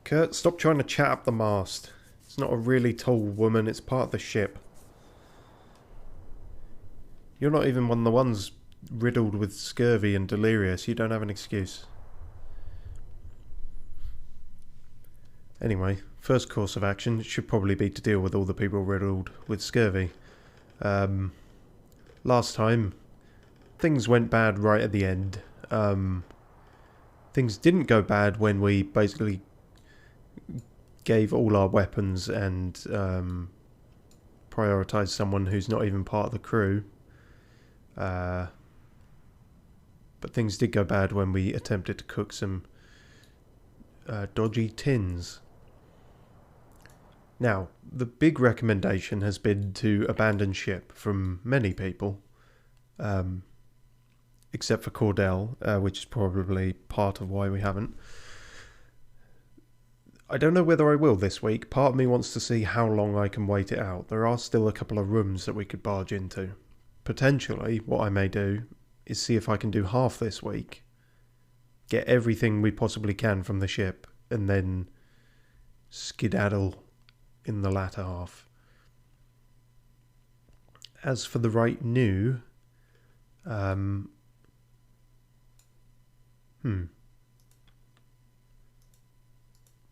Kurt, stop trying to chat up the mast. It's not a really tall woman, it's part of the ship. You're not even one of the ones riddled with scurvy and delirious. You don't have an excuse. Anyway, first course of action should probably be to deal with all the people riddled with scurvy. Last time, things went bad right at the end. Things didn't go bad when we basically gave all our weapons and prioritised someone who's not even part of the crew. But things did go bad when we attempted to cook some dodgy tins. Now, the big recommendation has been to abandon ship from many people, except for Cordell, which is probably part of why we haven't. I don't know whether I will this week. Part of me wants to see how long I can wait it out. There are still a couple of rooms that we could barge into. Potentially, what I may do is see if I can do half this week, get everything we possibly can from the ship, and then skedaddle in the latter half. As for the right new,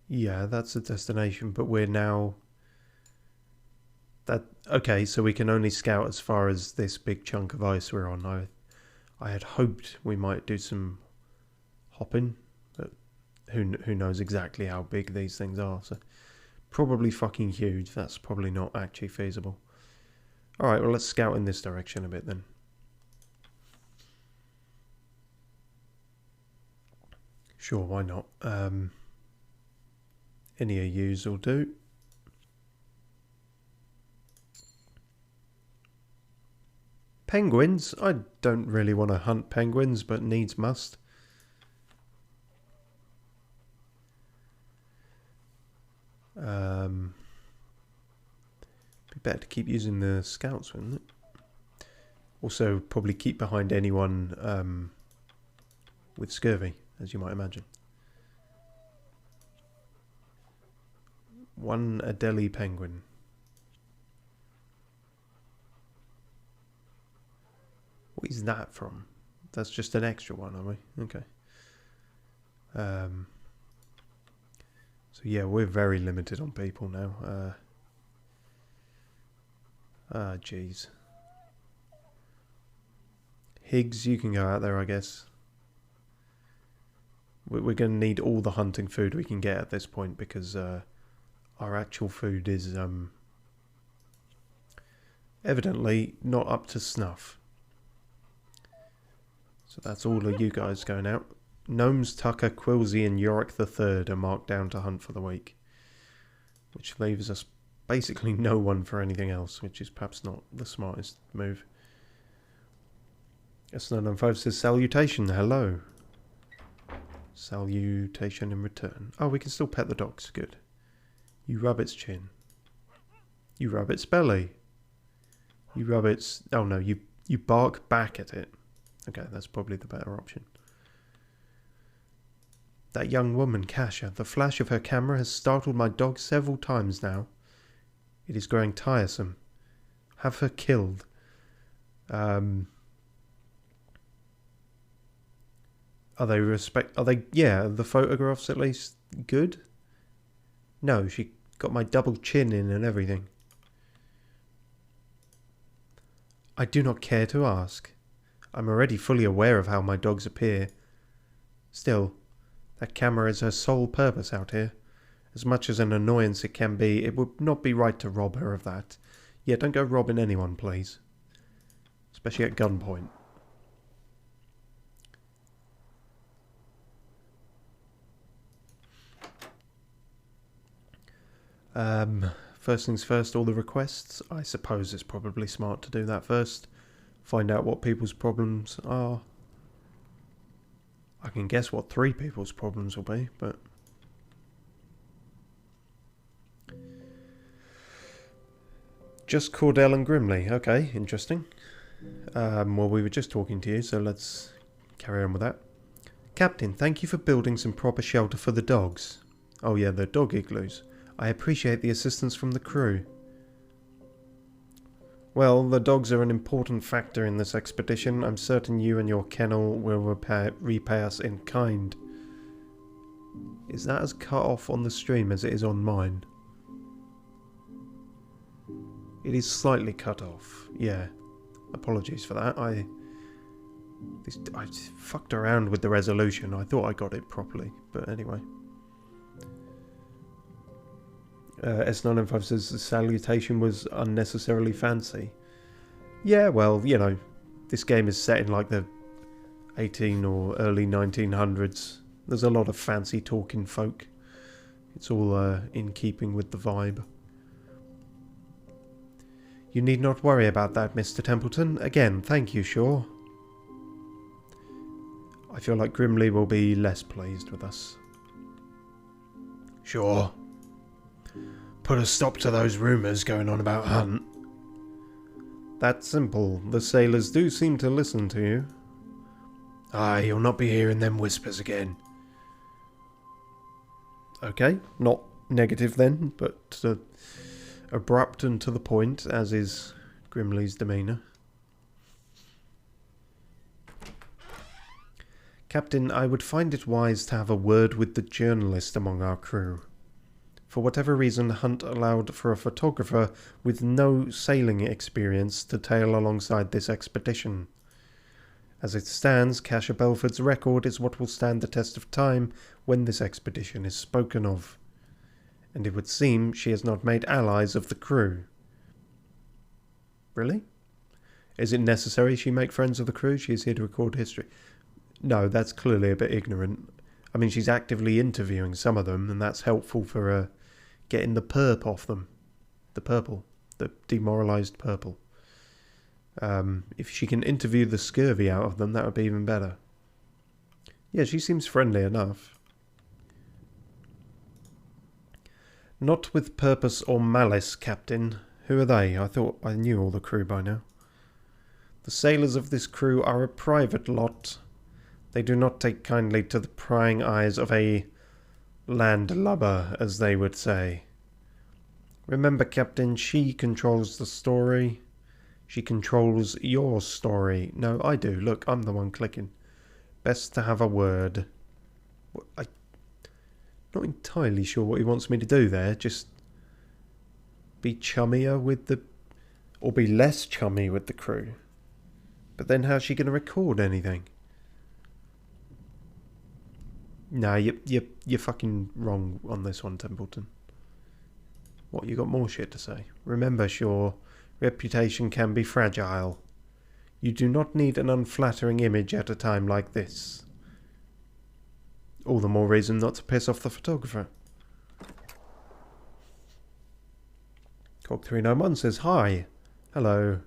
yeah, that's a destination, but we're now... Okay, so we can only scout as far as this big chunk of ice we're on. I had hoped we might do some hopping, but who knows exactly how big these things are, so probably fucking huge. That's probably not actually feasible. Alright, well, let's scout in this direction a bit then. Sure, why not? Any of yous will do. Penguins? I don't really want to hunt penguins, but needs must. Be better to keep using the scouts, wouldn't it? Also, probably keep behind anyone with scurvy, as you might imagine. One Adelie penguin. What is that from? That's just an extra one, are we? Okay. So yeah, we're very limited on people now. Jeez. Higgs, you can go out there, I guess. We're going to need all the hunting food we can get at this point because our actual food is evidently not up to snuff. So that's all of you guys going out. Gnomes, Tucker, Quilsey and Yorick III are marked down to hunt for the week. Which leaves us basically no one for anything else, which is perhaps not the smartest move. S995 says salutation, hello. Salutation in return. Oh, we can still pet the dogs, good. You rub its chin. You rub its belly. You rub its... Oh no, you bark back at it. Okay, that's probably the better option. That young woman, Kasha, the flash of her camera has startled my dog several times now. It is growing tiresome. Have her killed. Are they yeah, the photographs at least good? No, she got my double chin in and everything. I do not care to ask. I'm already fully aware of how my dogs appear. Still, that camera is her sole purpose out here. As much as an annoyance it can be, it would not be right to rob her of that. Yeah, don't go robbing anyone, please. Especially at gunpoint. First things first, all the requests. I suppose it's probably smart to do that first. Find out what people's problems are. I can guess what 3 people's problems will be, but... Just Cordell and Grimley. Okay, interesting. Well, we were just talking to you, so let's carry on with that. Captain, thank you for building some proper shelter for the dogs. Oh yeah, the dog igloos. I appreciate the assistance from the crew. Well, the dogs are an important factor in this expedition. I'm certain you and your kennel will repay us in kind. Is that as cut off on the stream as it is on mine? It is slightly cut off, yeah. Apologies for that. I fucked around with the resolution. I thought I got it properly, but anyway. S905 says the salutation was unnecessarily fancy. Yeah, well, you know, this game is set in like the 18 or early 1900s. There's a lot of fancy talking folk. It's all in keeping with the vibe. You need not worry about that, Mr. Templeton. Again, thank you, Shaw. I feel like Grimley will be less pleased with us. Sure. Put a stop to those rumours going on about Hunt. That's simple. The sailors do seem to listen to you. Aye, you'll not be hearing them whispers again. Okay, not negative then, but abrupt and to the point, as is Grimley's demeanour. Captain, I would find it wise to have a word with the journalist among our crew. For whatever reason, Hunt allowed for a photographer with no sailing experience to tail alongside this expedition. As it stands, Cassia Belford's record is what will stand the test of time when this expedition is spoken of. And it would seem she has not made allies of the crew. Really? Is it necessary she make friends of the crew? She is here to record history. No, that's clearly a bit ignorant. I mean, she's actively interviewing some of them, and that's helpful for getting the perp off them. The purple. The demoralised purple. If she can interview the scurvy out of them, that would be even better. Yeah, she seems friendly enough. Not with purpose or malice, Captain. Who are they? I thought I knew all the crew by now. The sailors of this crew are a private lot. They do not take kindly to the prying eyes of a landlubber, as they would say. Remember, Captain, she controls the story. She controls your story. No, I do. Look, I'm the one clicking. Best to have a word. I'm not entirely sure what he wants me to do there. Just be chummier with the... or be less chummy with the crew. But then how's she going to record anything? Nah, you're fucking wrong on this one, Templeton. What, you got more shit to say? Remember, Shaw, reputation can be fragile. You do not need an unflattering image at a time like this. All the more reason not to piss off the photographer. Cock391 says, hi. Hello.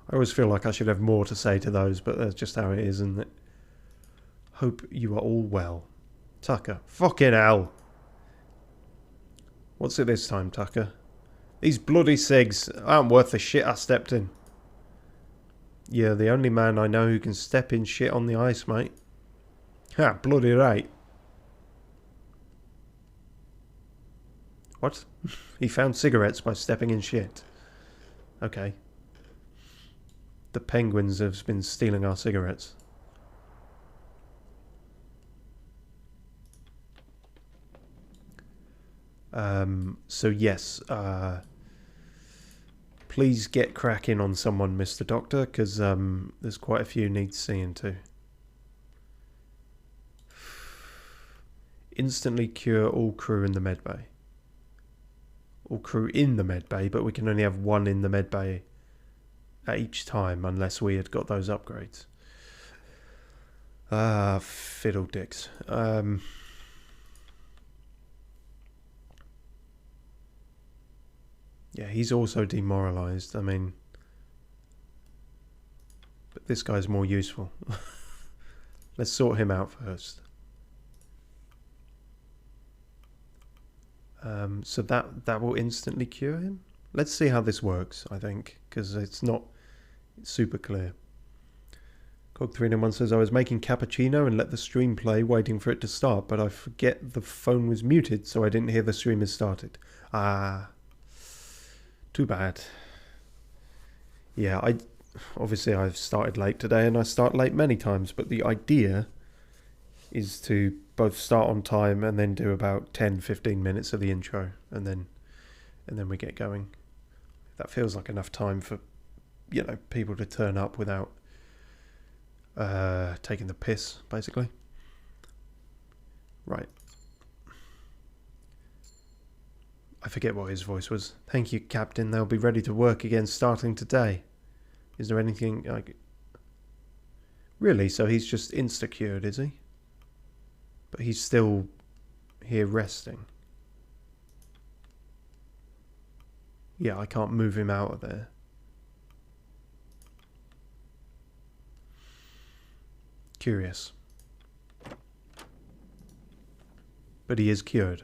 I always feel like I should have more to say to those, but that's just how it is, isn't it? Hope you are all well. Tucker. Fucking hell. What's it this time, Tucker? These bloody cigs aren't worth the shit I stepped in. You're the only man I know who can step in shit on the ice, mate. Ha, bloody right. What? He found cigarettes by stepping in shit. Okay. The penguins have been stealing our cigarettes. So yes, please get cracking on someone, Mr. Doctor, because there's quite a few need seeing too. Instantly cure all crew in the medbay. All crew in the medbay, but we can only have one in the medbay at each time, unless we had got those upgrades. Fiddledicks. Yeah, he's also demoralised. I mean, but this guy's more useful. Let's sort him out first. So that will instantly cure him. Let's see how this works, I think, because it's not super clear. Cog391 says, I was making cappuccino and let the stream play, waiting for it to start, but I forget the phone was muted, so I didn't hear the stream has started. Ah, too bad. Yeah, obviously I've started late today, and I start late many times, but the idea is to both start on time and then do about 10-15 minutes of the intro, and then we get going. That feels like enough time for, people to turn up without taking the piss, basically. Right. I forget what his voice was. Thank you, Captain. They'll be ready to work again starting today. Is there anything like... Really? So he's just insta-cured, is he? But he's still here resting. Yeah, I can't move him out of there. Curious. But he is cured.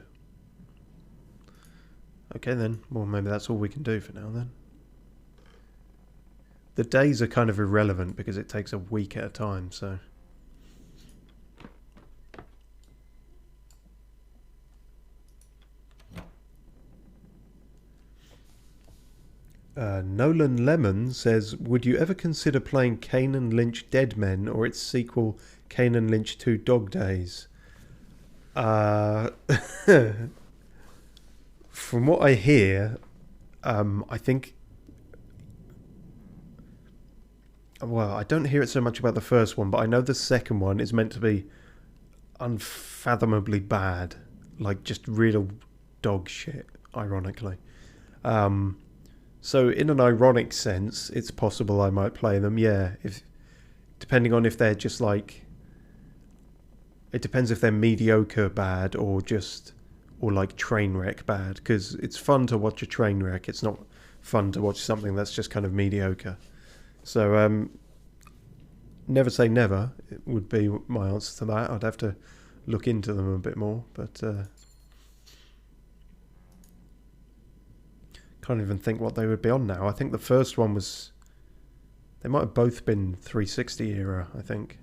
Okay then, well maybe that's all we can do for now then. The days are kind of irrelevant because it takes a week at a time, so... Nolan Lemmon says, would you ever consider playing Kane and Lynch Dead Men or its sequel, Kane and Lynch 2 Dog Days? From what I hear, I think... Well, I don't hear it so much about the first one, but I know the second one is meant to be unfathomably bad. Like, just real dog shit, ironically. So in an ironic sense, it's possible I might play them, yeah. Depending on if they're just like... It depends if they're mediocre bad or like trainwreck bad. Because it's fun to watch a trainwreck. It's not fun to watch something that's just kind of mediocre. So, never say never. It would be my answer to that. I'd have to look into them a bit more, but... Can't even think what they would be on now. I think the first one was... They might have both been 360 era, I think.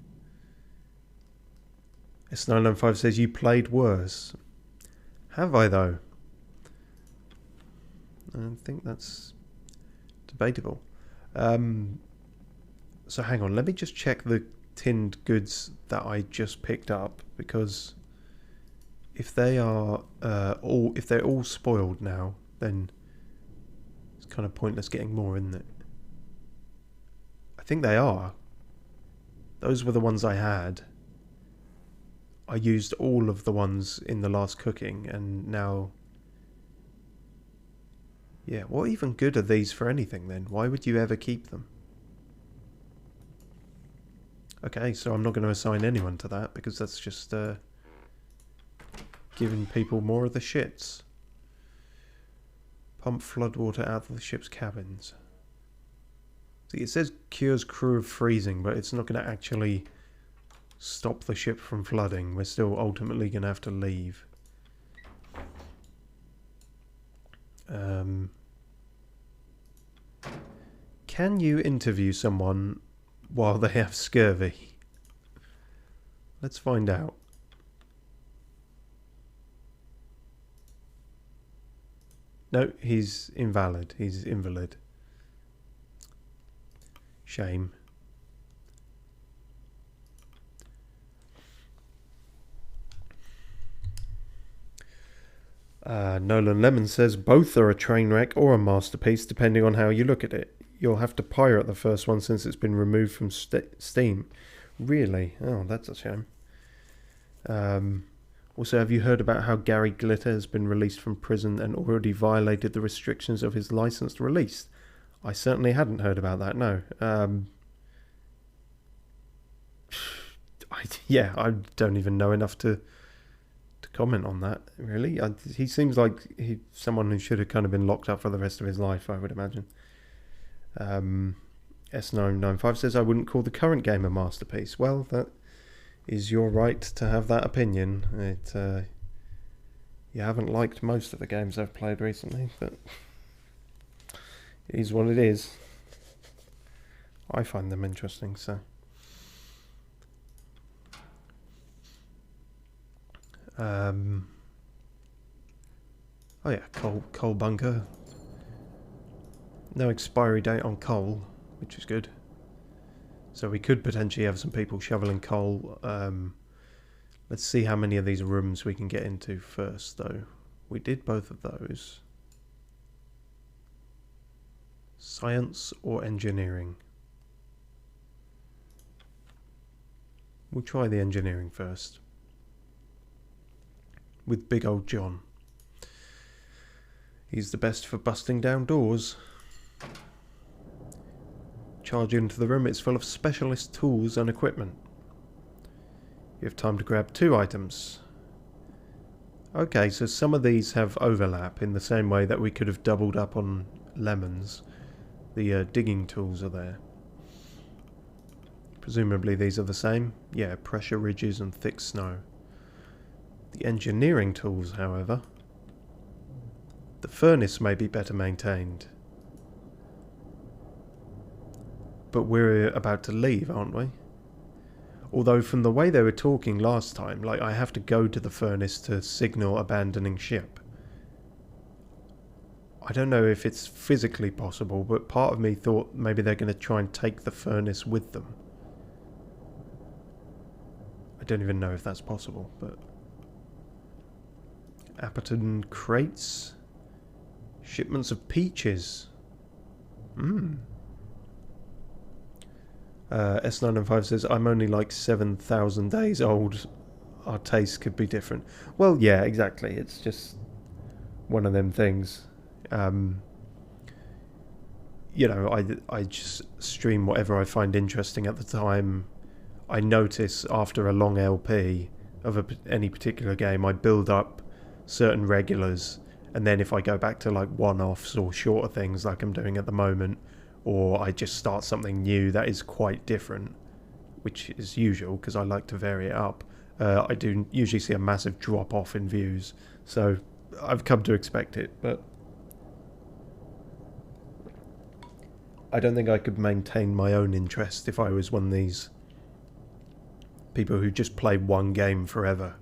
S995 says, you played worse. Have I, though? I think that's debatable. So hang on, let me just check the tinned goods that I just picked up, because if they are if they're all spoiled now, then it's kind of pointless getting more, isn't it? I think they are. Those were the ones I had. I used all of the ones in the last cooking, and now... Yeah, what even good are these for anything then? Why would you ever keep them? Okay, so I'm not going to assign anyone to that, because that's just giving people more of the shits. Pump floodwater out of the ship's cabins. See, it says cures crew of freezing, but it's not going to actually stop the ship from flooding. We're still ultimately going to have to leave. Can you interview someone while they have scurvy? Let's find out. No, he's invalid. He's invalid. Shame. Nolan Lemmon says both are a train wreck or a masterpiece depending on how you look at it. You'll have to pirate the first one since it's been removed from Steam. Really? Oh, that's a shame. Also, have you heard about how Gary Glitter has been released from prison and already violated the restrictions of his licensed release? I certainly hadn't heard about that, no. I don't even know enough to comment on that, really. He seems like he's someone who should have kind of been locked up for the rest of his life, I would imagine. S995 says, I wouldn't call the current game a masterpiece. Well, that is your right to have that opinion. You haven't liked most of the games I've played recently, but it is what it is. I find them interesting, so... Oh yeah, coal bunker. No expiry date on coal, which is good. So we could potentially have some people shoveling coal. Let's see how many of these rooms we can get into first, though. We did both of those. Science or engineering? We'll try the engineering first. With big old John. He's the best for busting down doors. Charge into the room. It's full of specialist tools and equipment. You have time to grab 2 items. Okay, so some of these have overlap in the same way that we could have doubled up on Lemmon's. The digging tools are there. Presumably these are the same. Yeah, pressure ridges and thick snow. The engineering tools, however. The furnace may be better maintained. But we're about to leave, aren't we? Although from the way they were talking last time, like I have to go to the furnace to signal abandoning ship. I don't know if it's physically possible, but part of me thought maybe they're going to try and take the furnace with them. I don't even know if that's possible, but... Apperton crates? Shipments of peaches. S905 says, I'm only like 7,000 days old. Our tastes could be different. Well, yeah, exactly. It's just one of them things. You know, I just stream whatever I find interesting at the time. I notice after a long LP of any particular game, I build up certain regulars, and then if I go back to like one-offs or shorter things like I'm doing at the moment, or I just start something new that is quite different, which is usual because I like to vary it up, I do usually see a massive drop off in views. So I've come to expect it, but I don't think I could maintain my own interest if I was one of these people who just play one game forever.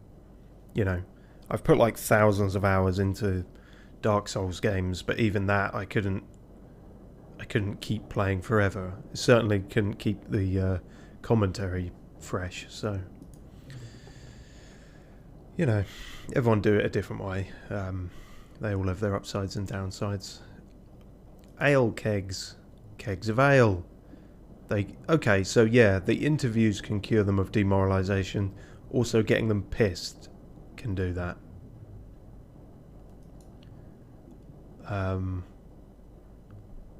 You know, I've put like thousands of hours into Dark Souls games, but even that I couldn't keep playing forever. I certainly couldn't keep the commentary fresh, so you know, everyone do it a different way. They all have their upsides and downsides. Ale kegs of ale. Okay, so yeah, the interviews can cure them of demoralization. Also getting them pissed can do that. I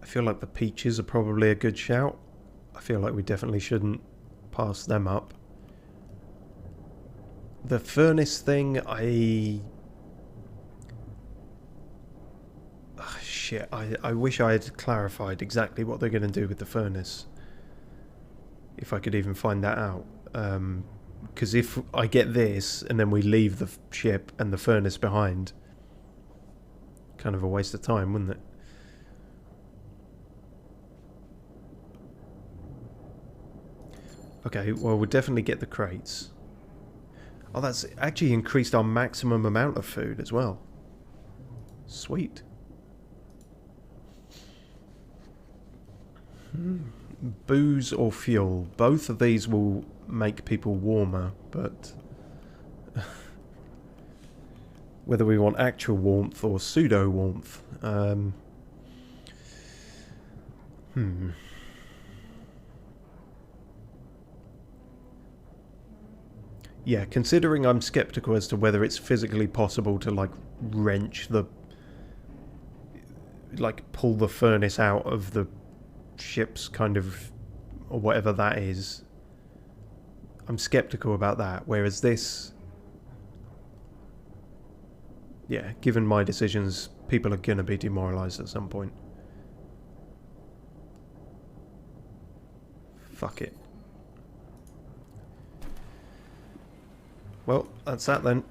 feel like the peaches are probably a good shout. I feel like we definitely shouldn't pass them up. The furnace thing, shit, I wish I had clarified exactly what they're going to do with the furnace. If I could even find that out. Because if I get this and then we leave the ship and the furnace behind, kind of a waste of time, wouldn't it? Okay, well, we'll definitely get the crates. Oh, that's actually increased our maximum amount of food as well. Sweet. Booze or fuel. Both of these will make people warmer, but whether we want actual warmth or pseudo warmth. Yeah, considering I'm skeptical as to whether it's physically possible to like wrench the, like pull the furnace out of the ship's kind of, or whatever that is. I'm skeptical about that, whereas this, yeah, given my decisions, people are going to be demoralised at some point. Fuck it. Well, that's that then.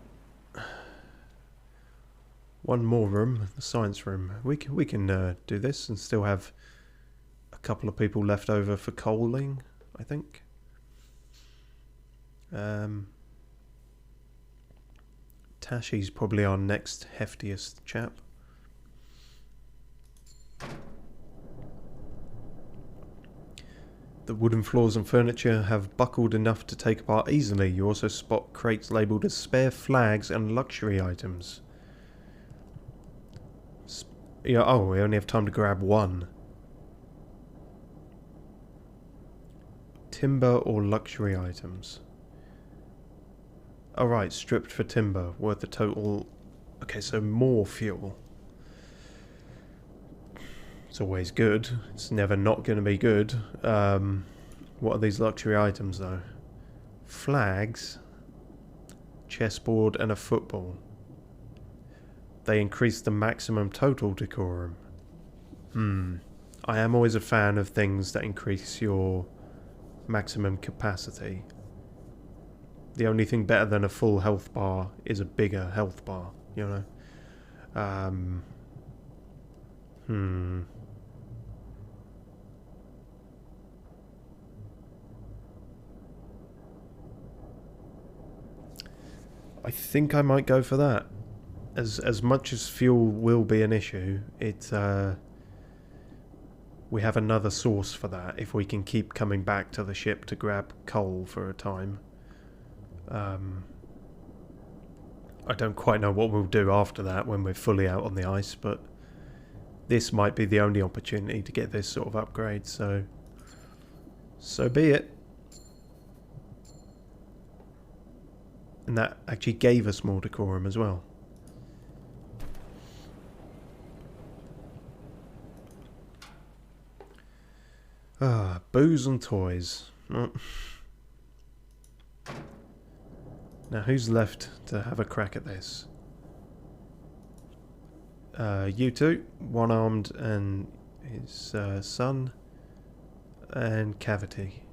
One more room, the science room. We can do this and still have a couple of people left over for coaling, I think. Tashi's probably our next heftiest chap. The wooden floors and furniture have buckled enough to take apart easily. You also spot crates labelled as spare flags and luxury items. Oh, we only have time to grab one. Timber or luxury items. Alright, stripped for timber, worth a total... Okay, so more fuel. It's always good. It's never not going to be good. What are these luxury items, though? Flags, chessboard, and a football. They increase the maximum total decorum. I am always a fan of things that increase your maximum capacity. The only thing better than a full health bar is a bigger health bar, you know? I think I might go for that. As much as fuel will be an issue, we have another source for that if we can keep coming back to the ship to grab coal for a time. I don't quite know what we'll do after that when we're fully out on the ice, but this might be the only opportunity to get this sort of upgrade, so be it. And that actually gave us more decorum as well. Booze and toys. Now, who's left to have a crack at this? You two, one-armed and his son, and Cavity.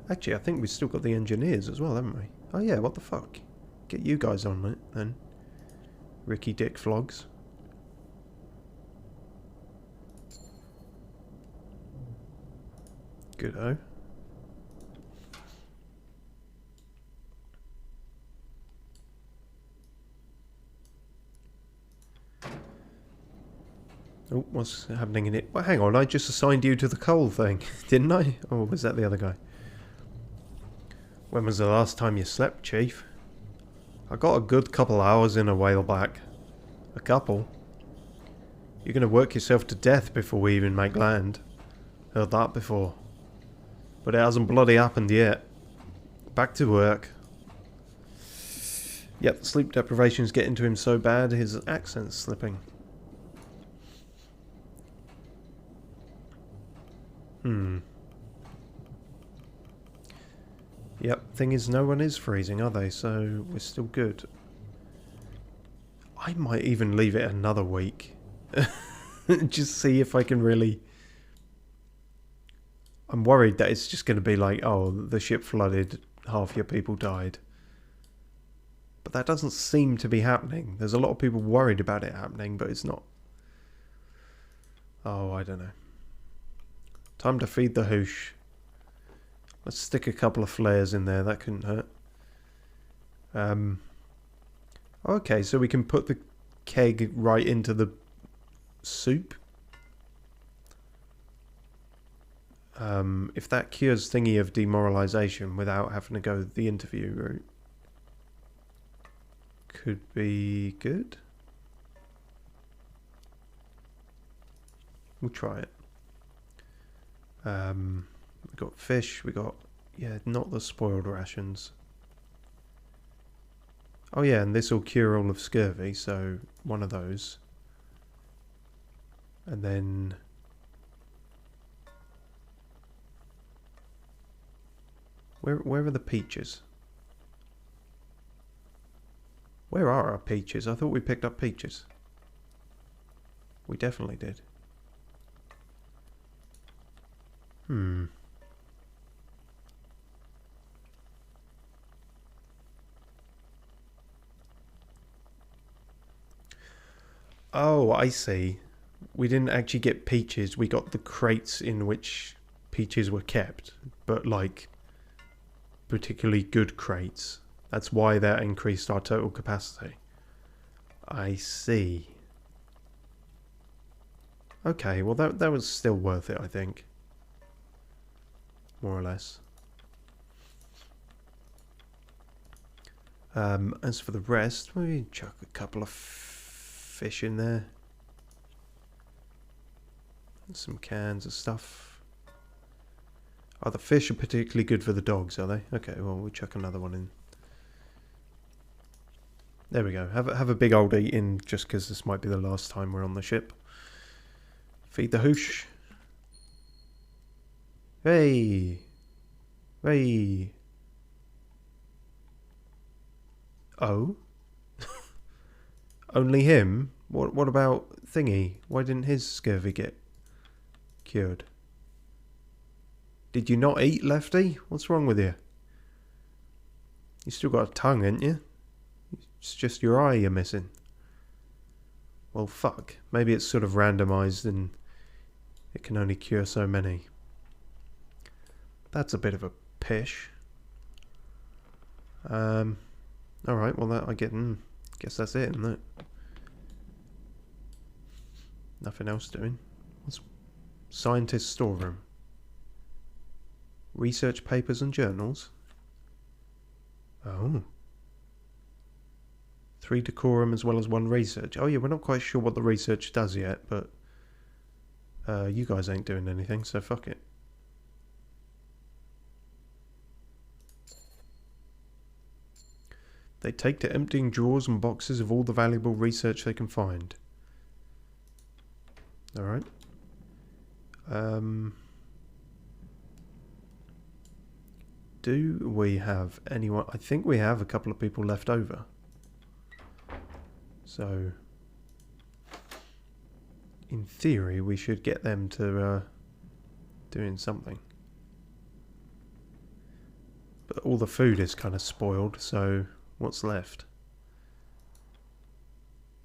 Actually, I think we've still got the engineers as well, haven't we? Oh yeah, what the fuck? Get you guys on it then. Ricky Dick Flogs. Good-o. Oh, what's happening in it? Well, hang on, I just assigned you to the coal thing, didn't I? Or was that the other guy? When was the last time you slept, Chief? I got a good couple hours in a while back. A couple? You're gonna work yourself to death before we even make land. Heard that before. But it hasn't bloody happened yet. Back to work. Yep, sleep deprivation's getting to him so bad his accent's slipping. Yep, thing is no one is freezing, are they? So we're still good. I might even leave it another week. Just see if I can really... I'm worried that it's just going to be like, oh, the ship flooded, half your people died. But that doesn't seem to be happening. There's a lot of people worried about it happening, but it's not. Oh, I don't know. Time to feed the hoosh. Let's stick a couple of flares in there. That couldn't hurt. Okay, so we can put the keg right into the soup. If that cures thingy of demoralization without having to go the interview route, could be good. We'll try it. We got fish, we got, yeah, not the spoiled rations. Oh yeah, and this will cure all of scurvy, so one of those. And then... Where are the peaches? Where are our peaches? I thought we picked up peaches. We definitely did. Oh, I see. We didn't actually get peaches. We got the crates in which peaches were kept. But, like, particularly good crates. That's why that increased our total capacity. I see. Okay, well that was still worth it, I think. More or less. As for the rest, we chuck a couple of fish in there. And some cans of stuff. Oh, the fish are particularly good for the dogs, are they? Okay, well we'll chuck another one in. There we go. Have a big old eat in, just because this might be the last time we're on the ship. Feed the hoosh. Hey! Hey! Oh? Only him? What about Thingy? Why didn't his scurvy get cured? Did you not eat, Lefty? What's wrong with you? You still got a tongue, ain't you? It's just your eye you're missing. Well, fuck. Maybe it's sort of randomised and it can only cure so many. That's a bit of a pish. Alright, well that I guess that's it, isn't it? Nothing else doing. What's scientist storeroom? Research papers and journals? Oh. 3 decorum as well as 1 research. Oh yeah, we're not quite sure what the research does yet, but you guys ain't doing anything, so fuck it. They take to emptying drawers and boxes of all the valuable research they can find. Alright. Do we have anyone? I think we have a couple of people left over. So, in theory, we should get them to doing something. But all the food is kind of spoiled, so what's left?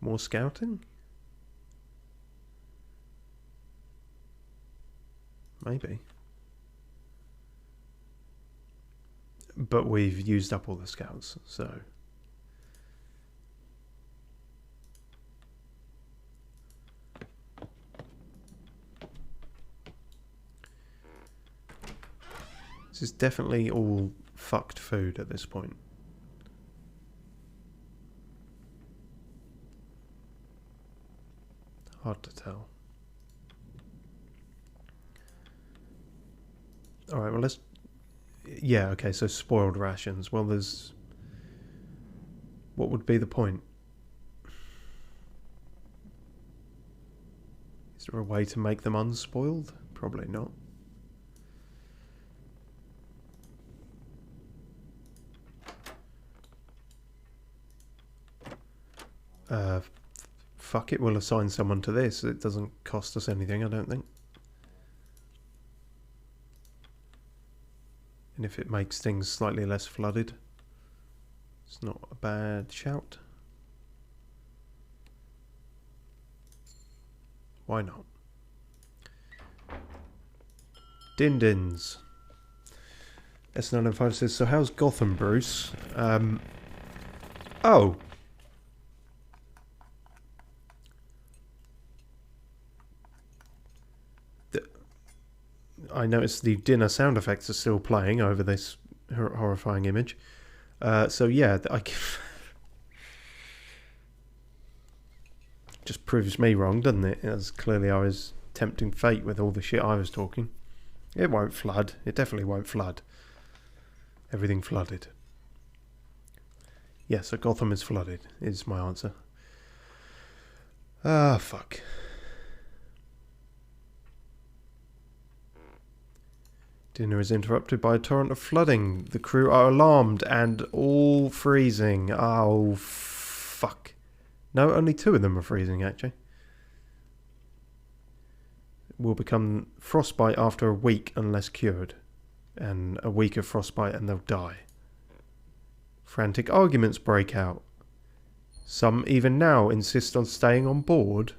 More scouting? Maybe. But we've used up all the scouts, so... This is definitely all fucked food at this point. Hard to tell. Alright, well let's... Yeah, okay, so spoiled rations. Well, there's... What would be the point? Is there a way to make them unspoiled? Probably not. Fuck it, we'll assign someone to this. It doesn't cost us anything, I don't think. And if it makes things slightly less flooded, it's not a bad shout. Why not? Din-dins. S905 says, so how's Gotham, Bruce? Oh! I noticed the dinner sound effects are still playing over this horrifying image. So yeah, just proves me wrong, doesn't it? As clearly I was tempting fate with all the shit I was talking. It won't flood. It definitely won't flood. Everything flooded. Yeah, so Gotham is flooded, is my answer. Ah, fuck. Dinner is interrupted by a torrent of flooding. The crew are alarmed and all freezing. Oh, fuck. No, only 2 of them are freezing, actually. Will become frostbite after a week unless cured. And a week of frostbite and they'll die. Frantic arguments break out. Some even now insist on staying on board.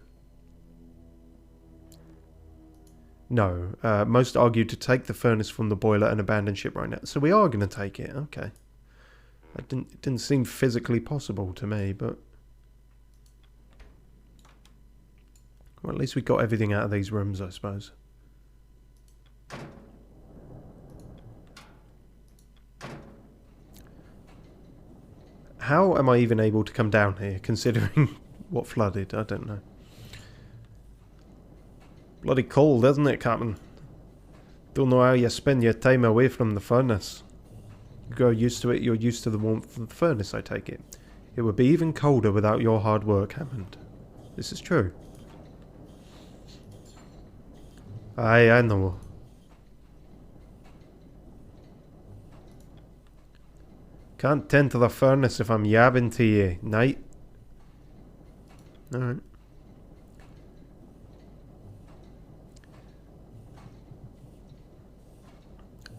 No, most argue to take the furnace from the boiler and abandon ship right now. So we are going to take it, okay. It didn't seem physically possible to me, but... Well, at least we got everything out of these rooms, I suppose. How am I even able to come down here, considering what flooded? I don't know. Bloody cold, isn't it, Captain? Don't know how you spend your time away from the furnace. You grow used to it, you're used to the warmth of the furnace, I take it. It would be even colder without your hard work, Hammond. This is true. Aye, I know. Can't tend to the furnace if I'm yabbing to you, knight. Alright.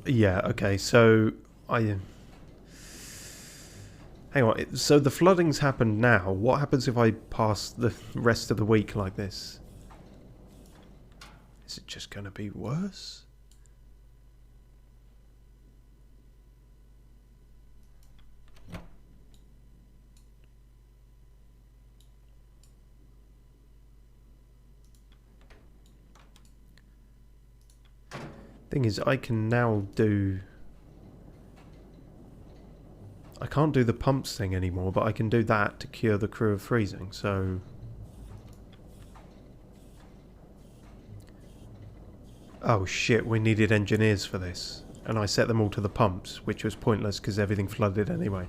Yeah, okay, so hang on, so the flooding's happened now. What happens if I pass the rest of the week like this? Is it just going to be worse? Thing is, I can now do... I can't do the pumps thing anymore, but I can do that to cure the crew of freezing, so... Oh shit, we needed engineers for this. And I set them all to the pumps, which was pointless because everything flooded anyway.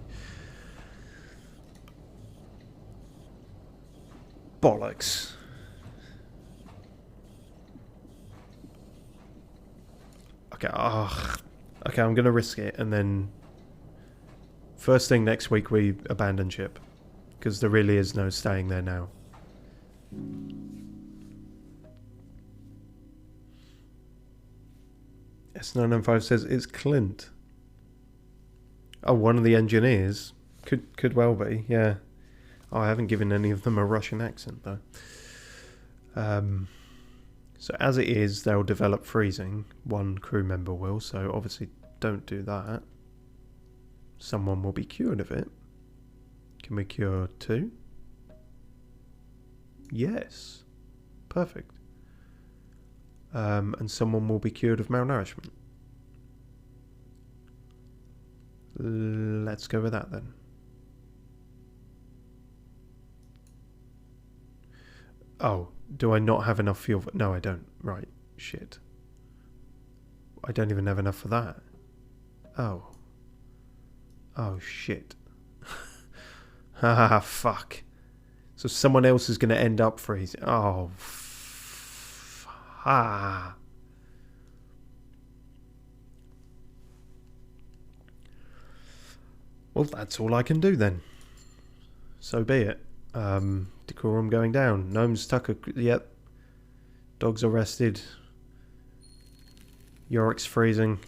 Bollocks. Okay, okay, I'm going to risk it, and then... First thing next week we abandon ship. Because there really is no staying there now. S995 says it's Clint. Oh, one of the engineers. Could well be, yeah. Oh, I haven't given any of them a Russian accent, though. So as it is, they'll develop freezing. One crew member will, so obviously don't do that. Someone will be cured of it. Can we cure 2? Yes. Perfect. And someone will be cured of malnourishment. Let's go with that then. Oh, do I not have enough fuel? No, I don't. Right. Shit. I don't even have enough for that. Oh. Oh, shit. Haha, fuck. So someone else is going to end up freezing. Oh, ah. Well, that's all I can do then. So be it. Decorum going down. Gnomes Tucker. Yep. Dogs arrested. Yorick's freezing.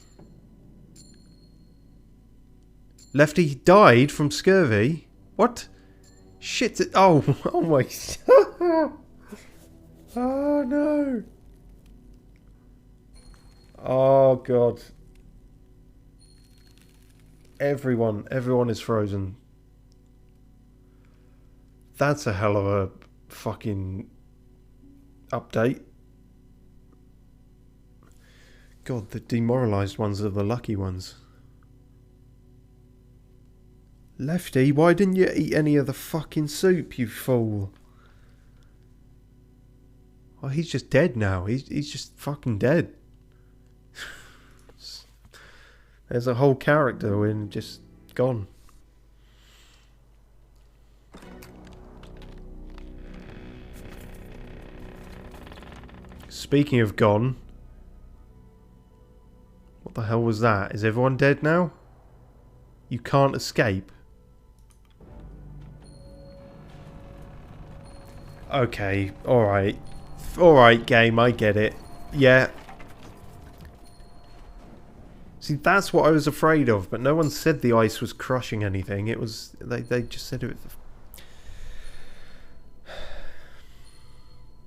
Lefty died from scurvy. What? Shit. Oh, oh my. Oh no. Oh god. Everyone is frozen. That's a hell of a fucking update. God, the demoralised ones are the lucky ones. Lefty, why didn't you eat any of the fucking soup, you fool? Oh, he's just dead now. He's just fucking dead. There's a whole character in just gone. Speaking of gone, what the hell was that? Is everyone dead now? You can't escape. Okay, alright. Alright, game, I get it. Yeah. See, that's what I was afraid of, but no one said the ice was crushing anything. It was... They just said it was...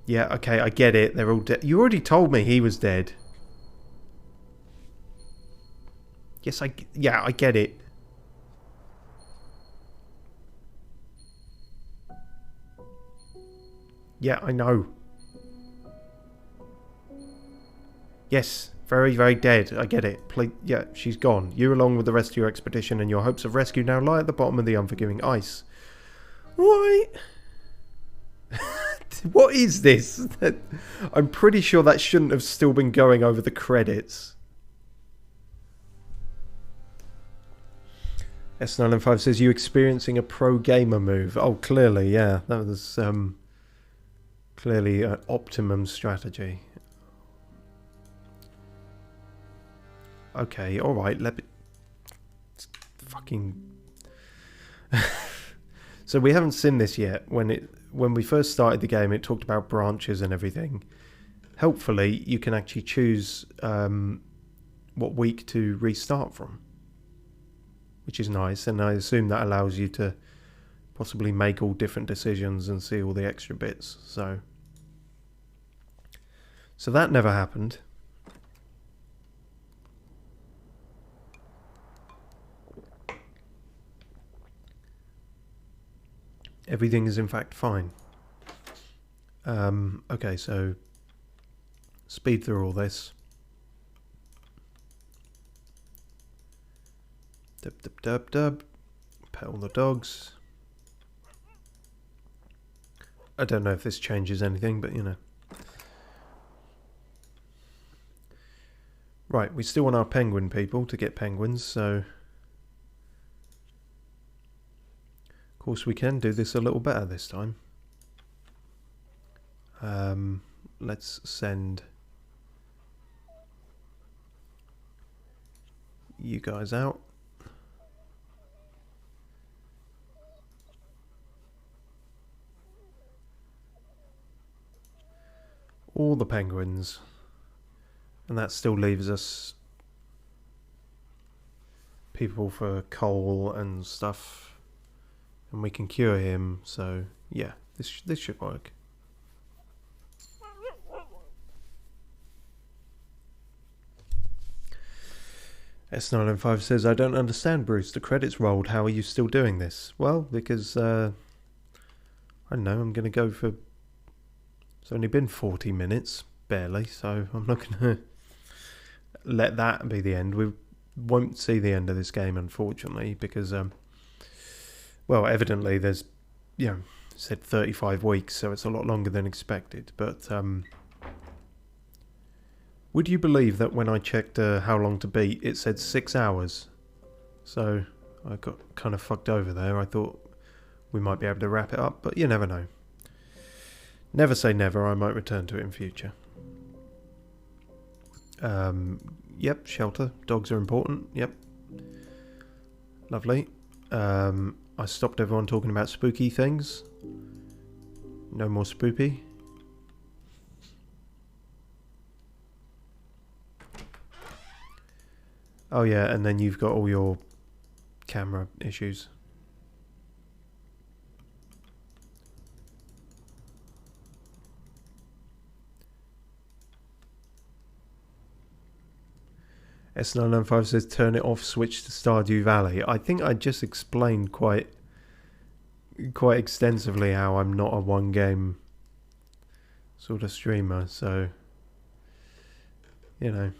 Yeah, okay, I get it. They're all dead. You already told me he was dead. Yes, yeah, I get it. Yeah, I know. Yes, very, very dead. I get it. Please, yeah, she's gone. You, along with the rest of your expedition and your hopes of rescue, now lie at the bottom of the unforgiving ice. Why? What is this? I'm pretty sure that shouldn't have still been going over the credits. S905 says, you experiencing a pro gamer move? Oh, clearly, yeah. That was clearly an optimum strategy. Okay, alright, let me... Fucking... So we haven't seen this yet. When we first started the game, it talked about branches and everything. Helpfully, you can actually choose what week to restart from, which is nice, and I assume that allows you to possibly make all different decisions and see all the extra bits. So that never happened. Everything is in fact fine. Okay, so speed through all this. Dub dub dub dub. Pet all the dogs. I don't know if this changes anything, but you know. Right, we still want our penguin people to get penguins, so of course we can do this a little better this time. Let's send you guys out. All the penguins. And that still leaves us people for coal and stuff. And we can cure him, so yeah, this should work. S905 says, I don't understand, Bruce. The credits rolled. How are you still doing this? Well, because, I don't know, I'm going to go for... It's only been 40 minutes, barely, so I'm not going to let that be the end. We won't see the end of this game, unfortunately, because, well, evidently there's, you know, it said 35 weeks, so it's a lot longer than expected, but, would you believe that when I checked how long to beat, it said 6 hours? So I got kind of fucked over there. I thought we might be able to wrap it up, but you never know. Never say never, I might return to it in future. Yep, shelter. Dogs are important, yep. Lovely. I stopped everyone talking about spooky things. No more spoopy. Oh yeah, and then you've got all your camera issues. S995 says turn it off, switch to Stardew Valley. I think I just explained quite extensively how I'm not a one game sort of streamer, so you know.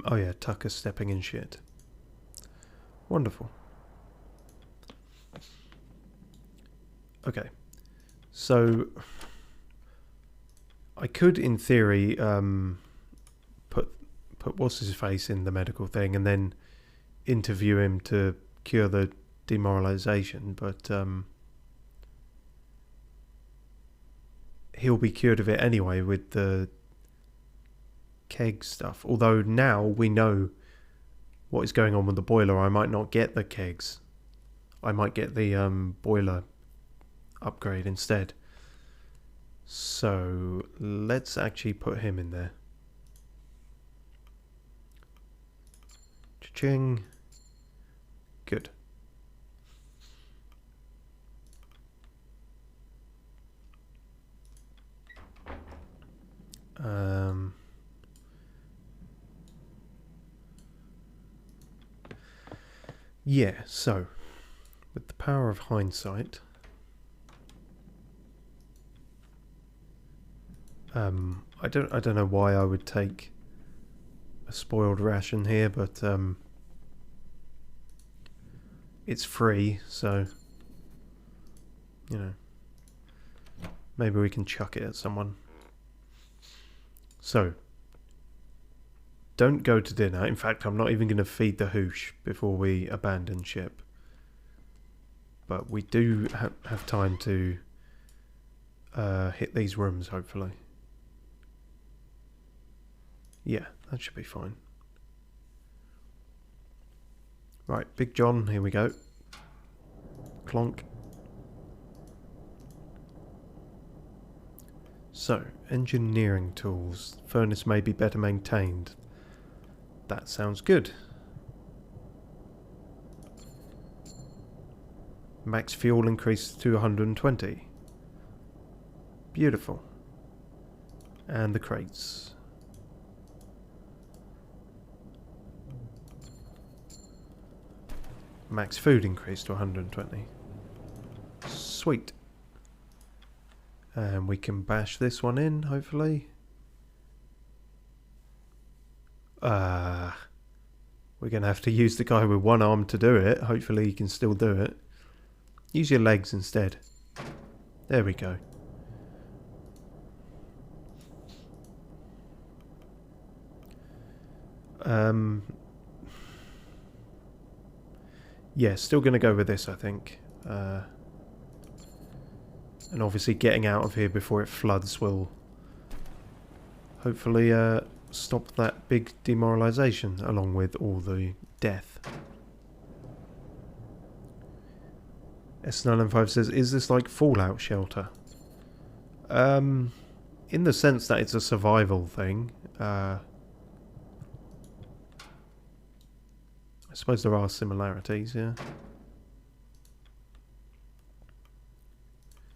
Oh yeah, Tucker stepping in shit. Wonderful. Okay, so I could, in theory, put what's his face in the medical thing and then interview him to cure the demoralization, but he'll be cured of it anyway with the keg stuff. Although now we know what is going on with the boiler, I might not get the kegs. I might get the boiler upgrade instead. So let's actually put him in there. Cha-ching. Good. Yeah, so With the power of hindsight, I don't know why I would take a spoiled ration here, but it's free, so you know, maybe we can chuck it at someone. So, don't go to dinner. In fact, I'm not even going to feed the hoosh before we abandon ship. But we do have time to hit these rooms, hopefully. Yeah, that should be fine. Right, Big John, here we go. Clonk. So, engineering tools. Furnace may be better maintained. That sounds good. Max fuel increased to 120. Beautiful. And the crates. Max food increased to 120. Sweet. And we can bash this one in, hopefully. We're going to have to use the guy with one arm to do it. Hopefully he can still do it. Use your legs instead. There we go. Yeah, still going to go with this, I think. And obviously getting out of here before it floods will hopefully stop that big demoralization along with all the death. S905 says, is this like Fallout Shelter? In the sense that it's a survival thing. I suppose there are similarities, yeah.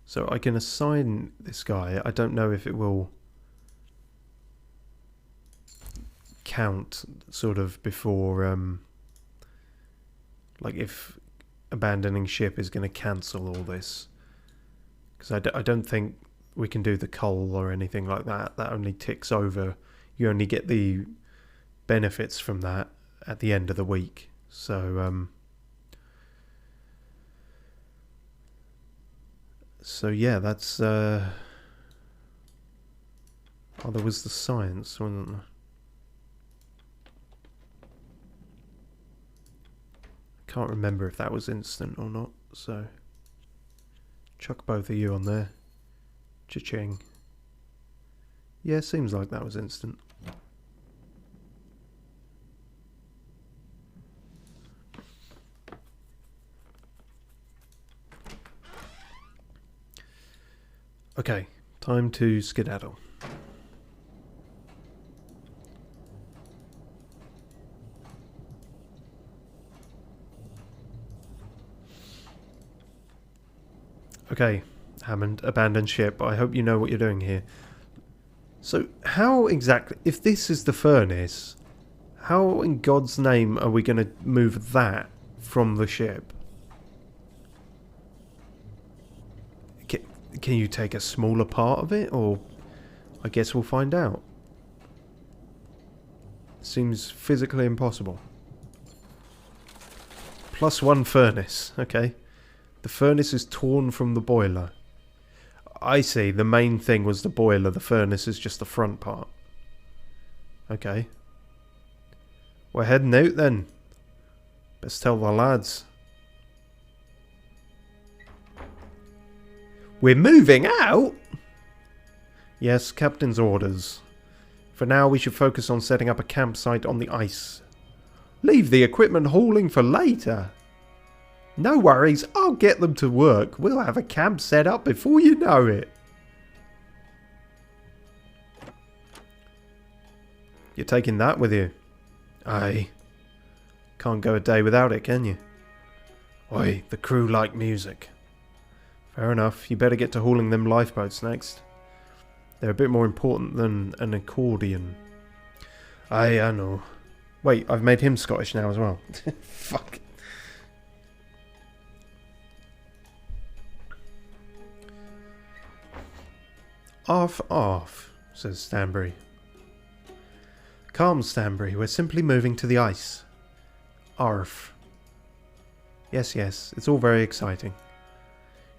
So I can assign this guy. I don't know if it will count sort of before, like if abandoning ship is going to cancel all this. Because I don't think we can do the coal or anything like that. That only ticks over. You only get the benefits from that at the end of the week. So yeah, that's oh, there was the science, wasn't there? Can't remember if that was instant or not, so chuck both of you on there. Cha-ching. Yeah, seems like that was instant. Okay, time to skedaddle. Okay, Hammond, abandoned ship. I hope you know what you're doing here. So, how exactly, if this is the furnace, how in God's name are we going to move that from the ship? Can you take a smaller part of it, or I guess we'll find out. Seems physically impossible. +1 furnace, okay. The furnace is torn from the boiler. I see, the main thing was the boiler, the furnace is just the front part. Okay. We're heading out then. Best tell the lads. We're moving out? Yes, captain's orders. For now, we should focus on setting up a campsite on the ice. Leave the equipment hauling for later. No worries, I'll get them to work. We'll have a camp set up before you know it. You're taking that with you? Aye. Can't go a day without it, can you? Oi, the crew like music. Fair enough, you better get to hauling them lifeboats next. They're a bit more important than an accordion. Aye, I know. Wait, I've made him Scottish now as well. Fuck. Off, says Stanbury. Calm, Stanbury, we're simply moving to the ice. Arf. Yes, it's all very exciting.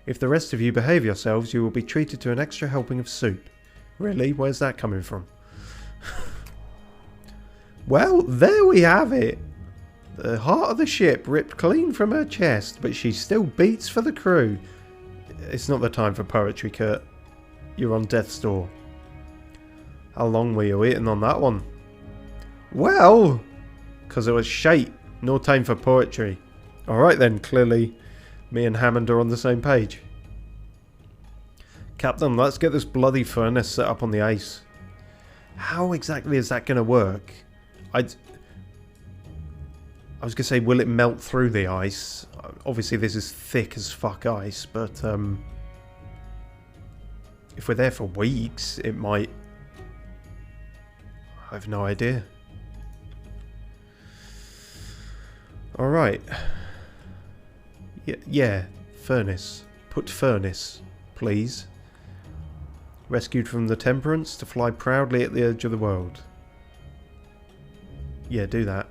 If the rest of you behave yourselves, you will be treated to an extra helping of soup. Really? Where's that coming from? Well, there we have it. The heart of the ship ripped clean from her chest, but she still beats for the crew. It's not the time for poetry, Kurt. You're on death's door. How long were you waiting on that one? Well, because it was shite. No time for poetry. Alright then, clearly me and Hammond are on the same page. Captain, let's get this bloody furnace set up on the ice. How exactly is that going to work? I was going to say, will it melt through the ice? Obviously this is thick as fuck ice, but if we're there for weeks, it might... I have no idea. Alright. Yeah, furnace. Put furnace, please. Rescued from the Temperance to fly proudly at the edge of the world. Yeah, do that.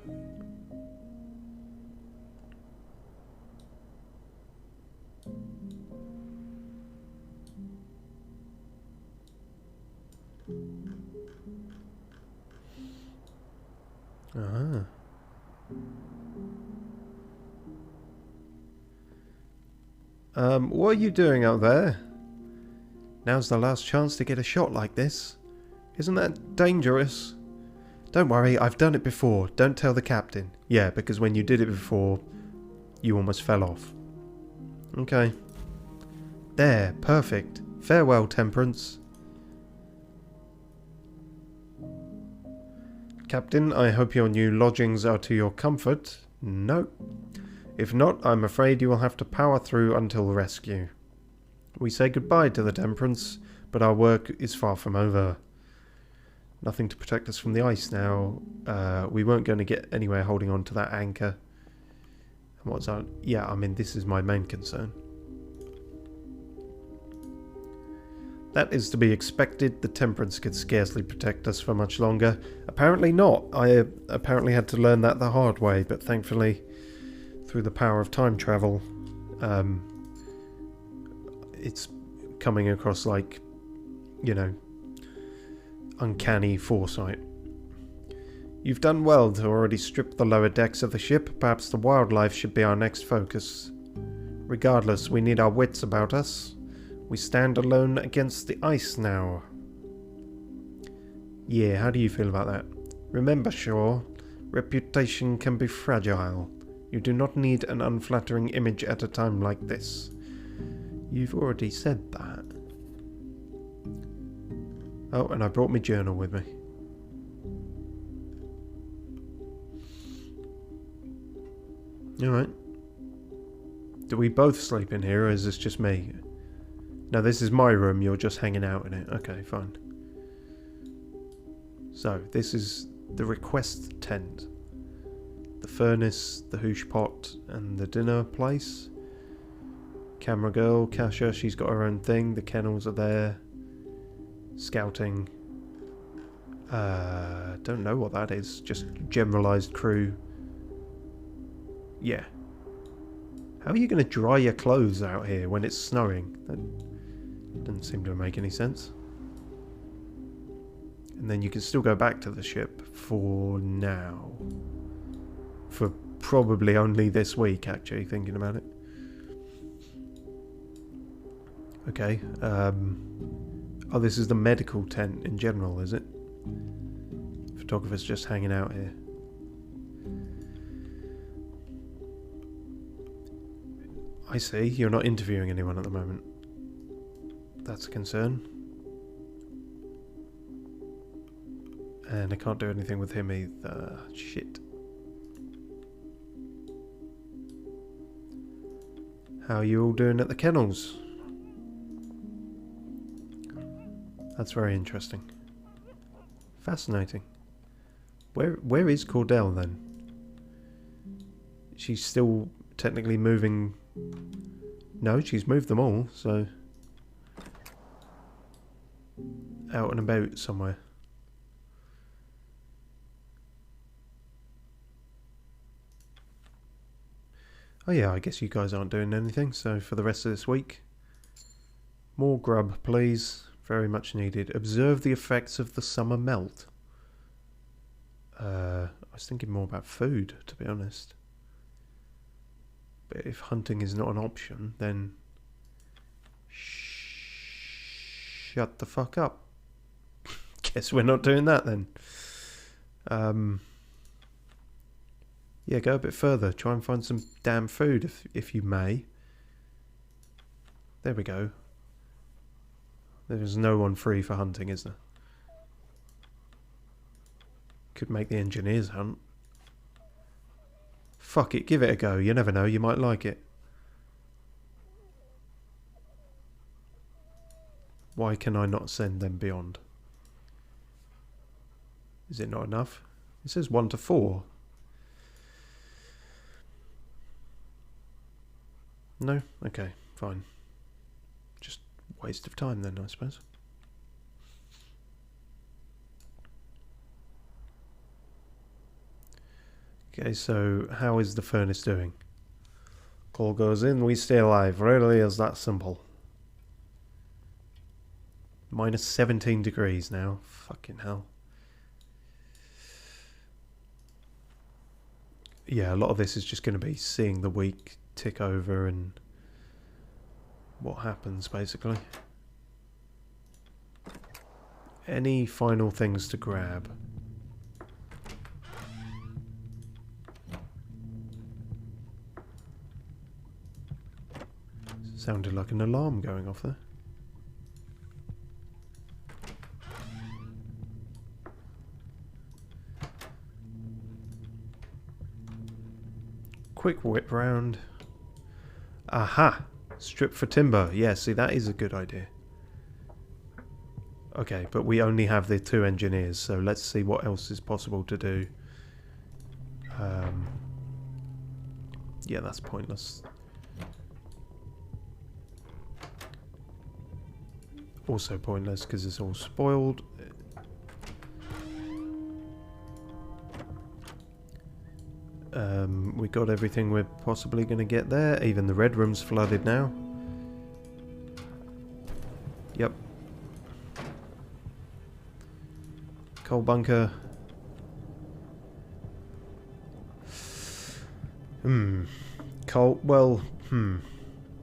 What are you doing out there? Now's the last chance to get a shot like this. Isn't that dangerous? Don't worry, I've done it before. Don't tell the captain. Yeah, because when you did it before, you almost fell off. Okay. There, perfect. Farewell, Temperance. Captain, I hope your new lodgings are to your comfort. No. If not, I'm afraid you will have to power through until rescue. We say goodbye to the Temperance, but our work is far from over. Nothing to protect us from the ice now. We weren't going to get anywhere holding on to that anchor. And what's that? Yeah, I mean, this is my main concern. That is to be expected. The Temperance could scarcely protect us for much longer. Apparently not. I apparently had to learn that the hard way, but thankfully, through the power of time travel, it's coming across like, you know, uncanny foresight. You've done well to already strip the lower decks of the ship. Perhaps the wildlife should be our next focus. Regardless, we need our wits about us. We stand alone against the ice now. Yeah, how do you feel about that? Remember, Shaw, reputation can be fragile. You do not need an unflattering image at a time like this. You've already said that. Oh, and I brought my journal with me. Alright. Do we both sleep in here, or is this just me? No, this is my room, you're just hanging out in it. Okay, fine. So, this is the request tent. The furnace, the hoosh pot, and the dinner place. Camera girl, Kasha, she's got her own thing. The kennels are there. Scouting. Don't know what that is. Just generalised crew. Yeah. How are you going to dry your clothes out here when it's snowing? That doesn't seem to make any sense. And then you can still go back to the ship for now. For probably only this week, actually, thinking about it. Okay. Oh, this is the medical tent in general, is it? Photographer's just hanging out here. I see. You're not interviewing anyone at the moment. That's a concern. And I can't do anything with him either. Shit. How are you all doing at the kennels? That's very interesting. Fascinating. Where is Cordell then? She's still technically moving... No, she's moved them all, so... out and about somewhere. Oh yeah, I guess you guys aren't doing anything, so for the rest of this week, more grub, please. Very much needed. Observe the effects of the summer melt. I was thinking more about food, to be honest. But if hunting is not an option, then shut the fuck up. Guess we're not doing that then. Yeah, go a bit further. Try and find some damn food if you may. There we go. There's no one free for hunting, is there? Could make the engineers hunt. Fuck it, give it a go. You never know, you might like it. Why can I not send them beyond? Is it not enough? It says 1 to 4. No? Okay, fine. Just waste of time then, I suppose. Okay, so how is the furnace doing? Coal goes in, we stay alive. Really is that simple. Minus 17 degrees now. Fucking hell. Yeah, a lot of this is just going to be seeing the week tick over and what happens, basically. Any final things to grab? Sounded like an alarm going off there. Quick whip round. Aha! Strip for timber. Yeah, see, that is a good idea. Okay, but we only have the 2 engineers, so let's see what else is possible to do. Yeah, that's pointless. Also pointless because it's all spoiled. We got everything we're possibly going to get there. Even the red room's flooded now. Yep. Coal bunker. Coal. Well,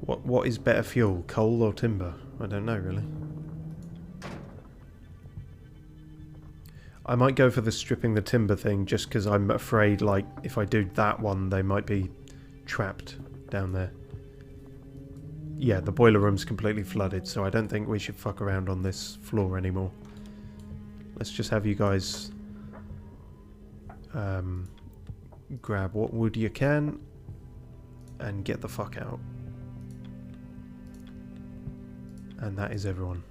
What is better fuel, coal or timber? I don't know really. I might go for the stripping the timber thing just because I'm afraid, like, if I do that one, they might be trapped down there. Yeah, the boiler room's completely flooded, so I don't think we should fuck around on this floor anymore. Let's just have you guys grab what wood you can and get the fuck out. And that is everyone.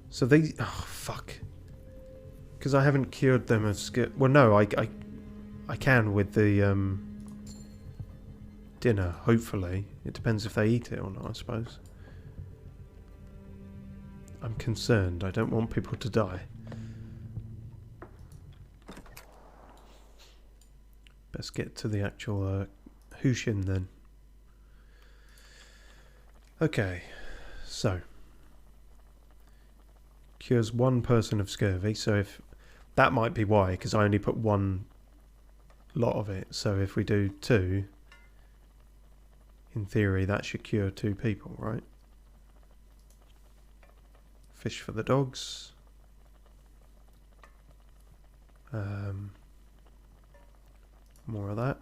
So they... Oh, fuck. Because I haven't cured them as... Well, no, I can with the dinner, hopefully. It depends if they eat it or not, I suppose. I'm concerned. I don't want people to die. Best get to the actual Hushin then. Okay, so... Cures 1 person of scurvy, so if... That might be why, because I only put 1 lot of it. So if we do 2... In theory, that should cure 2 people, right? Fish for the dogs. More of that.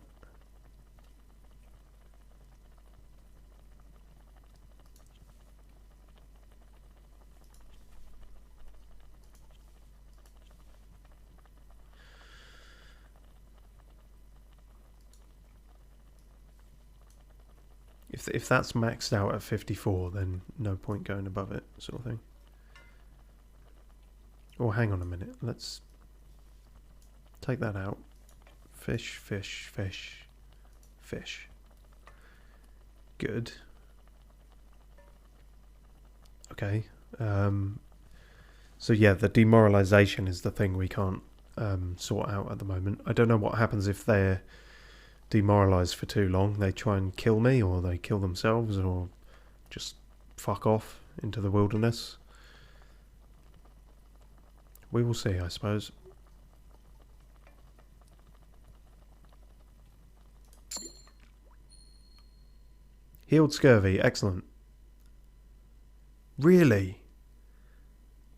If that's maxed out at 54, then no point going above it, sort of thing. Or hang on a minute, let's take that out. Fish, fish, fish, fish. Good. Okay. So yeah, the demoralization is the thing we can't sort out at the moment. I don't know what happens if they're demoralized for too long. They try and kill me, or they kill themselves, or just fuck off into the wilderness. We will see, I suppose. Healed scurvy, excellent. Really?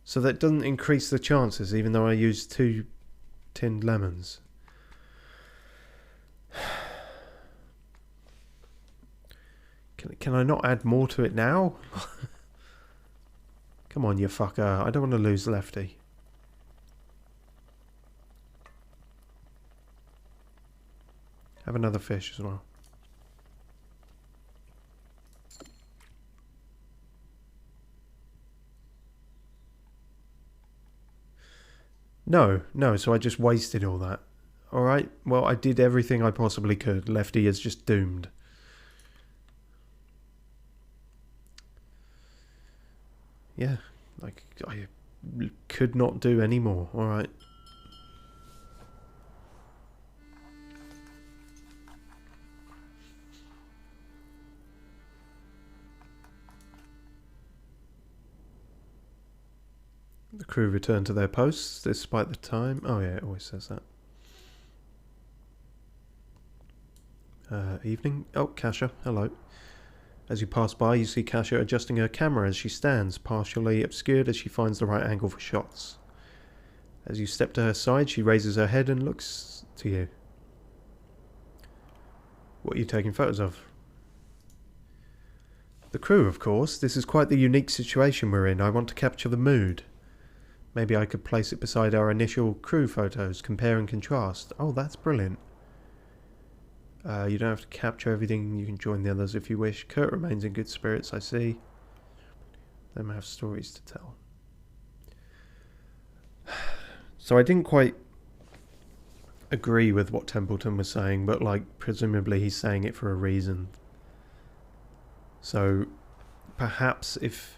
So that doesn't increase the chances, even though I used 2 tinned lemons. Can I not add more to it now? Come on, you fucker. I don't want to lose Lefty. Have another fish as well. No, so I just wasted all that. Alright, well, I did everything I possibly could. Lefty is just doomed. Yeah, like, I could not do any more. Alright. The crew return to their posts despite the time. Oh yeah, it always says that. Evening. Oh, Kasha, hello. As you pass by, you see Kasha adjusting her camera as she stands, partially obscured as she finds the right angle for shots. As you step to her side, she raises her head and looks to you. What are you taking photos of? The crew, of course. This is quite the unique situation we're in. I want to capture the mood. Maybe I could place it beside our initial crew photos, compare and contrast. Oh, that's brilliant. You don't have to capture everything. You can join the others if you wish. Kurt remains in good spirits, I see. They may have stories to tell. So I didn't quite agree with what Templeton was saying, but like presumably he's saying it for a reason. So perhaps if...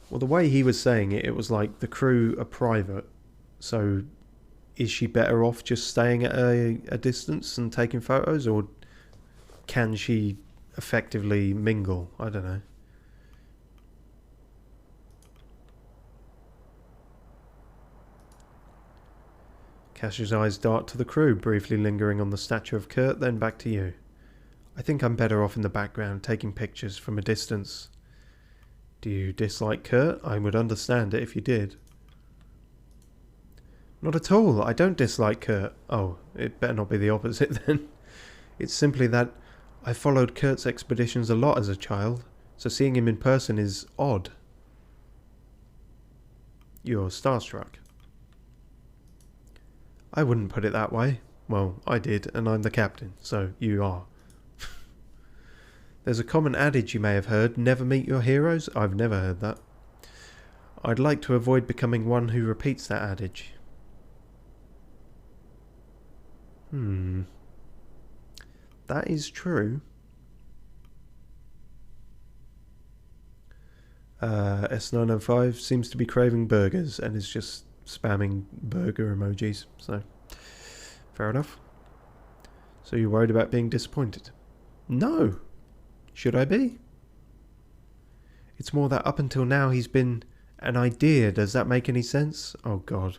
Well, the way he was saying it, it was like the crew are private. So is she better off just staying at a distance and taking photos, or can she effectively mingle? I don't know. Cash's eyes dart to the crew, briefly lingering on the statue of Kurt, then back to you. I think I'm better off in the background, taking pictures from a distance. Do you dislike Kurt? I would understand it if you did. Not at all. I don't dislike Kurt. Oh, it better not be the opposite then. It's simply that I followed Kurt's expeditions a lot as a child, so seeing him in person is odd. You're starstruck. I wouldn't put it that way. Well, I did, and I'm the captain, so you are. There's a common adage you may have heard, never meet your heroes. I've never heard that. I'd like to avoid becoming one who repeats that adage. That is true. S905 seems to be craving burgers and is just spamming burger emojis, so fair enough. So you're worried about being disappointed? No. Should I be? It's more that up until now he's been an idea. Does that make any sense? Oh god.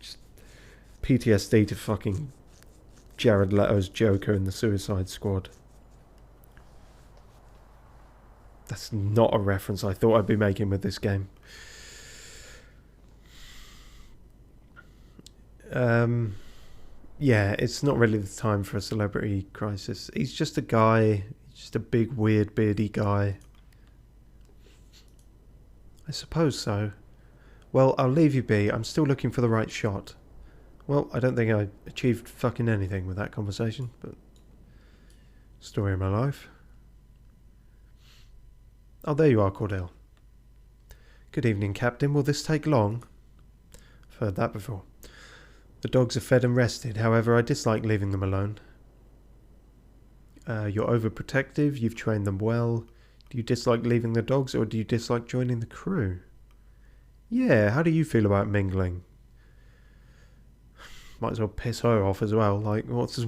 Just PTSD to fucking Jared Leto's Joker in the Suicide Squad. That's not a reference I thought I'd be making with this game. Yeah, it's not really the time for a celebrity crisis. He's just a guy. He's just a big, weird, beardy guy. I suppose so. Well, I'll leave you be. I'm still looking for the right shot. Well, I don't think I achieved fucking anything with that conversation, but... story of my life. Oh, there you are, Cordell. Good evening, Captain. Will this take long? I've heard that before. The dogs are fed and rested, however, I dislike leaving them alone. You're overprotective, you've trained them well. Do you dislike leaving the dogs, or do you dislike joining the crew? Yeah, how do you feel about mingling? Might as well piss her off as well. Like, what's...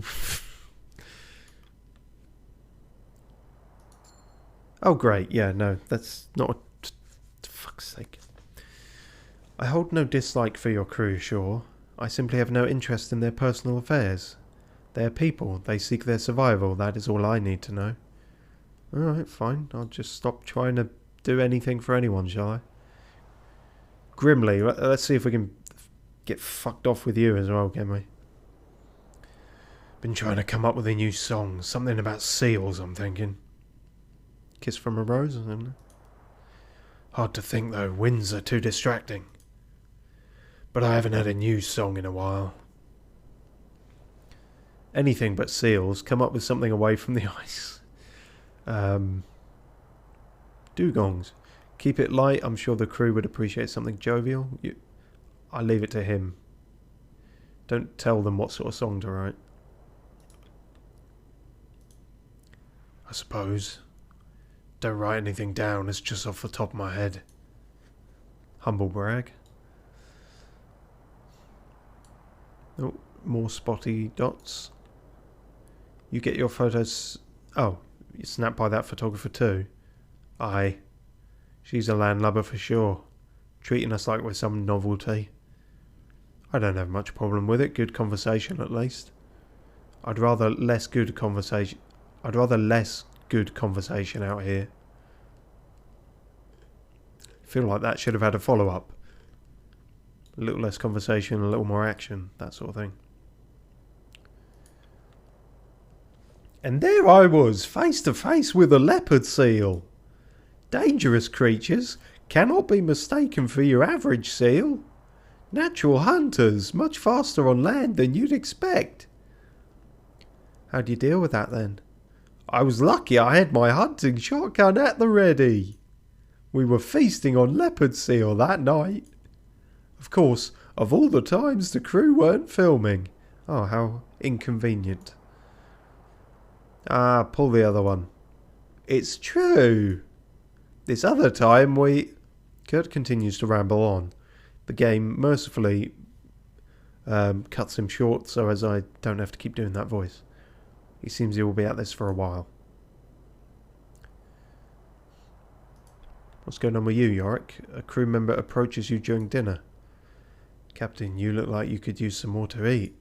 Oh, great. Yeah, no, that's not... Fuck's sake. I hold no dislike for your crew, sure. I simply have no interest in their personal affairs. They are people. They seek their survival. That is all I need to know. Alright, fine. I'll just stop trying to do anything for anyone, shall I? Grimly, let's see if we can get fucked off with you as well, can we? Been trying to come up with a new song. Something about seals, I'm thinking. Kiss from a Rose, isn't it? Hard to think, though. Winds are too distracting. But I haven't had a new song in a while. Anything but seals. Come up with something away from the ice. Dugongs. Keep it light. I'm sure the crew would appreciate something jovial. I leave it to him. Don't tell them what sort of song to write. I suppose. Don't write anything down. It's just off the top of my head. Humble brag. Oh, more spotty dots. You get your photos... Oh, you snapped by that photographer too? Aye. She's a landlubber for sure. Treating us like we're some novelty. I don't have much problem with it. Good conversation, at least. I'd rather less good conversation out here. Feel like that should have had a follow-up. A little less conversation, a little more action, that sort of thing. And there I was, face to face with a leopard seal. Dangerous creatures, cannot be mistaken for your average seal. Natural hunters, much faster on land than you'd expect. How do you deal with that then? I was lucky I had my hunting shotgun at the ready. We were feasting on leopard seal that night. Of course, of all the times the crew weren't filming. Oh, how inconvenient. Ah, pull the other one. It's true. This other time we... Kurt continues to ramble on. The game mercifully cuts him short so as I don't have to keep doing that voice. He seems he will be at this for a while. What's going on with you, Yorick? A crew member approaches you during dinner. Captain, you look like you could use some more to eat.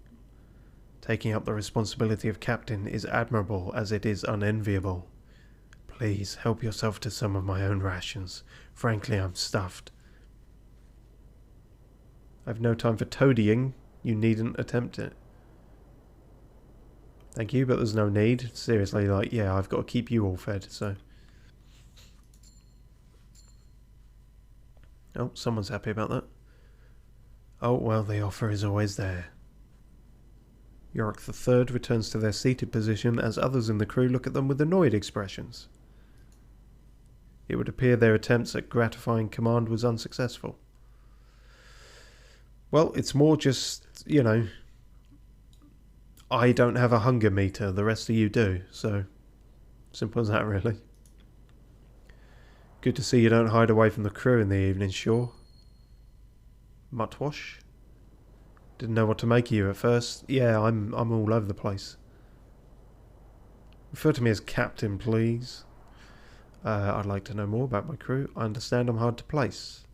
Taking up the responsibility of captain is admirable as it is unenviable. Please, help yourself to some of my own rations. Frankly, I'm stuffed. I've no time for toadying. You needn't attempt it. Thank you, but there's no need. Seriously, like, yeah, I've got to keep you all fed, so... Oh, someone's happy about that. Oh, well, the offer is always there. Yorick III returns to their seated position as others in the crew look at them with annoyed expressions. It would appear their attempts at gratifying command was unsuccessful. Well, it's more just, you know... I don't have a hunger meter, the rest of you do, so... Simple as that, really. Good to see you don't hide away from the crew in the evening, sure. Muttwash? Didn't know what to make of you at first. Yeah, I'm all over the place. Refer to me as Captain, please. I'd like to know more about my crew. I understand I'm hard to place.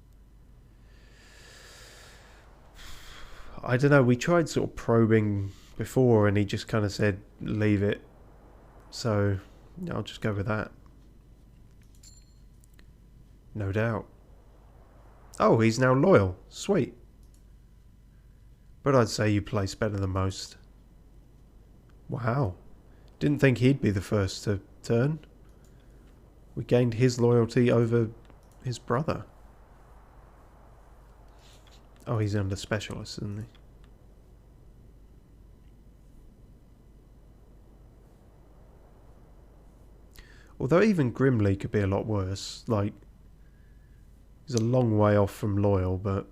I don't know, we tried sort of probing before and he just kind of said, leave it. So, I'll just go with that. No doubt. Oh, he's now loyal. Sweet. But I'd say you place better than most. Wow. Didn't think he'd be the first to turn. We gained his loyalty over his brother. Oh, he's under specialist, isn't he? Although even Grimly could be a lot worse. Like, he's a long way off from loyal, but...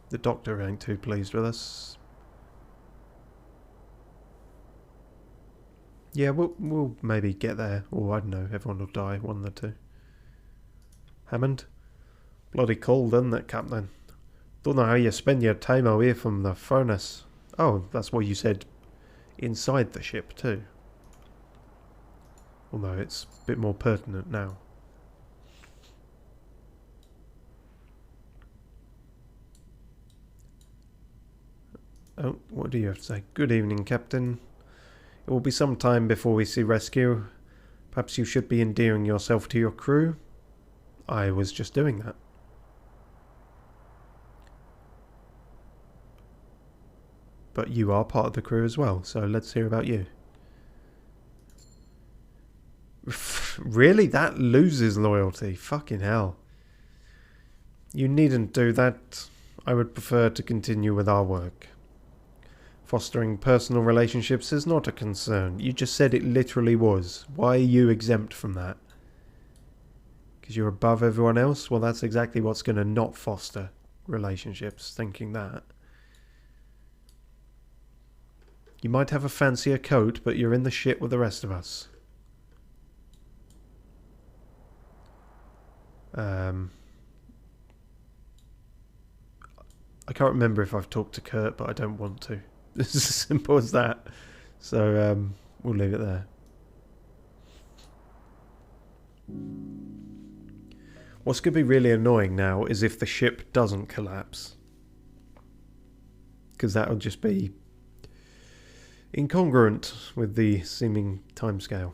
The doctor ain't too pleased with us. Yeah, we'll maybe get there. Or I don't know, everyone will die, one of the two. Hammond? Bloody cold, isn't it, Captain? Don't know how you spend your time away from the furnace. Oh, that's what you said inside the ship too. Although it's a bit more pertinent now. Oh, what do you have to say? Good evening, Captain. It will be some time before we see rescue. Perhaps you should be endearing yourself to your crew. I was just doing that. But you are part of the crew as well, so let's hear about you. Really? That loses loyalty. Fucking hell. You needn't do that. I would prefer to continue with our work. Fostering personal relationships is not a concern. You just said it literally was. Why are you exempt from that? Because you're above everyone else? Well, that's exactly what's going to not foster relationships, thinking that. You might have a fancier coat, but you're in the shit with the rest of us. I can't remember if I've talked to Kurt, but I don't want to. It's as simple as that. So we'll leave it there. What's going to be really annoying now is if the ship doesn't collapse. Because that would just be incongruent with the seeming timescale.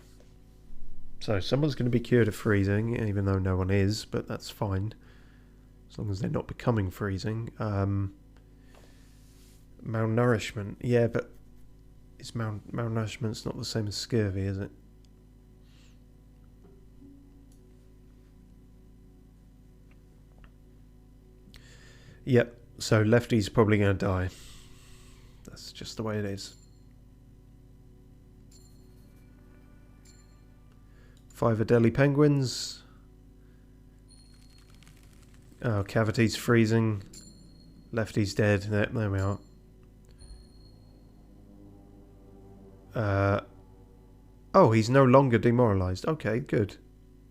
So someone's going to be cured of freezing, even though no one is, but that's fine. As long as they're not becoming freezing. Malnourishment. Yeah, but it's malnourishment's not the same as scurvy, is it? Yep, so Lefty's probably going to die. That's just the way it is. 5 Adelie penguins. Oh, Cavity's freezing. Lefty's dead. There we are. Oh, he's no longer demoralised. Okay, good.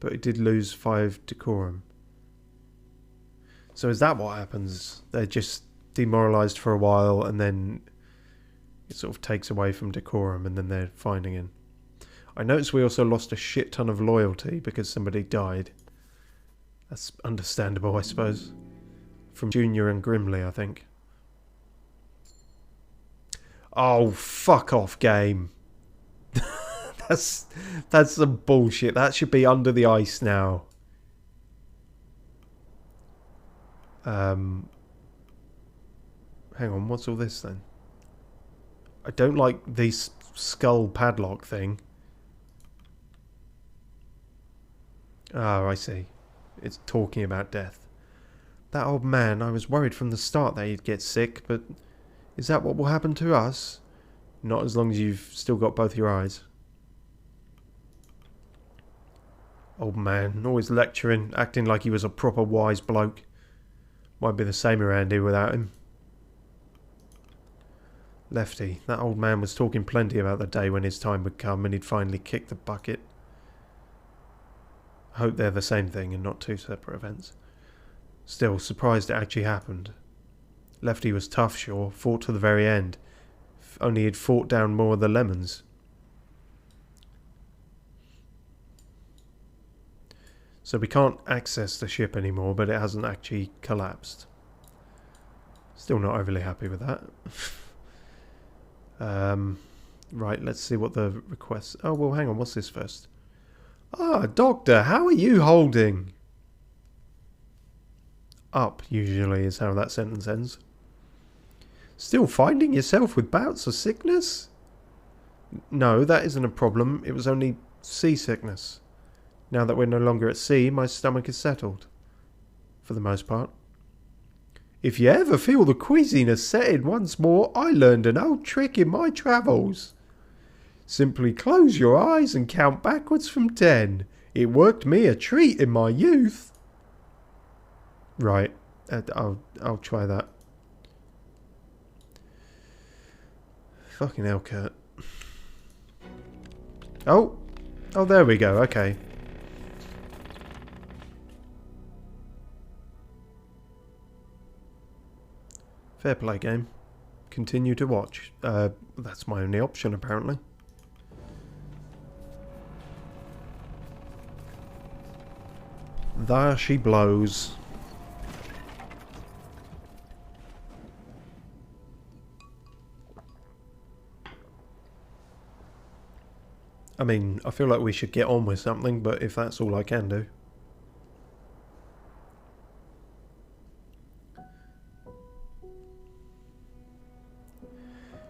But he did lose 5 decorum. So is that what happens? They're just demoralised for a while and then it sort of takes away from decorum and then they're fine again. I noticed we also lost a shit ton of loyalty because somebody died. That's understandable, I suppose. From Junior and Grimley, I think. Oh, fuck off, game. That's some bullshit. That should be under the ice now. Hang on, what's all this then? I don't like this skull padlock thing. Oh, I see. It's talking about death. That old man, I was worried from the start that he'd get sick, but is that what will happen to us? Not as long as you've still got both your eyes. Old man, always lecturing, acting like he was a proper wise bloke. Might be the same around here without him. Lefty, that old man was talking plenty about the day when his time would come and he'd finally kick the bucket. I hope they're the same thing and not two separate events. Still, surprised it actually happened. Lefty was tough, sure, fought to the very end. If only he'd fought down more of the lemons. So we can't access the ship anymore, but it hasn't actually collapsed. Still not overly happy with that. Right, let's see what the requests... Oh, well, hang on, what's this first? Ah, Doctor, how are you holding? Up, usually, is how that sentence ends. Still finding yourself with bouts of sickness? No, that isn't a problem. It was only seasickness. Now that we're no longer at sea, my stomach is settled. For the most part. If you ever feel the queasiness set in once more, I learned an old trick in my travels. Simply close your eyes and count backwards from 10. It worked me a treat in my youth. Right. I'll try that. Fucking hell, Kurt. Oh! Oh, there we go, okay. Fair play, game. Continue to watch. That's my only option, apparently. There she blows. I mean, I feel like we should get on with something, but if that's all I can do.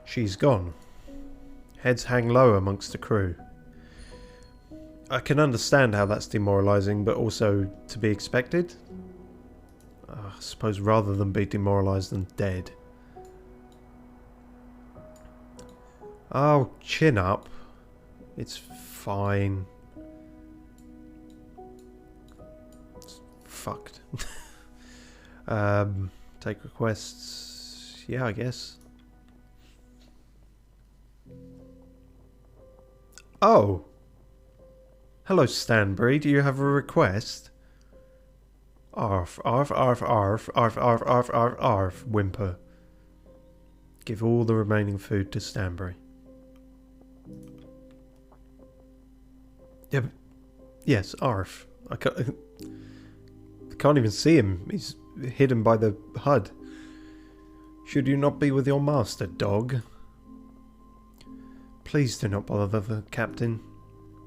She's gone. Heads hang low amongst the crew. I can understand how that's demoralising, but also to be expected. I suppose rather than be demoralised than dead. Oh, chin up. It's fine. It's fucked. Take requests. Yeah, I guess. Oh. Hello, Stanbury. Do you have a request? Arf, arf, arf, arf, arf, arf, arf, arf, arf, whimper. Give all the remaining food to Stanbury. Yeah, yes, arf. I can't even see him. He's hidden by the HUD. Should you not be with your master, dog? Please do not bother the captain.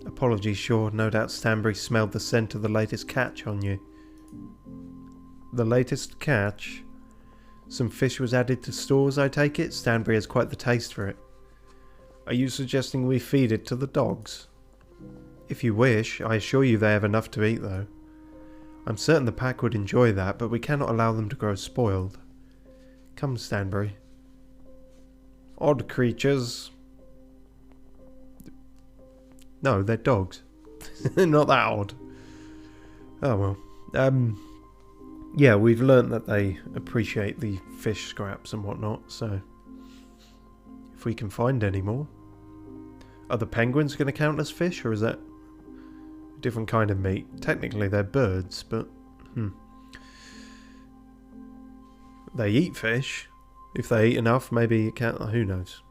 Apologies, sure. No doubt Stanbury smelled the scent of the latest catch on you. The latest catch? Some fish was added to stores, I take it? Stanbury has quite the taste for it. Are you suggesting we feed it to the dogs? If you wish, I assure you they have enough to eat, though. I'm certain the pack would enjoy that, but we cannot allow them to grow spoiled. Come, Stanbury. Odd creatures. No, they're dogs. Not that odd. Oh well. Yeah, we've learnt that they appreciate the fish scraps and whatnot, so if we can find any more. Are the penguins going to count as fish, or is that a different kind of meat? Technically they're birds, but they eat fish. If they eat enough, maybe it can't. Who knows?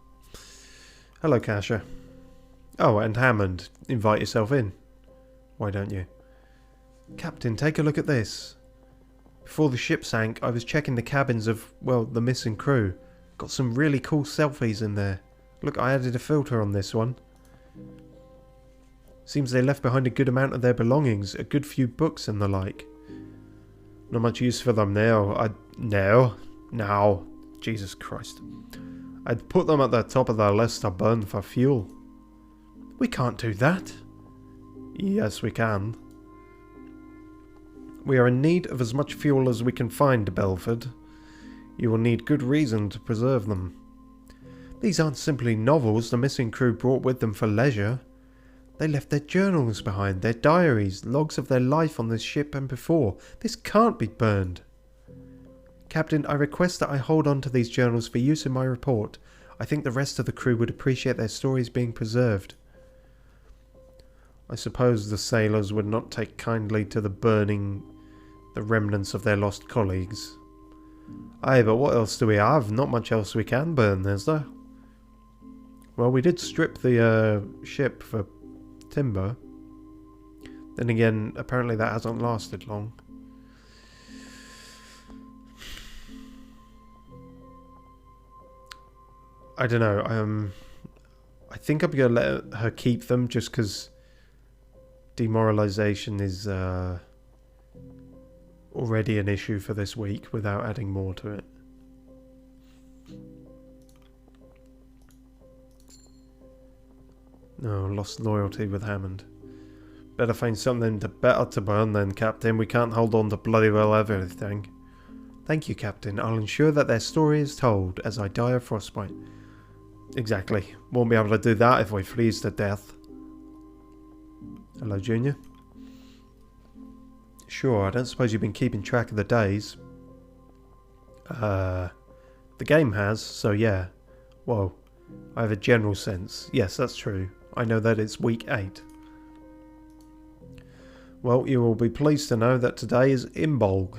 Hello, Kasha. Oh, and Hammond, invite yourself in. Why don't you? Captain, take a look at this. Before the ship sank, I was checking the cabins of, well, the missing crew. Got some really cool selfies in there. Look, I added a filter on this one. Seems they left behind a good amount of their belongings, a good few books and the like. Not much use for them now. Now. Jesus Christ. I'd put them at the top of the list to burn for fuel. We can't do that. Yes, we can. We are in need of as much fuel as we can find, Belford. You will need good reason to preserve them. These aren't simply novels the missing crew brought with them for leisure. They left their journals behind, their diaries, logs of their life on this ship and before. This can't be burned. Captain, I request that I hold on to these journals for use in my report. I think the rest of the crew would appreciate their stories being preserved. I suppose the sailors would not take kindly to the burning the remnants of their lost colleagues. Aye, but what else do we have? Not much else we can burn, is there? Well, we did strip the ship for timber. Then again, apparently that hasn't lasted long. I don't know. I think I'm going to let her keep them just because demoralization is already an issue for this week without adding more to it. No, lost loyalty with Hammond. Better find something better to burn then, Captain. We can't hold on to bloody well everything. Thank you, Captain. I'll ensure that their story is told as I die of frostbite. Exactly. Won't be able to do that if we freeze to death. Hello, Junior. Sure, I don't suppose you've been keeping track of the days. The game has, so yeah. Whoa. I have a general sense. Yes, that's true. I know that it's week 8. Well, you will be pleased to know that today is Imbolg.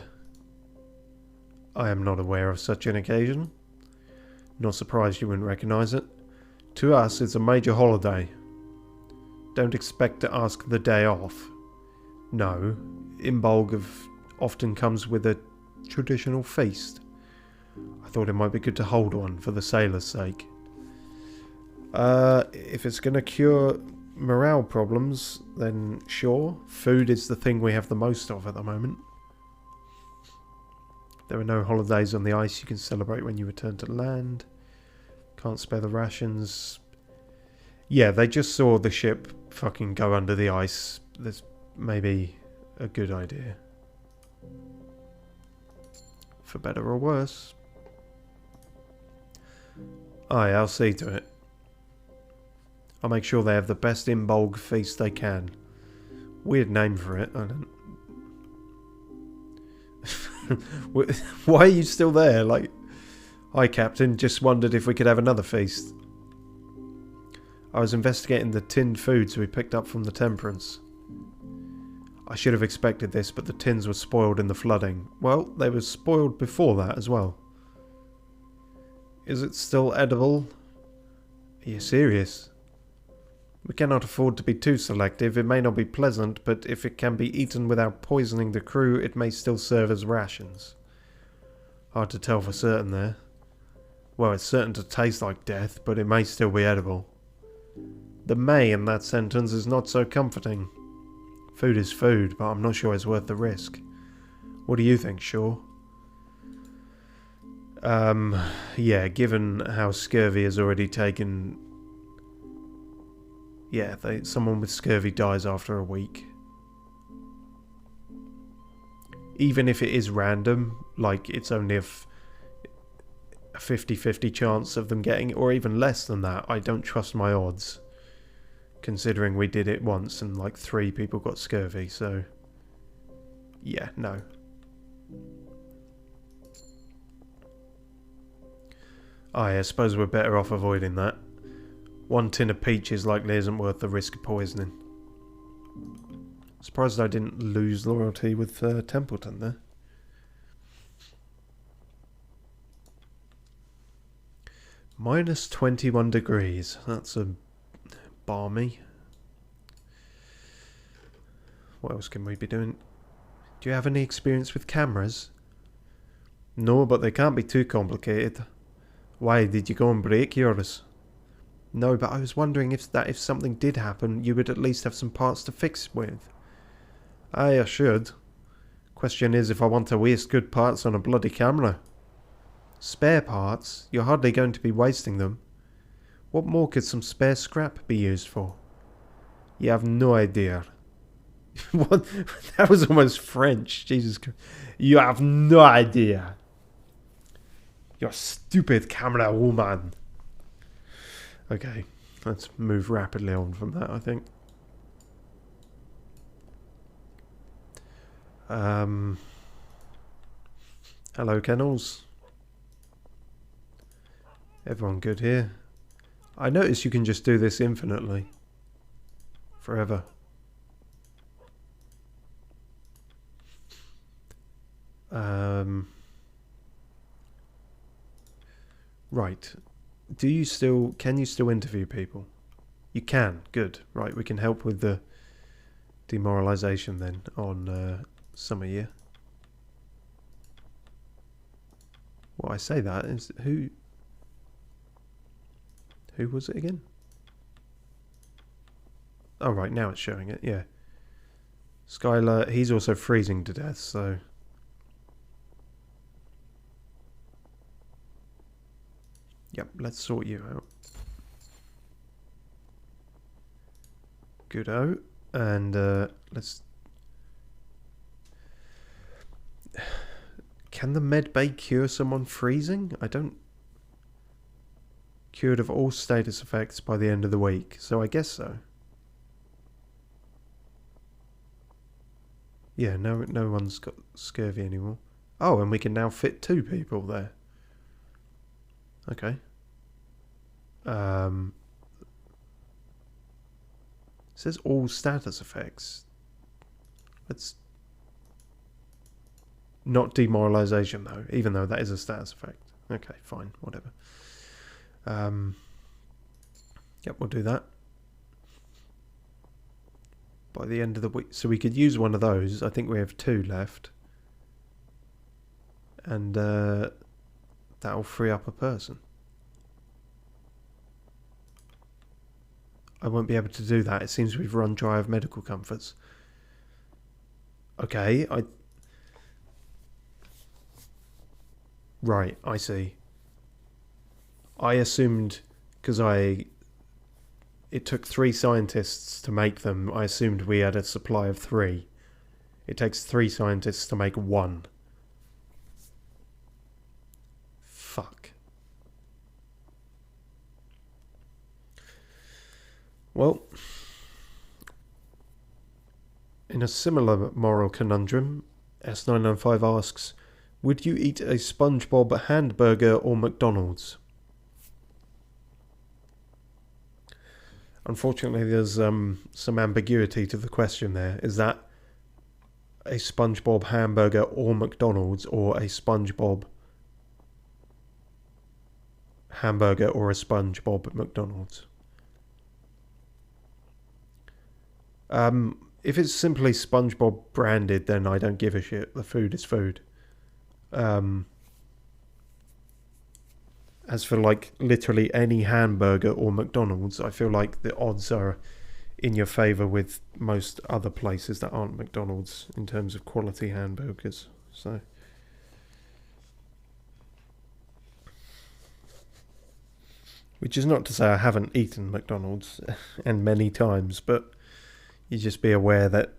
I am not aware of such an occasion. Not surprised you wouldn't recognise it. To us, it's a major holiday. Don't expect to ask the day off. No, Imbolg often comes with a traditional feast. I thought it might be good to hold one for the sailors' sake. If it's going to cure morale problems, then sure. Food is the thing we have the most of at the moment. There are no holidays on the ice you can celebrate when you return to land. Can't spare the rations. Yeah, they just saw the ship fucking go under the ice. That's maybe a good idea. For better or worse. Aye, I'll see to it. I'll make sure they have the best Imbolg feast they can. Weird name for it, I don't... Why are you still there? Like, hi Captain, just wondered if we could have another feast. I was investigating the tinned foods we picked up from the Temperance. I should have expected this, but the tins were spoiled in the flooding. Well, they were spoiled before that as well. Is it still edible? Are you serious? We cannot afford to be too selective. It may not be pleasant, but if it can be eaten without poisoning the crew, it may still serve as rations. Hard to tell for certain there. Well, it's certain to taste like death, but it may still be edible. The may in that sentence is not so comforting. Food is food, but I'm not sure it's worth the risk. What do you think, Shaw? Yeah, given how scurvy has already taken... Yeah, someone with scurvy dies after a week. Even if it is random, like it's only a 50-50 chance of them getting, or even less than that, I don't trust my odds. Considering we did it once and like 3 people got scurvy, so... Yeah, no. I suppose we're better off avoiding that. 1 tin of peaches likely isn't worth the risk of poisoning. Surprised I didn't lose loyalty with Templeton there. Minus 21 degrees. That's a balmy. What else can we be doing? Do you have any experience with cameras? No, but they can't be too complicated. Why, did you go and break yours? No, but I was wondering if something did happen, you would at least have some parts to fix with. Aye, I should. Question is if I want to waste good parts on a bloody camera. Spare parts? You're hardly going to be wasting them. What more could some spare scrap be used for? You have no idea. What? That was almost French. Jesus Christ. You have no idea. You stupid camera woman. Okay, let's move rapidly on from that, I think. Hello, kennels. Everyone good here? I notice you can just do this infinitely. Forever. Right. Can you still interview people? You can. Good. Right, we can help with the demoralization then on Summer Year. Well, I say that is who was it again? Oh right, now it's showing it. Yeah. Skylar, he's also freezing to death, so yep, let's sort you out. Good-o. And let's... Can the med bay cure someone freezing? I don't... Cured of all status effects by the end of the week, so I guess so. Yeah, no one's got scurvy anymore. Oh, and we can now fit 2 people there. Okay. It says all status effects. Let's... Not demoralization though, even though that is a status effect. Okay, fine, whatever. Yep, we'll do that. By the end of the week. So we could use one of those. I think we have 2 left. And that'll free up a person. I won't be able to do that. It seems we've run dry of medical comforts. Okay, Right, I see. I assumed, because it took 3 scientists to make them, I assumed we had a supply of 3. It takes 3 scientists to make 1. Fuck. Well, in a similar moral conundrum, S995 asks, would you eat a SpongeBob hamburger or McDonald's? Unfortunately, there's some ambiguity to the question there. Is that a SpongeBob hamburger or McDonald's, or a SpongeBob hamburger or a SpongeBob McDonald's? If it's simply SpongeBob branded, then I don't give a shit. The food is food. As for like literally any hamburger or McDonald's, I feel like the odds are in your favour with most other places that aren't McDonald's in terms of quality hamburgers. So, which is not to say I haven't eaten McDonald's and many times, but you just be aware that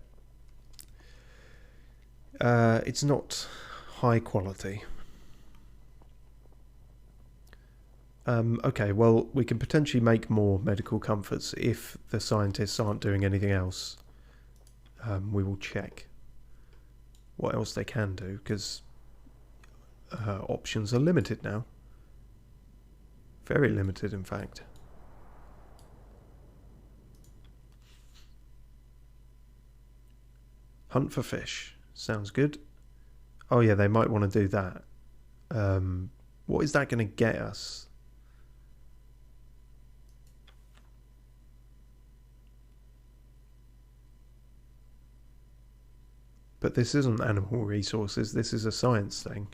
it's not high quality. Okay, well, we can potentially make more medical comforts if the scientists aren't doing anything else. We will check what else they can do, because options are limited now. Very limited, in fact. Hunt for fish. Sounds good. Oh yeah, they might want to do that. What is that going to get us? But this isn't animal resources, this is a science thing.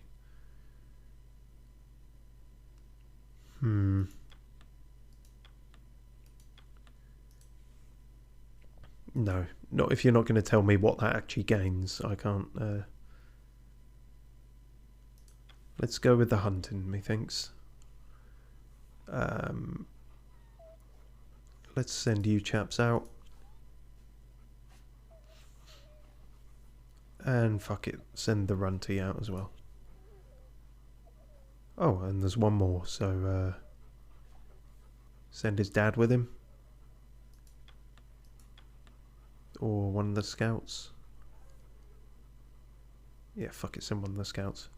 No, not if you're not going to tell me what that actually gains. I can't... Let's go with the hunting, methinks. Let's send you chaps out. And fuck it, send the runty out as well. Oh, and there's one more, so send his dad with him. Or one of the scouts. Yeah, fuck it, send one of the scouts.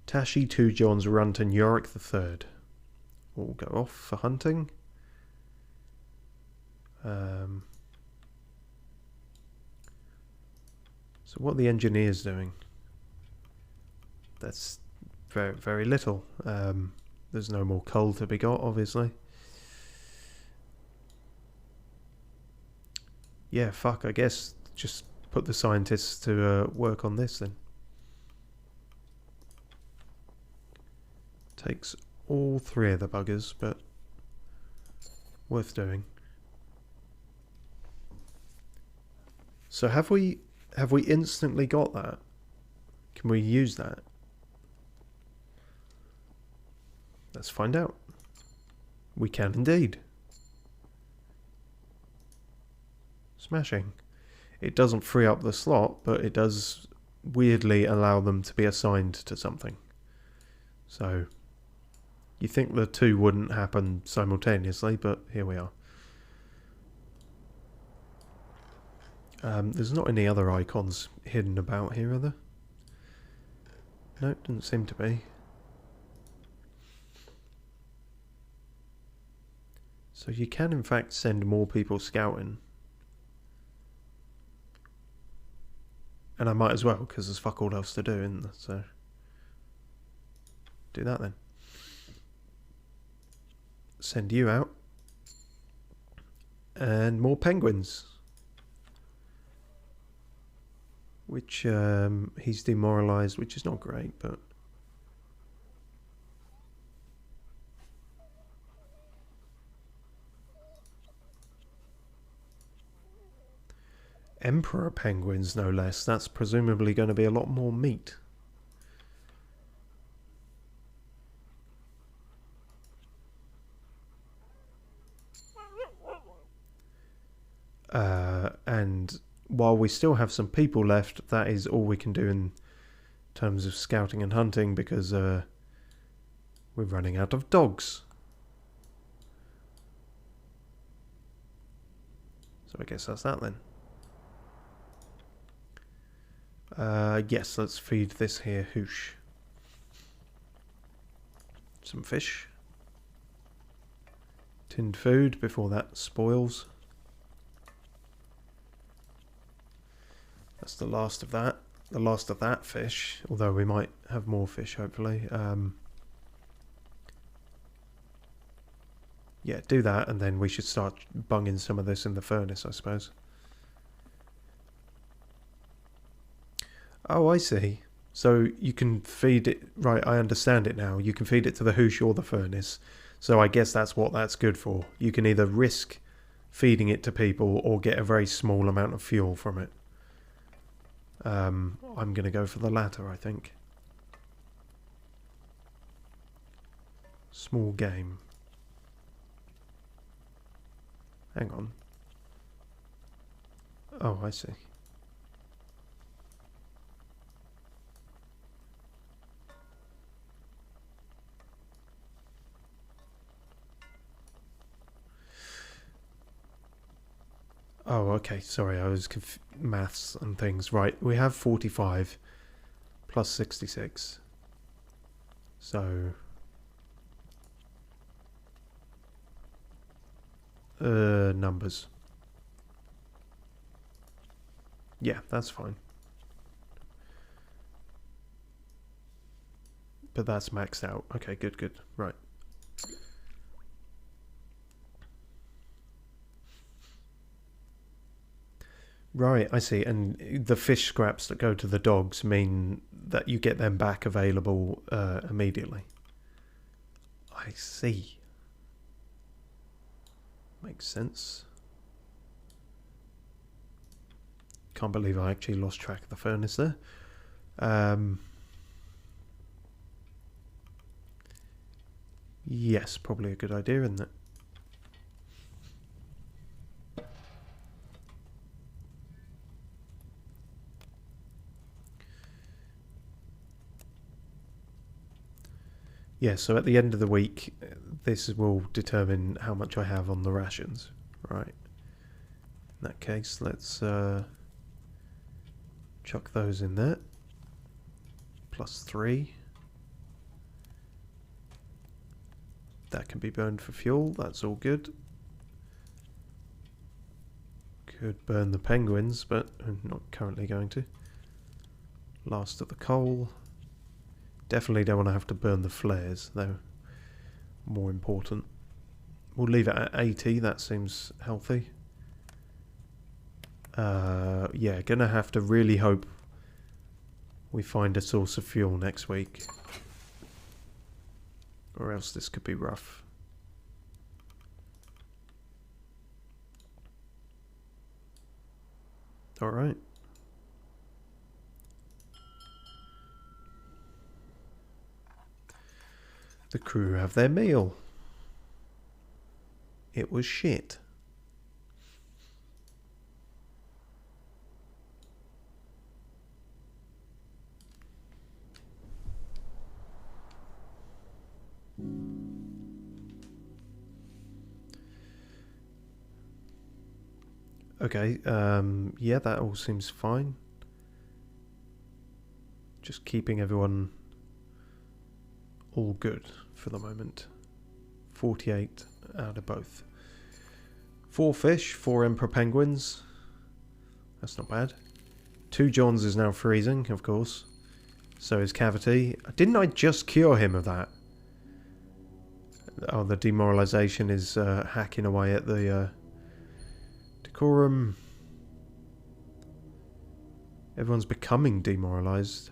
Tashi, 2 Johns, Runt and Yorick the Third all go off for hunting. So what are the engineers doing? That's very, very little. There's no more coal to be got, obviously. Yeah, fuck, I guess just put the scientists to work on this then. Takes all 3 of the buggers, but worth doing. So have we instantly got that? Can we use that? Let's find out. We can indeed. Smashing. It doesn't free up the slot, but it does weirdly allow them to be assigned to something. So, you think the 2 wouldn't happen simultaneously, but here we are. There's not any other icons hidden about here, are there? No, doesn't seem to be. So you can in fact send more people scouting. And I might as well, because there's fuck all else to do, isn't there? So do that then. Send you out. And more penguins. Which he's demoralised, which is not great, but... Emperor penguins, no less. That's presumably going to be a lot more meat. And while we still have some people left, that is all we can do in terms of scouting and hunting, because we're running out of dogs. So I guess that's that then. Yes, let's feed this here hoosh. Some fish. Tinned food before that spoils. That's the last of that. The last of that fish, although we might have more fish hopefully. Yeah, do that and then we should start bunging some of this in the furnace, I suppose. Oh, I see. So you can feed it... Right, I understand it now. You can feed it to the hoosh or the furnace. So I guess that's what that's good for. You can either risk feeding it to people or get a very small amount of fuel from it. I'm going to go for the latter, I think. Small game. Hang on. Oh, I see. Oh, okay. Sorry, I was maths and things. Right, we have 45 plus 66. So... numbers. Yeah, that's fine. But that's maxed out. Okay, good, good. Right. Right, I see. And the fish scraps that go to the dogs mean that you get them back available immediately. I see. Makes sense. Can't believe I actually lost track of the furnace there. Yes, probably a good idea, isn't it? Yeah, so at the end of the week, this will determine how much I have on the rations. Right. In that case, let's chuck those in there. +3. That can be burned for fuel. That's all good. Could burn the penguins, but I'm not currently going to. Last of the coal. Definitely don't want to have to burn the flares, though. More important. We'll leave it at 80. That seems healthy. Yeah, gonna have to really hope we find a source of fuel next week. Or else this could be rough. Alright. The crew have their meal. It was shit. Okay, yeah, that all seems fine. Just keeping everyone all good for the moment. 48 out of both. 4 fish, 4 emperor penguins. That's not bad. 2 Johns is now freezing, of course. So is Cavity. Didn't I just cure him of that? Oh, the demoralization is hacking away at the decorum. Everyone's becoming demoralized.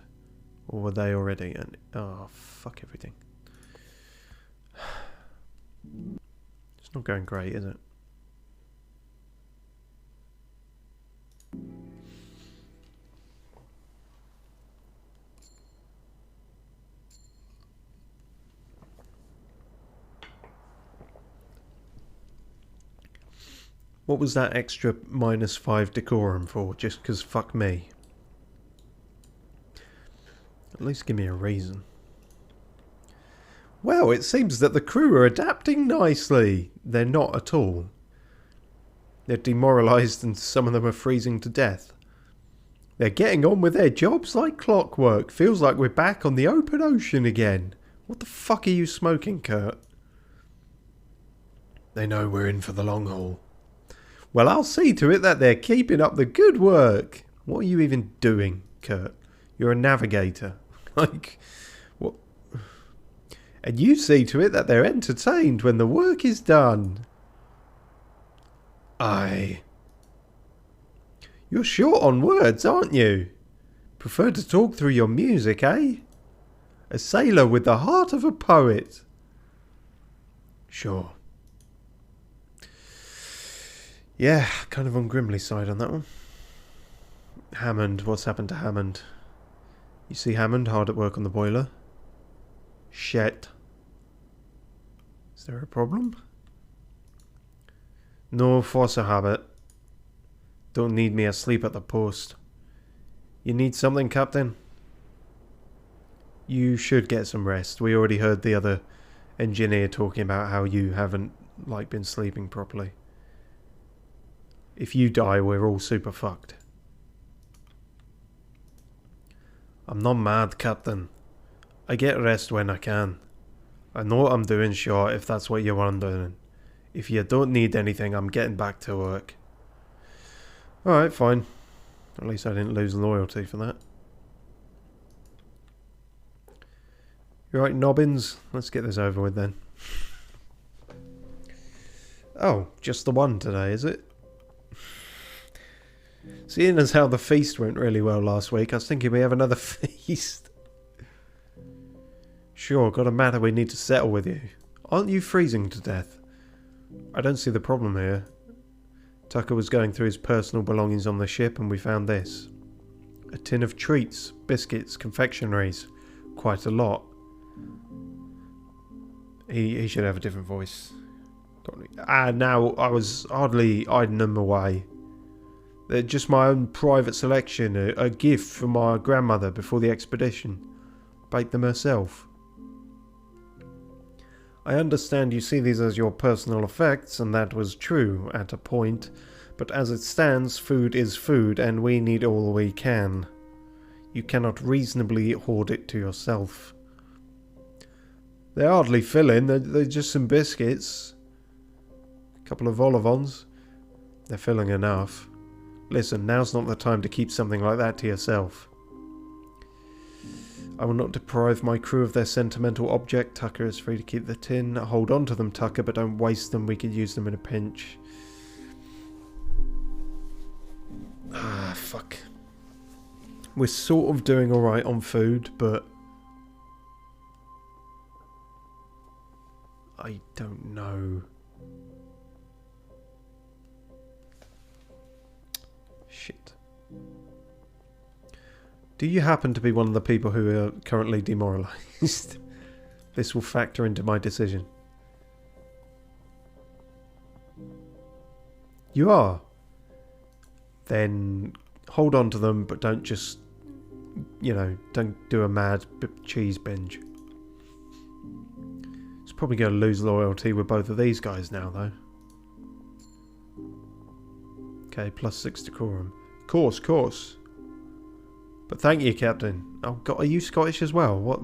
Or were they already? And oh, fuck everything. It's not going great, is it? What was that extra -5 decorum for? Just because fuck me. At least give me a reason. Well, it seems that the crew are adapting nicely. They're not at all. They're demoralised and some of them are freezing to death. They're getting on with their jobs like clockwork. Feels like we're back on the open ocean again. What the fuck are you smoking, Kurt? They know we're in for the long haul. Well, I'll see to it that they're keeping up the good work. What are you even doing, Kurt? You're a navigator. Like, what? And you see to it that they're entertained when the work is done. Aye. You're short on words, aren't you? Prefer to talk through your music, eh? A sailor with the heart of a poet. Sure. Yeah, kind of on Grimley's side on that one. Hammond, what's happened to Hammond? You see Hammond hard at work on the boiler? Shit. Is there a problem? No force a habit. Don't need me asleep at the post. You need something, Captain? You should get some rest. We already heard the other engineer talking about how you haven't, like, been sleeping properly. If you die, we're all super fucked. I'm not mad, Captain. I get rest when I can. I know what I'm doing, sure, if that's what you're wondering. If you don't need anything, I'm getting back to work. Alright, fine. At least I didn't lose loyalty for that. You right, Nobbins? Let's get this over with then. Oh, just the one today, is it? Seeing as how the feast went really well last week, I was thinking we have another feast. Sure, got a matter we need to settle with you. Aren't you freezing to death? I don't see the problem here. Tucker was going through his personal belongings on the ship and we found this. A tin of treats, biscuits, confectionaries. Quite a lot. He should have a different voice. Now I was hardly hiding them away. They're just my own private selection, a gift from my grandmother before the expedition. Baked them herself. I understand you see these as your personal effects, and that was true at a point, but as it stands, food is food, and we need all we can. You cannot reasonably hoard it to yourself. They're hardly filling, they're just some biscuits. A couple of vol-au-vents. They're filling enough. Listen, now's not the time to keep something like that to yourself. I will not deprive my crew of their sentimental object. Tucker is free to keep the tin. Hold on to them, Tucker, but don't waste them. We could use them in a pinch. Ah, fuck. We're sort of doing alright on food, but I don't know. Shit. Do you happen to be one of the people who are currently demoralised? This will factor into my decision. You are? Then hold on to them, but don't just, don't do a mad cheese binge. It's probably going to lose loyalty with both of these guys now, though. Okay, +6 decorum. Course. But thank you, Captain. Oh God, are you Scottish as well? What?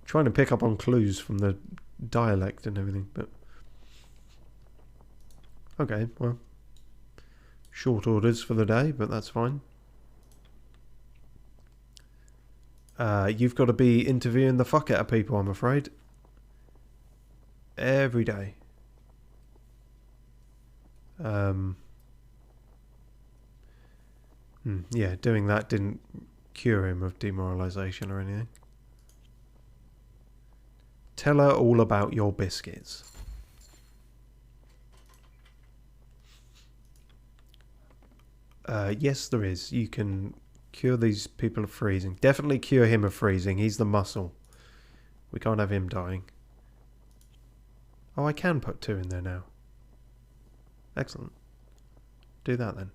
Trying to pick up on clues from the dialect and everything, but okay, well, short orders for the day, but that's fine. You've got to be interviewing the fuck out of people, I'm afraid. Every day. Yeah, doing that didn't cure him of demoralisation or anything. Tell her all about your biscuits. Yes, there is. You can cure these people of freezing. Definitely cure him of freezing. He's the muscle. We can't have him dying. Oh, I can put 2 in there now. Excellent. Do that then.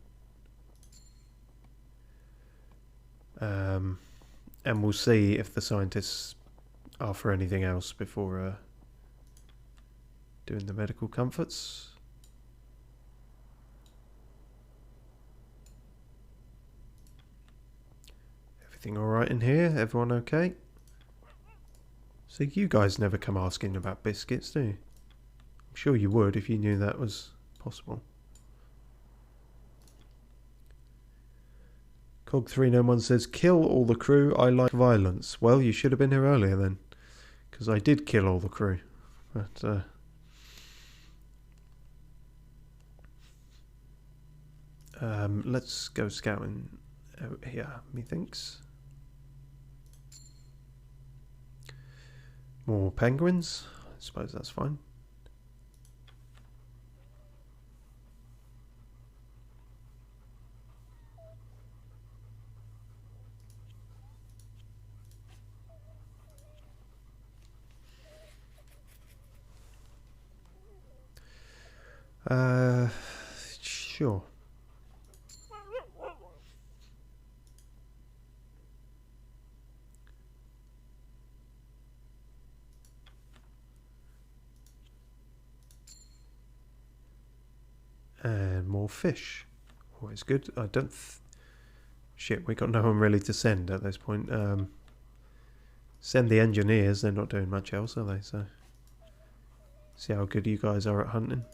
And we'll see if the scientists are for anything else before doing the medical comforts. Everything alright in here? Everyone okay? So you guys never come asking about biscuits, do you? I'm sure you would if you knew that was possible. Cog391 says, kill all the crew, I like violence. Well, you should have been here earlier then. Because I did kill all the crew. But, let's go scouting out here, methinks. More penguins. I suppose that's fine. Sure. And more fish. Always good. I don't... Shit, we got no one really to send at this point. Send the engineers. They're not doing much else, are they? So, see how good you guys are at hunting.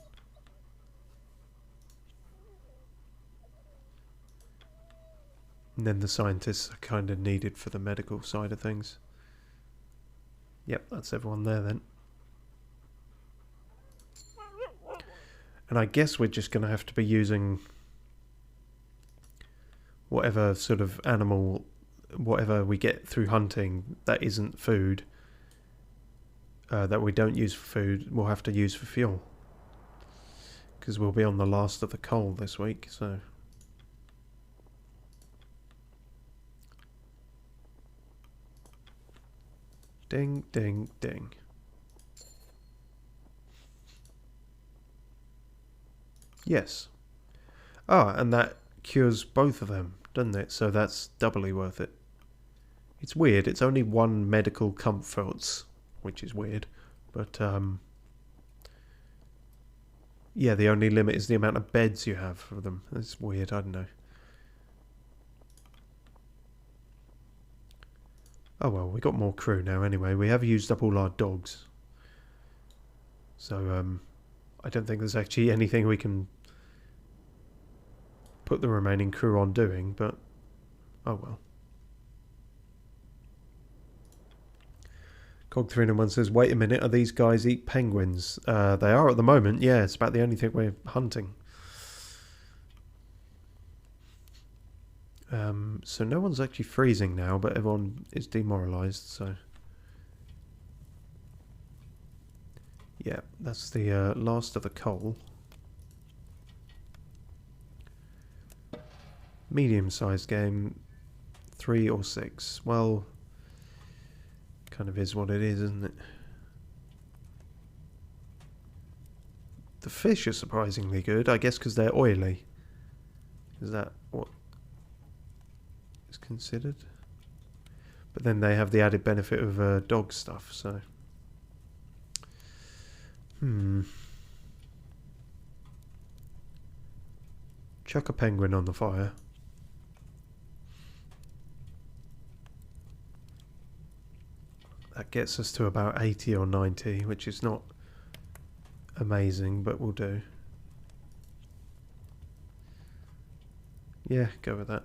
And then the scientists are kind of needed for the medical side of things. Yep, that's everyone there then. And I guess we're just going to have to be using whatever sort of animal, whatever we get through hunting that isn't food, that we don't use for food, we'll have to use for fuel. Because we'll be on the last of the coal this week, so... Ding, ding, ding. Yes. Oh, and that cures both of them, doesn't it? So that's doubly worth it. It's weird. It's only 1 medical comforts, which is weird. But, yeah, the only limit is the amount of beds you have for them. It's weird. I don't know. Oh well, we got more crew now anyway. We have used up all our dogs. So, I don't think there's actually anything we can put the remaining crew on doing, but oh well. Cog301 says, wait a minute, are these guys eat penguins? They are at the moment, yeah, it's about the only thing we're hunting. So no one's actually freezing now, but everyone is demoralised, so... Yeah, that's the last of the coal. Medium-sized game, 3 or 6. Well, kind of is what it is, isn't it? The fish are surprisingly good, I guess because they're oily. Is that what is considered? But then they have the added benefit of dog stuff, so... Chuck a penguin on the fire. That gets us to about 80 or 90, which is not amazing, but will do. Yeah, go with that.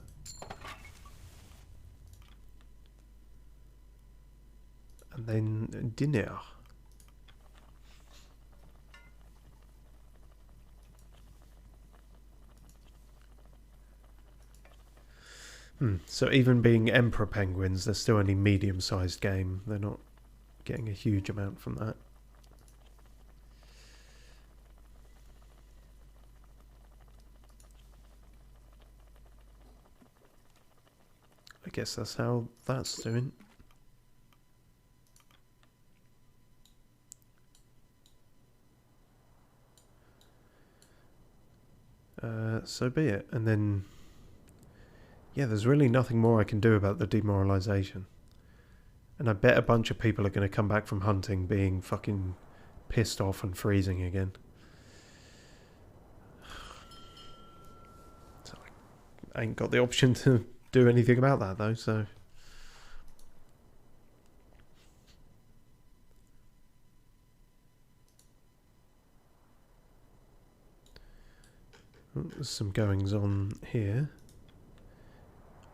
And then dinner. So even being emperor penguins, they're still only medium-sized game. They're not getting a huge amount from that. I guess that's how that's doing. So be it. And then, yeah, there's really nothing more I can do about the demoralization. And I bet a bunch of people are going to come back from hunting being fucking pissed off and freezing again. So I ain't got the option to do anything about that though, so... There's some goings on here.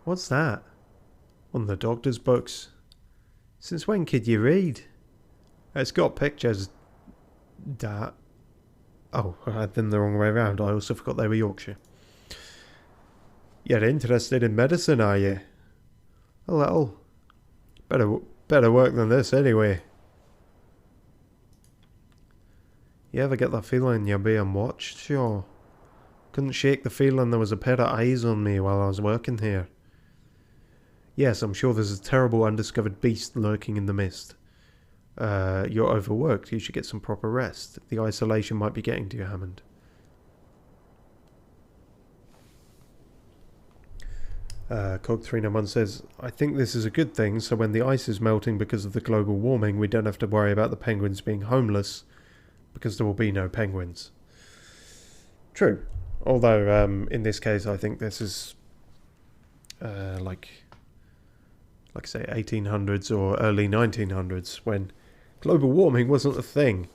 What's that? One of the doctor's books. Since when could you read? It's got pictures. That. Oh, I had them the wrong way around. I also forgot they were Yorkshire. You're interested in medicine, are you? A little. Better work than this, anyway. You ever get the feeling you're being watched? Sure. Couldn't shake the feeling there was a pair of eyes on me while I was working here. Yes, I'm sure there's a terrible undiscovered beast lurking in the mist. You're overworked. You should get some proper rest. The isolation might be getting to you, Hammond. Cog391 says, I think this is a good thing, so when the ice is melting because of the global warming, we don't have to worry about the penguins being homeless, because there will be no penguins. True. Although, in this case, I think this is, like say, 1800s or early 1900s, when global warming wasn't a thing.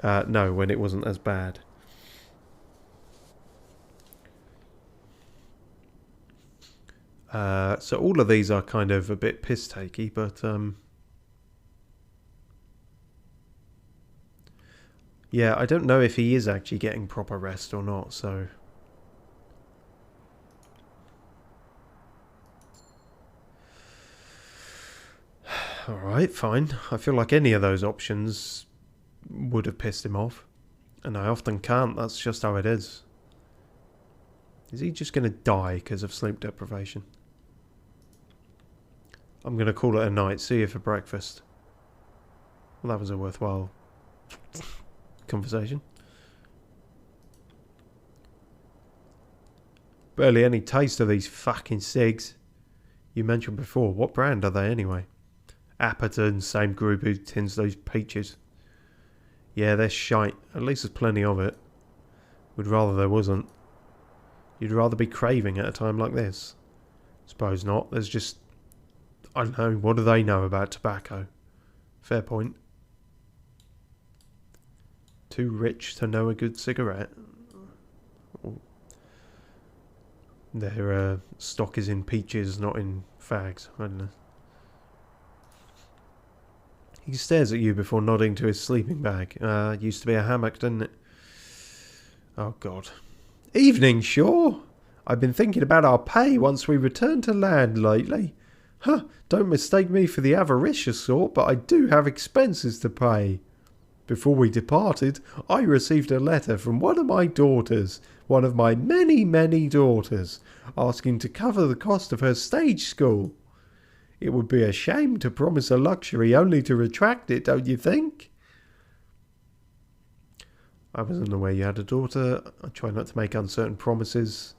No, when it wasn't as bad. So all of these are kind of a bit piss-takey, but, yeah, I don't know if he is actually getting proper rest or not, so... Alright, fine. I feel like any of those options would have pissed him off. And I often can't, that's just how it is. Is he just going to die because of sleep deprivation? I'm going to call it a night. See you for breakfast. Well, that was a worthwhile conversation. Barely any taste of these fucking cigs. You mentioned before. What brand are they anyway? Apperton, same group who tins those peaches. Yeah, they're shite. At least there's plenty of it. Would rather there wasn't. You'd rather be craving at a time like this? Suppose not. There's just... I don't know. What do they know about tobacco? Fair point. Too rich to know a good cigarette. Their stock is in peaches, not in fags. I don't know. He stares at you before nodding to his sleeping bag. Used to be a hammock, didn't it? Oh, God. Evening, Shaw. I've been thinking about our pay once we return to land lately. Huh, don't mistake me for the avaricious sort, but I do have expenses to pay. Before we departed, I received a letter from one of my daughters, one of my many, many daughters, asking to cover the cost of her stage school. It would be a shame to promise a luxury only to retract it, don't you think? I wasn't aware you had a daughter. I try not to make uncertain promises.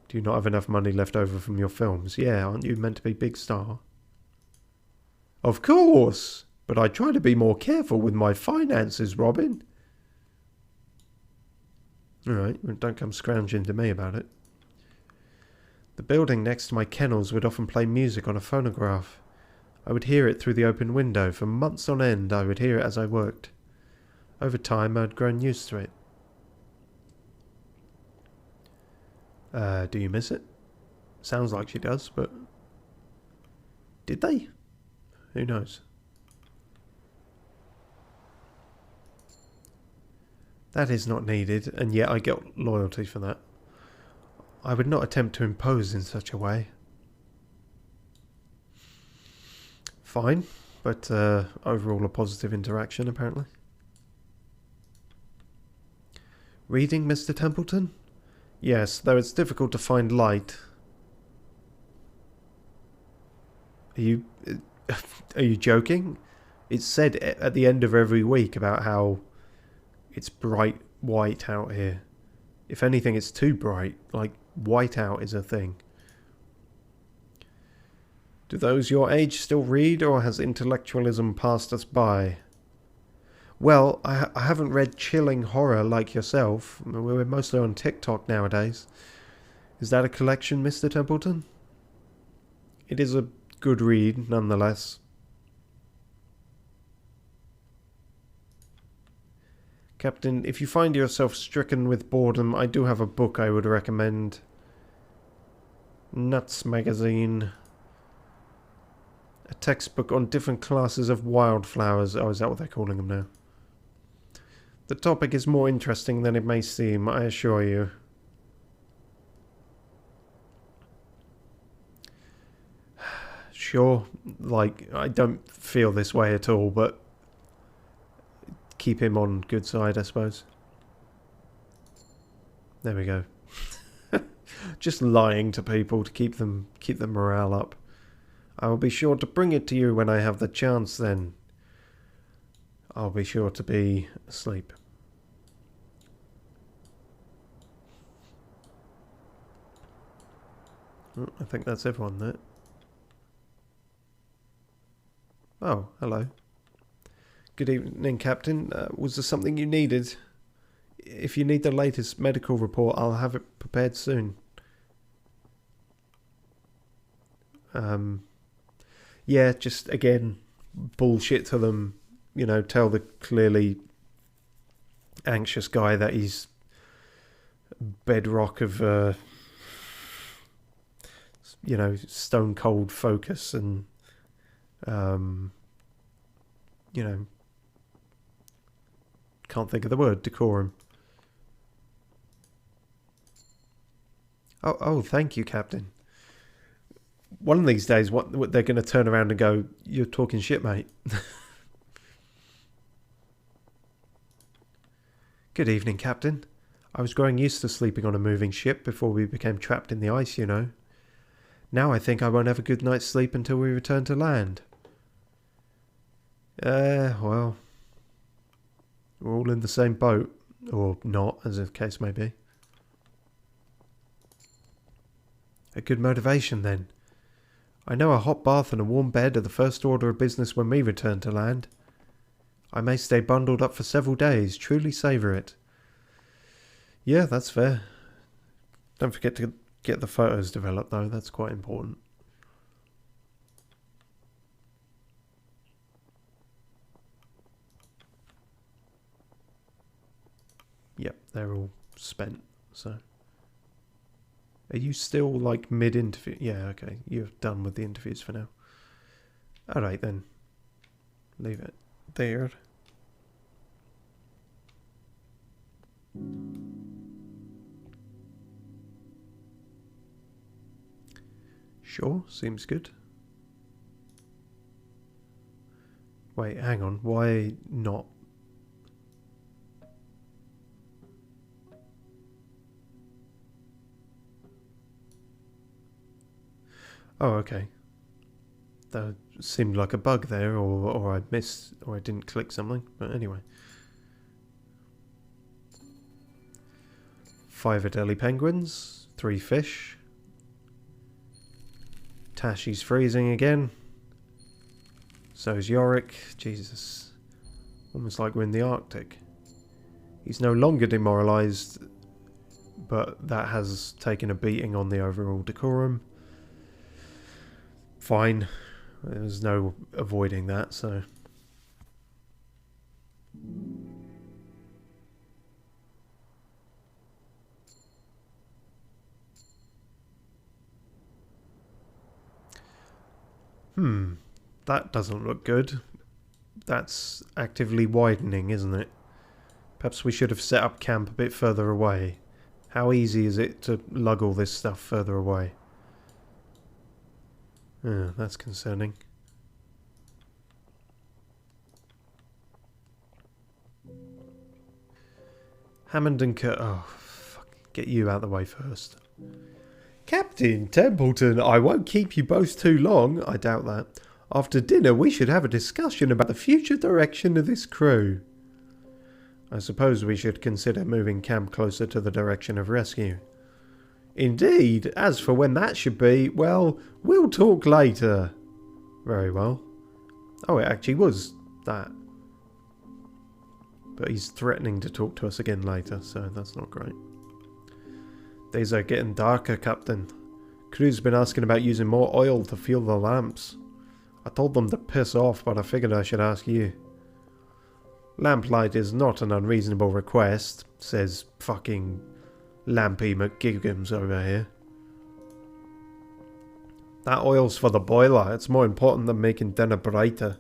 Do you not have enough money left over from your films? Yeah, aren't you meant to be big star? Of course! But I try to be more careful with my finances, Robin. Alright, don't come scrounging to me about it. The building next to my kennels would often play music on a phonograph. I would hear it through the open window. For months on end, I would hear it as I worked. Over time, I'd grown used to it. Do you miss it? Sounds like she does, but... Did they? Who knows? That is not needed, and yet I get loyalty for that. I would not attempt to impose in such a way. Fine, but overall a positive interaction, apparently. Reading, Mr. Templeton? Yes, though it's difficult to find light. Are you joking? It's said at the end of every week about how it's bright white out here. If anything, it's too bright. Like, white out is a thing. Do those your age still read, or has intellectualism passed us by? Well, I haven't read chilling horror like yourself. We're mostly on TikTok nowadays. Is that a collection, Mr. Templeton? It is a good read, nonetheless. Captain, if you find yourself stricken with boredom, I do have a book I would recommend. Nuts Magazine. A textbook on different classes of wildflowers. Oh, is that what they're calling them now? The topic is more interesting than it may seem, I assure you. Sure, like, I don't feel this way at all, but keep him on good side, I suppose. There we go. Just lying to people to keep the morale up. I will be sure to bring it to you when I have the chance then. I'll be sure to be asleep. Oh, I think that's everyone there. Oh, hello. Good evening, Captain. Was there something you needed? If you need the latest medical report, I'll have it prepared soon. Yeah, just, again, bullshit to them. You know, tell the clearly anxious guy that he's bedrock of, you know, stone cold focus and, you know, can't think of the word, decorum. Oh, thank you, Captain. One of these days, what they're going to turn around and go, "You're talking shit, mate." Good evening, Captain. I was growing used to sleeping on a moving ship before we became trapped in the ice, you know. Now I think I won't have a good night's sleep until we return to land. Well, we're all in the same boat, or not, as the case may be. A good motivation, then. I know a hot bath and a warm bed are the first order of business when we return to land. I may stay bundled up for several days, truly savour it. Yeah, that's fair. Don't forget to get the photos developed, though. That's quite important. Yep, they're all spent, so... Are you still, like, mid-interview? Yeah, okay. You're done with the interviews for now. Alright, then. Leave it there. Sure, seems good. Wait, hang on. Why not? Oh, okay. That seemed like a bug there, or I missed, or I didn't click something. But anyway. 5 Adelie penguins, 3 fish. Tashi's freezing again. So's Yorick. Jesus. Almost like we're in the Arctic. He's no longer demoralised, but that has taken a beating on the overall decorum. Fine. There's no avoiding that, so... That doesn't look good. That's actively widening, isn't it? Perhaps we should have set up camp a bit further away. How easy is it to lug all this stuff further away? That's concerning. Hammond and Kurt... Oh, fuck. Get you out of the way first. Captain Templeton, I won't keep you both too long. I doubt that. After dinner, we should have a discussion about the future direction of this crew. I suppose we should consider moving camp closer to the direction of rescue. Indeed. As for when that should be, well, we'll talk later. Very well. Oh, it actually was that. But he's threatening to talk to us again later, so that's not great. Days are getting darker, Captain. Crew's been asking about using more oil to fuel the lamps. I told them to piss off, but I figured I should ask you. Lamplight is not an unreasonable request, says fucking Lampy McGiggums over here. That oil's for the boiler. It's more important than making dinner brighter.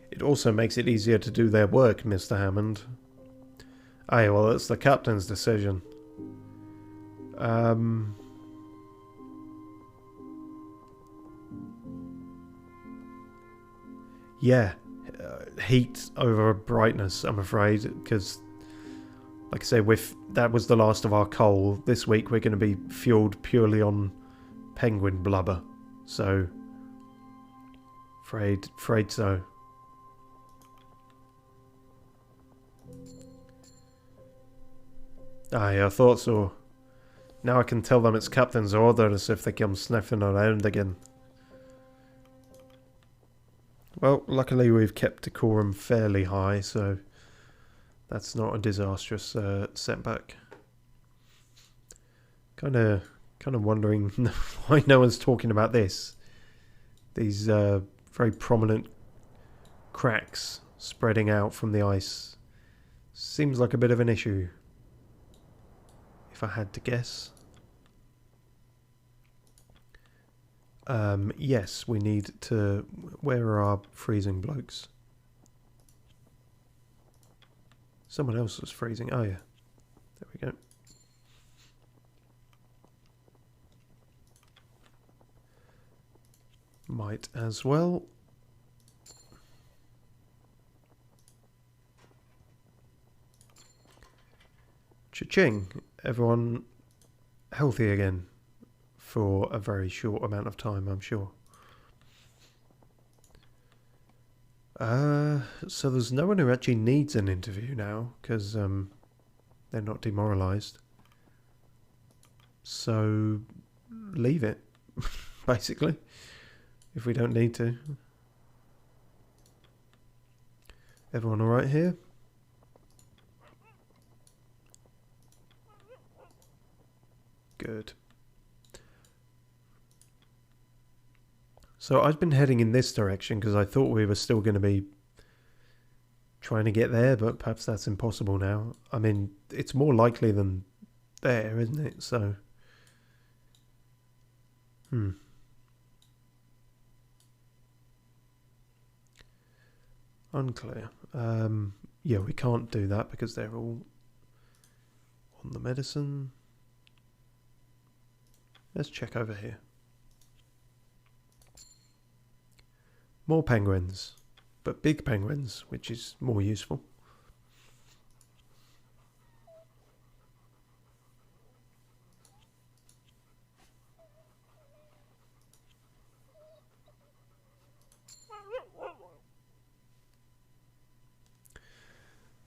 It also makes it easier to do their work, Mr. Hammond. Aye, well, it's the captain's decision. Yeah, heat over brightness, I'm afraid, because, like I say, that was the last of our coal. This week we're going to be fueled purely on penguin blubber, so afraid so. Aye, I thought so. Now I can tell them it's Captain's orders if they come sniffing around again. Well, luckily we've kept decorum fairly high, so that's not a disastrous setback. Kind of wondering why no one's talking about this. These very prominent cracks spreading out from the ice. Seems like a bit of an issue, if I had to guess. Yes, we need to... Where are our freezing blokes? Someone else was freezing. Oh, yeah. There we go. Might as well. Cha-ching. Everyone healthy again. For a very short amount of time, I'm sure. So there's no one who actually needs an interview now, because they're not demoralised. So leave it, basically, if we don't need to. Everyone all right here? Good. So I've been heading in this direction because I thought we were still going to be trying to get there, but perhaps that's impossible now. I mean, it's more likely than there, isn't it? So, unclear. Yeah, we can't do that because they're all on the medicine. Let's check over here. More penguins, but big penguins, which is more useful.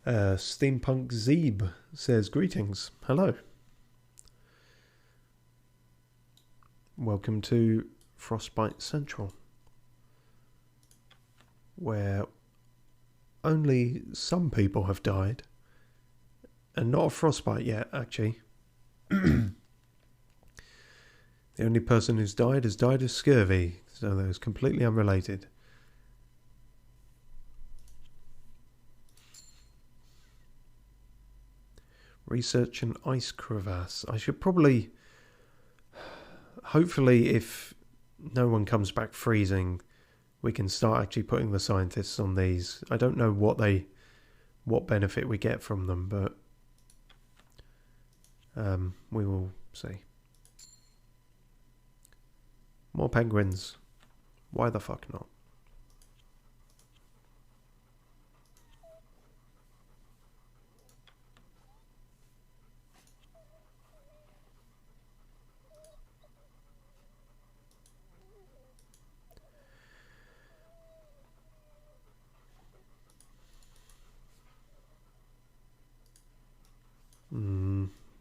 SteampunkZebe says, greetings. Hello. Welcome to Frostbite Central, where only some people have died, and not a frostbite yet, actually. The only person who's died has died of scurvy, So those completely unrelated. Research an ice crevasse. I should probably... Hopefully, if no one comes back freezing, we can start actually putting the scientists on these. I don't know what benefit we get from them, but we will see. More penguins. Why the fuck not?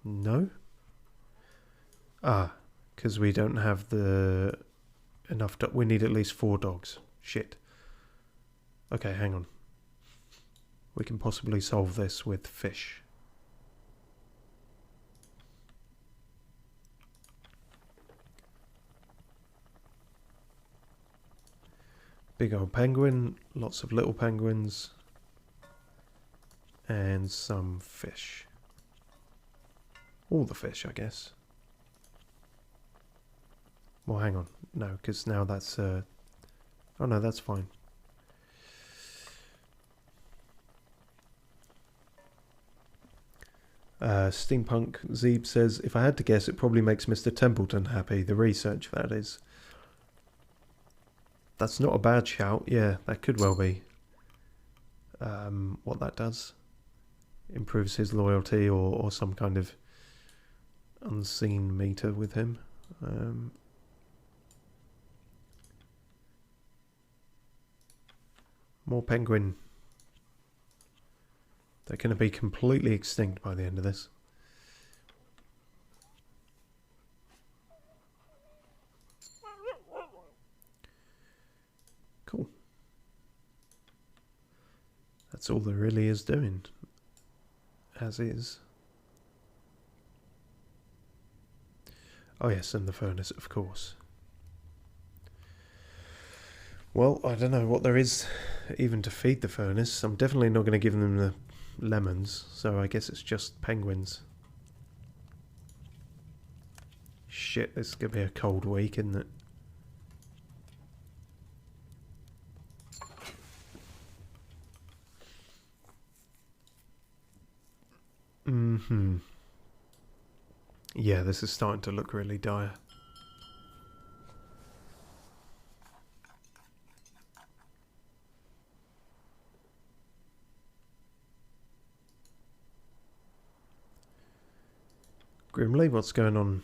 No. Because we don't have the enough. We need at least 4 dogs. Shit. Okay, hang on. We can possibly solve this with fish. Big old penguin, lots of little penguins, and some fish. All the fish, I guess. Well, hang on. No, because now that's... Oh no, that's fine. SteampunkZebe says, if I had to guess, it probably makes Mr. Templeton happy. The research, that is. That's not a bad shout. Yeah, that could well be. What that does. Improves his loyalty or some kind of unseen meter with him. More penguin. They're going to be completely extinct by the end of this. Cool. That's all there really is doing. As is. Oh yes, and the furnace, of course. Well, I don't know what there is even to feed the furnace. I'm definitely not going to give them the lemons, so I guess it's just penguins. Shit, this is going to be a cold week, isn't it? Yeah, this is starting to look really dire. Grimly, what's going on?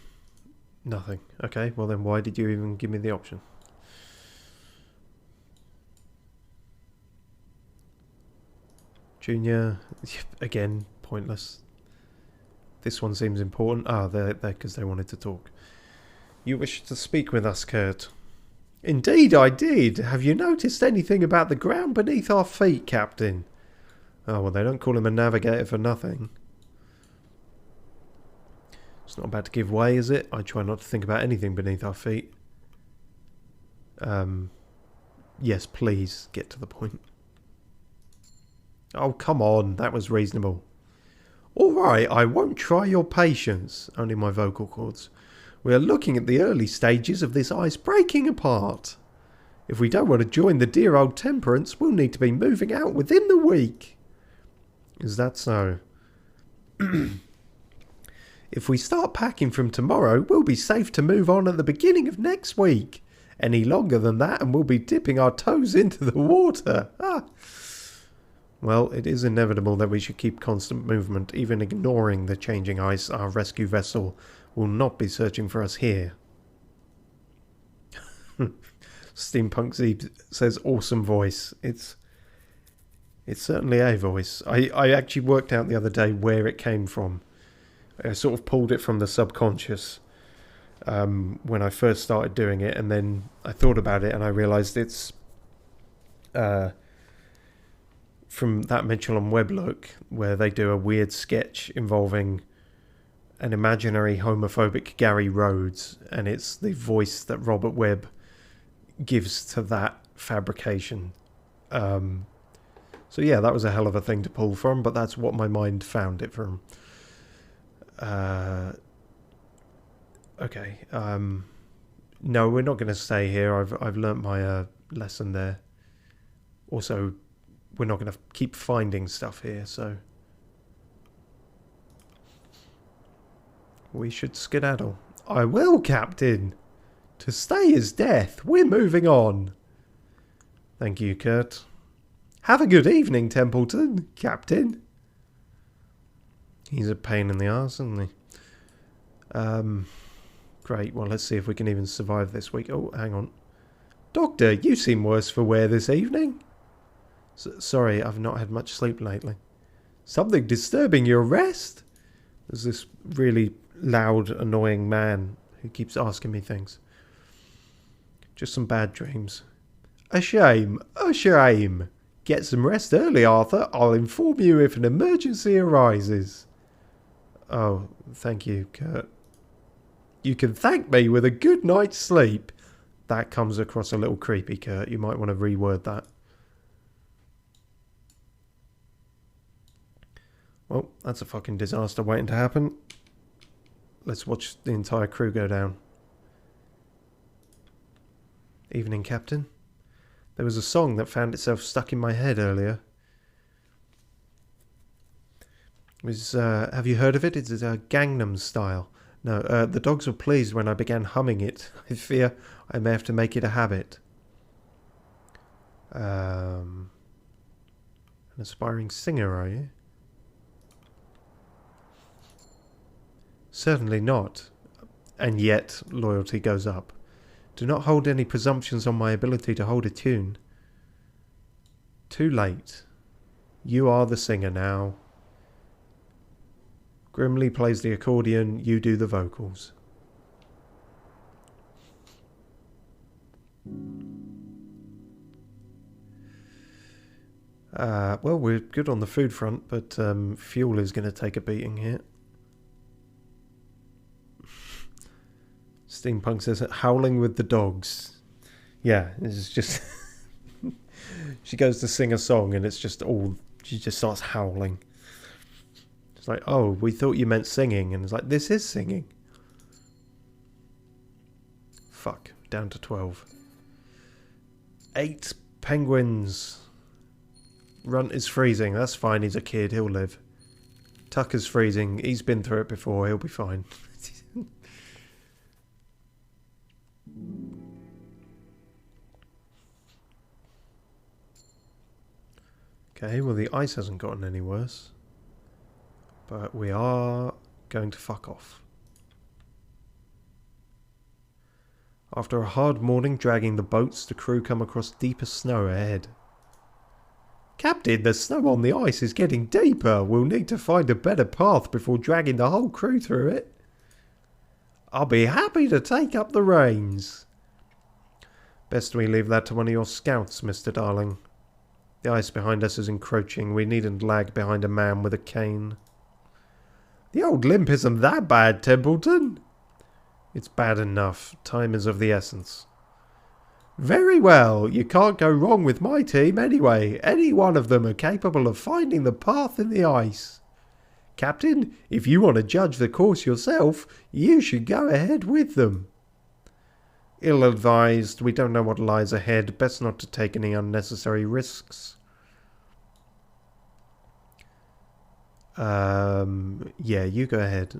Nothing. Okay, well then why did you even give me the option? Junior, again, pointless. This one seems important. Ah, they're because they wanted to talk. You wish to speak with us, Kurt? Indeed I did. Have you noticed anything about the ground beneath our feet, Captain? Oh, well, they don't call him a navigator for nothing. It's not about to give way, is it? I try not to think about anything beneath our feet. Yes, please, get to the point. Oh, come on. That was reasonable. Alright, I won't try your patience. Only my vocal cords. We are looking at the early stages of this ice breaking apart. If we don't want to join the dear old Temperance, we'll need to be moving out within the week. Is that so? If we start packing from tomorrow, we'll be safe to move on at the beginning of next week. Any longer than that and we'll be dipping our toes into the water. Well, it is inevitable that we should keep constant movement. Even ignoring the changing ice, our rescue vessel will not be searching for us here. SteampunkZebe says awesome voice. It's certainly a voice. I actually worked out the other day where it came from. I sort of pulled it from the subconscious when I first started doing it, and then I thought about it and I realised it's from that Mitchell and Webb look, where they do a weird sketch involving an imaginary homophobic Gary Rhodes, and it's the voice that Robert Webb gives to that fabrication. So yeah, that was a hell of a thing to pull from, but that's what my mind found it from. Okay. No, we're not going to stay here. I've learnt my lesson there. Also, we're not going to keep finding stuff here, so we should skedaddle. I will, Captain. To stay is death. We're moving on. Thank you, Kurt. Have a good evening, Templeton, Captain. He's a pain in the arse, isn't he? Great. Well, let's see if we can even survive this week. Oh, hang on. Doctor, you seem worse for wear this evening. Sorry, I've not had much sleep lately. Something disturbing your rest? There's this really loud, annoying man who keeps asking me things. Just some bad dreams. A shame, a shame. Get some rest early, Arthur. I'll inform you if an emergency arises. Oh, thank you, Kurt. You can thank me with a good night's sleep. That comes across a little creepy, Kurt. You might want to reword that. Well, that's a fucking disaster waiting to happen. Let's watch the entire crew go down. Evening, Captain. There was a song that found itself stuck in my head earlier. It was, have you heard of it? It's Gangnam Style. No, the dogs were pleased when I began humming it. I fear I may have to make it a habit. An aspiring singer, are you? Certainly not. And yet, loyalty goes up. Do not hold any presumptions on my ability to hold a tune. Too late. You are the singer now. Grimly plays the accordion, you do the vocals. Well, we're good on the food front, but fuel is going to take a beating here. Steampunk says, howling with the dogs. Yeah, it's just... She goes to sing a song and it's just all... She just starts howling. It's like, oh, we thought you meant singing. And it's like, this is singing. Fuck, down to 12. 8 penguins. Runt is freezing. That's fine, he's a kid, he'll live. Tucker's freezing. He's been through it before, he'll be fine. Okay, well the ice hasn't gotten any worse. But we are going to fuck off. After a hard morning dragging the boats, the crew come across deeper snow ahead. Captain, the snow on the ice is getting deeper. We'll need to find a better path before dragging the whole crew through it. I'll be happy to take up the reins. Best we leave that to one of your scouts, Mr. Darling. The ice behind us is encroaching. We needn't lag behind a man with a cane. The old limp isn't that bad, Templeton. It's bad enough. Time is of the essence. Very well. You can't go wrong with my team anyway. Any one of them are capable of finding the path in the ice. Captain, if you want to judge the course yourself, you should go ahead with them. Ill-advised. We don't know what lies ahead. Best not to take any unnecessary risks. Yeah, you go ahead.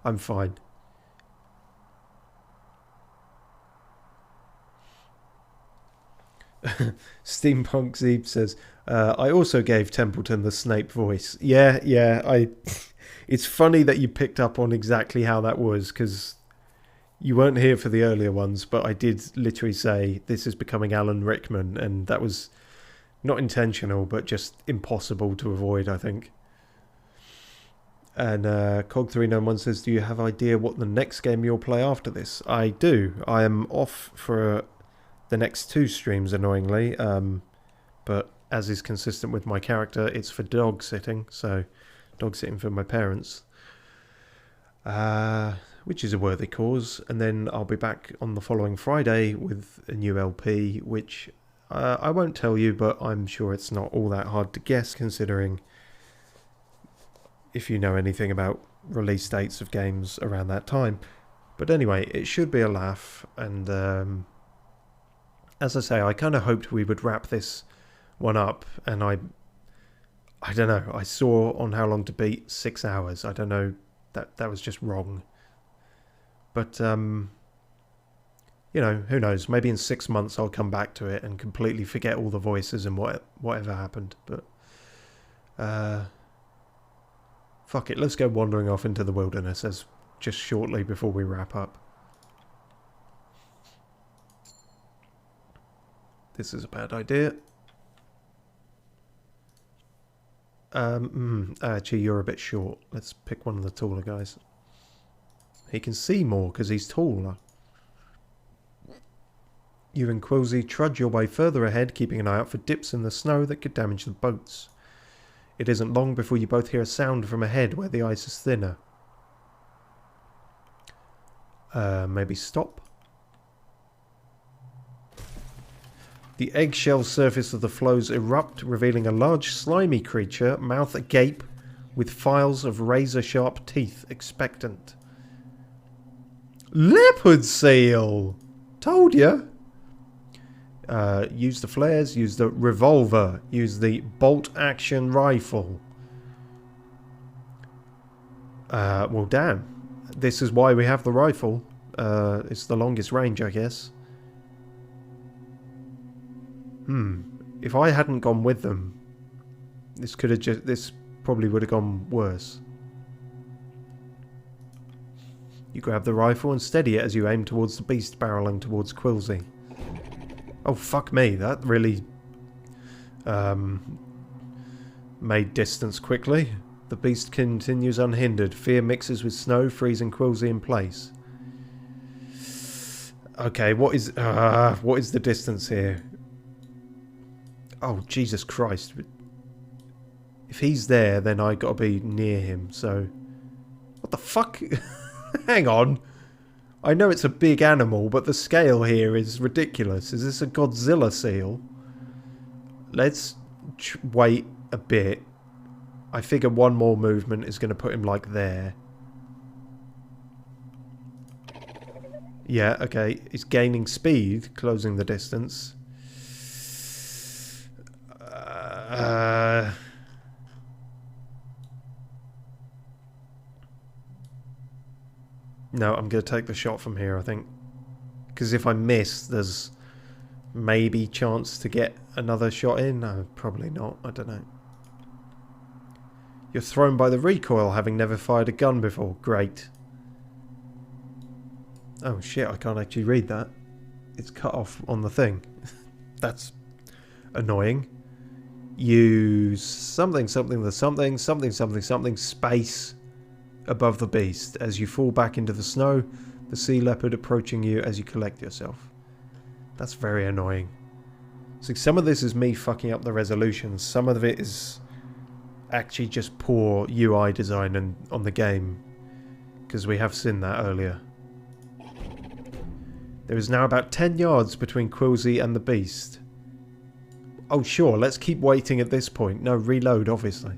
I'm fine. SteampunkZebe says, I also gave Templeton the Snape voice. Yeah, it's funny that you picked up on exactly how that was, because you weren't here for the earlier ones, but I did literally say, this is becoming Alan Rickman, and that was not intentional, but just impossible to avoid, I think. And Cog391 says, do you have idea what the next game you'll play after this? I do. I am off for the next 2 streams, annoyingly, but as is consistent with my character, it's for dog sitting, so dog sitting for my parents. which is a worthy cause. And then I'll be back on the following Friday with a new LP, which I won't tell you, but I'm sure it's not all that hard to guess, considering if you know anything about release dates of games around that time. But anyway, it should be a laugh, and as I say, I kind of hoped we would wrap this one up, and I don't know, I saw on How Long to Beat 6 hours. I don't know, that was just wrong. But, you know, who knows, maybe in 6 months I'll come back to it and completely forget all the voices and whatever happened. But, fuck it, let's go wandering off into the wilderness as just shortly before we wrap up. This is a bad idea. Actually, you're a bit short. Let's pick one of the taller guys. He can see more because he's taller. You and Quilsey trudge your way further ahead, keeping an eye out for dips in the snow that could damage the boats. It isn't long before you both hear a sound from ahead where the ice is thinner. Maybe stop? The eggshell surface of the floes erupt, revealing a large slimy creature, mouth agape, with files of razor-sharp teeth expectant. Leopard seal! Told ya! Use the flares, use the revolver, use the bolt-action rifle. Well, damn. This is why we have the rifle. It's the longest range, I guess. If I hadn't gone with them, this probably would have gone worse. You grab the rifle and steady it as you aim towards the beast barreling towards Quilsey. Oh, fuck me, that really made distance quickly. The beast continues unhindered. Fear mixes with snow, freezing Quilsey in place. Okay, what is the distance here? Oh, Jesus Christ. If he's there, then I gotta be near him, so... What the fuck? Hang on. I know it's a big animal, but the scale here is ridiculous. Is this a Godzilla seal? Let's wait a bit. I figure one more movement is going to put him like there. Yeah, okay. He's gaining speed, closing the distance. No, I'm going to take the shot from here, I think. Because if I miss, there's maybe chance to get another shot in. No, probably not. I don't know. You're thrown by the recoil, having never fired a gun before. Great. Oh shit, I can't actually read that. It's cut off on the thing. That's annoying. Use something, something, the something, something, something, something, space above the beast. As you fall back into the snow, the sea leopard approaching you as you collect yourself. That's very annoying. So some of this is me fucking up the resolution. Some of it is actually just poor UI design and on the game, because we have seen that earlier. There is now about 10 yards between Quilsey and the beast. Oh sure, let's keep waiting at this point. No, reload, obviously.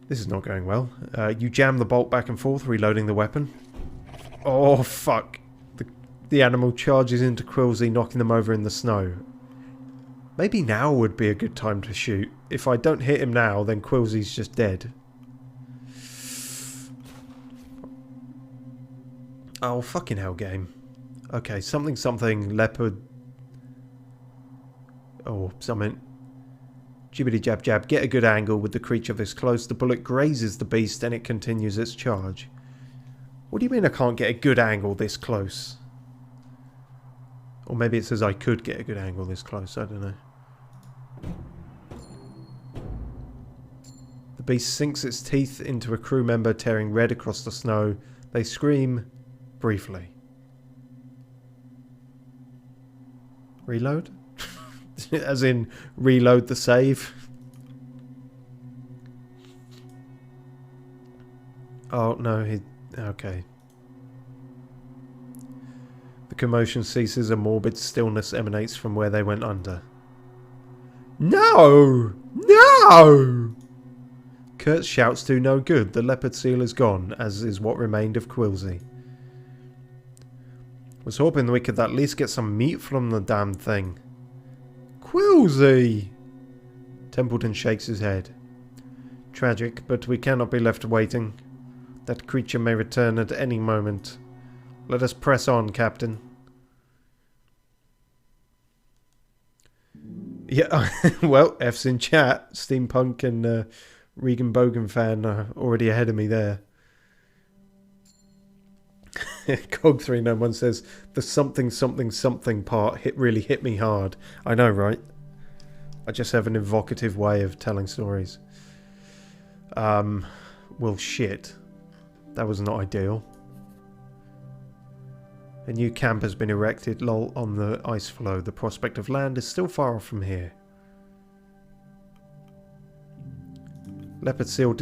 This is not going well. You jam the bolt back and forth, reloading the weapon. Oh fuck. The animal charges into Quilsey, knocking them over in the snow. Maybe now would be a good time to shoot. If I don't hit him now, then Quilsey's just dead. Oh, fucking hell, game. Okay, something, something, leopard. Oh, something. Jibbity jab jab. Get a good angle with the creature this close. The bullet grazes the beast and it continues its charge. What do you mean I can't get a good angle this close? Or maybe it says I could get a good angle this close. I don't know. The beast sinks its teeth into a crew member, tearing red across the snow. They scream briefly. Reload? As in, reload the save? Oh, no, Okay. The commotion ceases, a morbid stillness emanates from where they went under. No! No! Kurt's shouts do no good. The leopard seal is gone, as is what remained of Quilsey. Was hoping we could at least get some meat from the damn thing. Quilsey! Templeton shakes his head. Tragic, but we cannot be left waiting. That creature may return at any moment. Let us press on, Captain. Yeah, well, F's in chat. Steampunk and regenbogenfan are already ahead of me there. Cog391 says, the something something something part really hit me hard. I know, right? I just have an evocative way of telling stories. Well, shit. That was not ideal. A new camp has been erected, lol, on the ice floe. The prospect of land is still far off from here. Leopard seal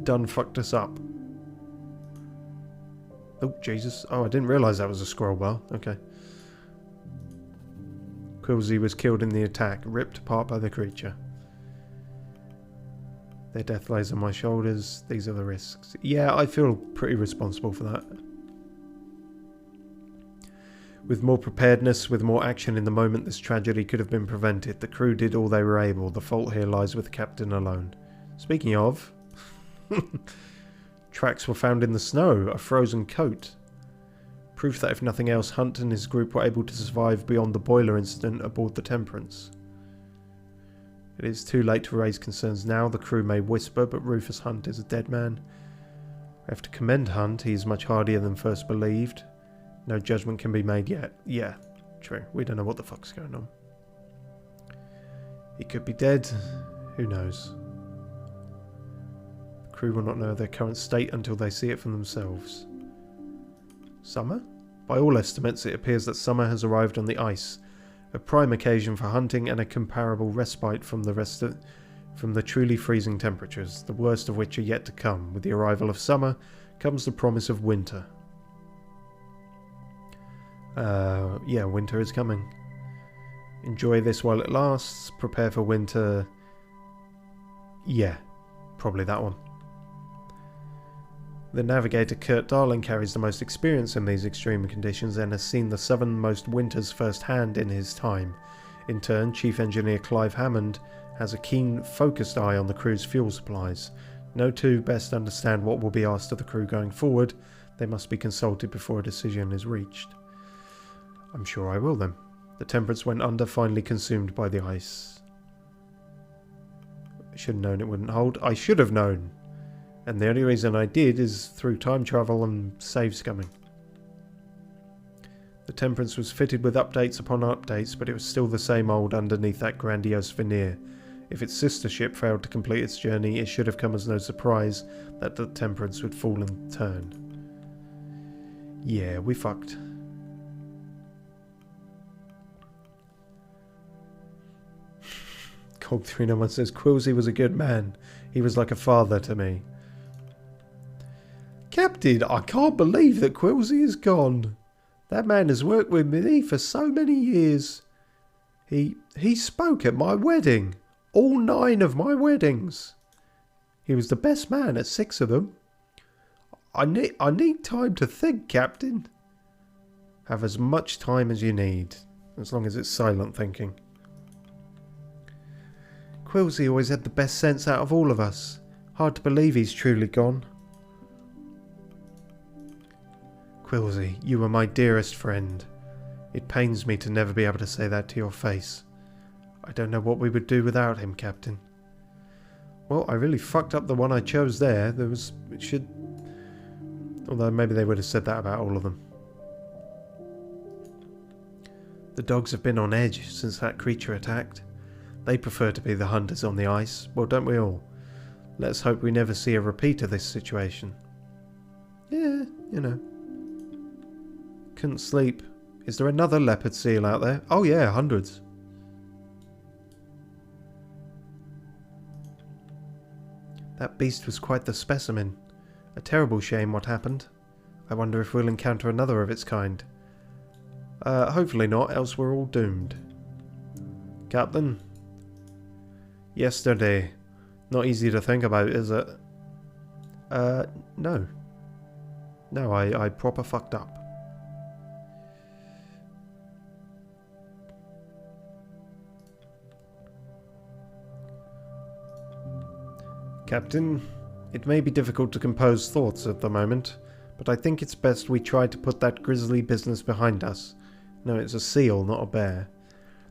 done fucked us up. Oh, Jesus. Oh, I didn't realise that was a scroll bar. Okay. Quilsey was killed in the attack, ripped apart by the creature. Their death lays on my shoulders. These are the risks. Yeah, I feel pretty responsible for that. With more preparedness, with more action in the moment, this tragedy could have been prevented. The crew did all they were able. The fault here lies with the captain alone. Speaking of... tracks were found in the snow. A frozen coat. Proof that if nothing else, Hunt and his group were able to survive beyond the boiler incident aboard the Temperance. It is too late to raise concerns now. The crew may whisper, but Rufus Hunt is a dead man. I have to commend Hunt. He is much hardier than first believed. No judgment can be made yet. Yeah, true. We don't know what the fuck's going on. He could be dead. Who knows? The crew will not know their current state until they see it for themselves. Summer? By all estimates, it appears that summer has arrived on the ice. A prime occasion for hunting and a comparable respite from the truly freezing temperatures, the worst of which are yet to come. With the arrival of summer comes the promise of winter. Yeah, winter is coming. Enjoy this while it lasts. Prepare for winter. Yeah, probably that one. The navigator Kurt Darling carries the most experience in these extreme conditions and has seen the southernmost winters firsthand in his time. In turn, Chief Engineer Clive Hammond has a keen, focused eye on the crew's fuel supplies. No two best understand what will be asked of the crew going forward. They must be consulted before a decision is reached. I'm sure I will then. The Temperance went under, finally consumed by the ice. I should have known it wouldn't hold. I should have known. And the only reason I did is through time travel and save scumming. The Temperance was fitted with updates upon updates, but it was still the same old underneath that grandiose veneer. If its sister ship failed to complete its journey, it should have come as no surprise that the Temperance would fall in turn. Yeah, we fucked. Cog391 says, Quilsey was a good man. He was like a father to me. Captain, I can't believe that Quilsey is gone. That man has worked with me for so many years. He spoke at my wedding. All 9 of my weddings. He was the best man at 6 of them. I need time to think, Captain. Have as much time as you need, as long as it's silent thinking. Quilsey always had the best sense out of all of us. Hard to believe he's truly gone. Quilsey, you were my dearest friend. It pains me to never be able to say that to your face. I don't know what we would do without him, Captain. Well, I really fucked up the one I chose there. Although maybe they would have said that about all of them. The dogs have been on edge since that creature attacked. They prefer to be the hunters on the ice. Well, don't we all? Let's hope we never see a repeat of this situation. Yeah, you know. Couldn't sleep. Is there another leopard seal out there? Oh yeah, hundreds. That beast was quite the specimen. A terrible shame what happened. I wonder if we'll encounter another of its kind. Hopefully not, else we're all doomed. Captain? Yesterday. Not easy to think about, is it? No. No, I proper fucked up. Captain, it may be difficult to compose thoughts at the moment, but I think it's best we try to put that grisly business behind us. No, it's a seal, not a bear.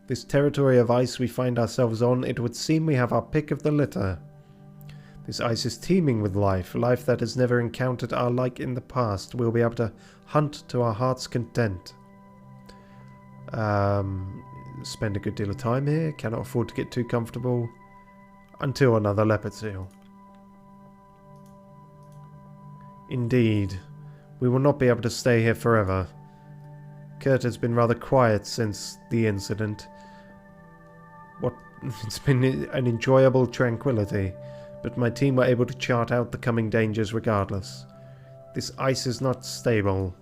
This territory of ice we find ourselves on, it would seem we have our pick of the litter. This ice is teeming with life, life that has never encountered our like in the past. We'll be able to hunt to our heart's content. Spend a good deal of time here, cannot afford to get too comfortable. Until another leopard seal. Indeed, we will not be able to stay here forever. Kurt has been rather quiet since the incident. It's been an enjoyable tranquility, but my team were able to chart out the coming dangers regardless. This ice is not stable.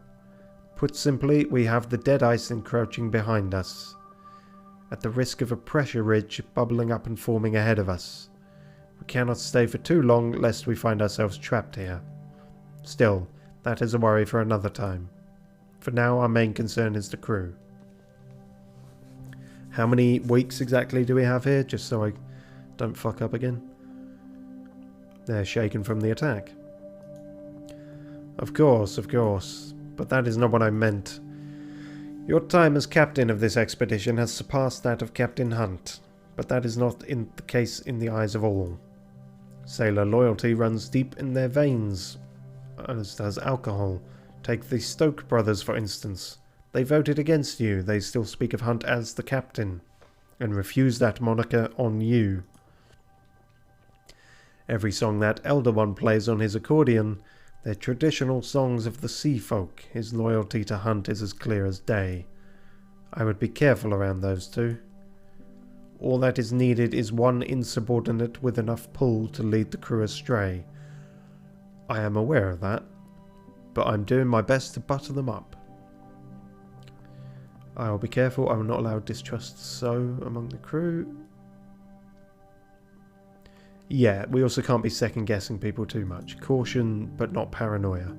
Put simply, we have the dead ice encroaching behind us, at the risk of a pressure ridge bubbling up and forming ahead of us. We cannot stay for too long lest we find ourselves trapped here. Still, that is a worry for another time. For now, our main concern is the crew. How many weeks exactly do we have here, just so I don't fuck up again? They're shaken from the attack. Of course, but that is not what I meant. Your time as captain of this expedition has surpassed that of Captain Hunt, but that is not the case in the eyes of all. Sailor loyalty runs deep in their veins, as does alcohol. Take the Stoke brothers, for instance. They voted against you. They still speak of Hunt as the captain, and refuse that moniker on you. Every song that Elder One plays on his accordion, they're traditional songs of the sea folk. His loyalty to Hunt is as clear as day. I would be careful around those two. All that is needed is one insubordinate with enough pull to lead the crew astray. I am aware of that, but I'm doing my best to butter them up. I will be careful. I will not allow distrust to sow among the crew. Yeah, we also can't be second-guessing people too much. Caution, but not paranoia.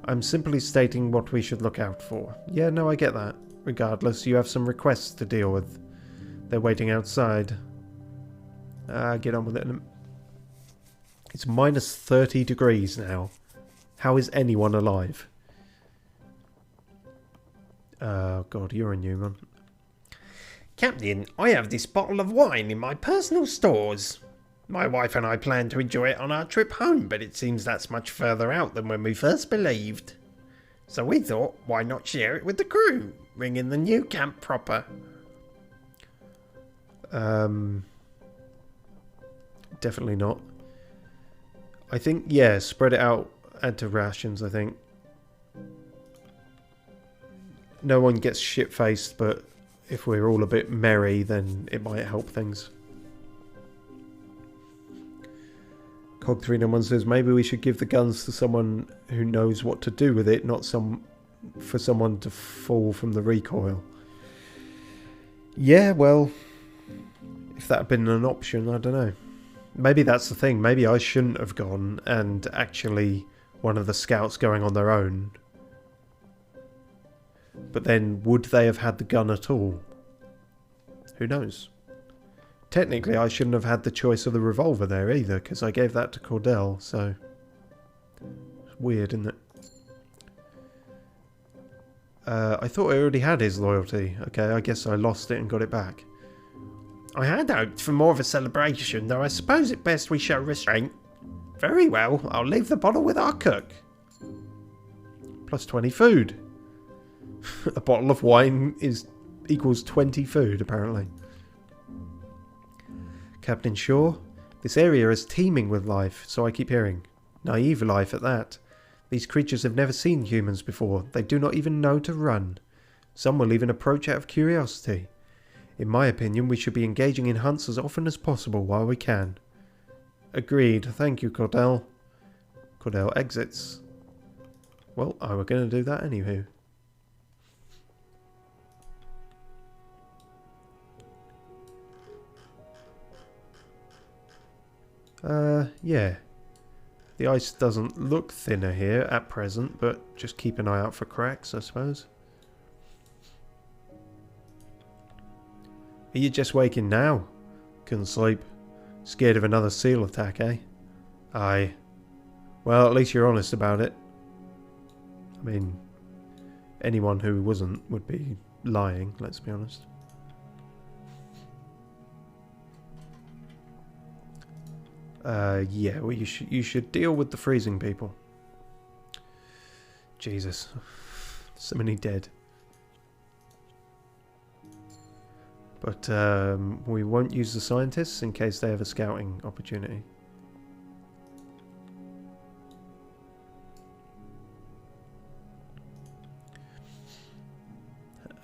I'm simply stating what we should look out for. Yeah, no, I get that. Regardless, you have some requests to deal with. They're waiting outside. Get on with it. It's minus 30 degrees now. How is anyone alive? Oh god, you're a new one. Captain, I have this bottle of wine in my personal stores. My wife and I plan to enjoy it on our trip home, but it seems that's much further out than when we first believed. So we thought, why not share it with the crew? Ring in the new camp proper. Definitely not. I think, yeah, spread it out, add to rations, I think. No one gets shit-faced, but if we're all a bit merry, then it might help things. Cog391 says, maybe we should give the guns to someone who knows what to do with it, not for someone to fall from the recoil. Yeah, well, if that had been an option, I don't know. Maybe that's the thing. Maybe I shouldn't have gone, and actually one of the scouts going on their own. But then, would they have had the gun at all? Who knows? Technically, I shouldn't have had the choice of the revolver there either, because I gave that to Cordell, so... It's weird, isn't it? I thought I already had his loyalty. Okay, I guess I lost it and got it back. I had hoped for more of a celebration, though I suppose it best we show restraint. Very well, I'll leave the bottle with our cook. Plus 20 food. A bottle of wine equals 20 food, apparently. Captain Shaw, this area is teeming with life, so I keep hearing. Naive life at that. These creatures have never seen humans before. They do not even know to run. Some will even approach out of curiosity. In my opinion, we should be engaging in hunts as often as possible while we can. Agreed. Thank you, Cordell. Could our exits? Well, I were going to do that anywho. Yeah. The ice doesn't look thinner here at present, but just keep an eye out for cracks, I suppose. Are you just waking now? Couldn't sleep. Scared of another seal attack, eh? Aye. Well, at least you're honest about it. I mean, anyone who wasn't would be lying, let's be honest. Yeah, well, you should deal with the freezing people. Jesus. So many dead. But we won't use the scientists in case they have a scouting opportunity.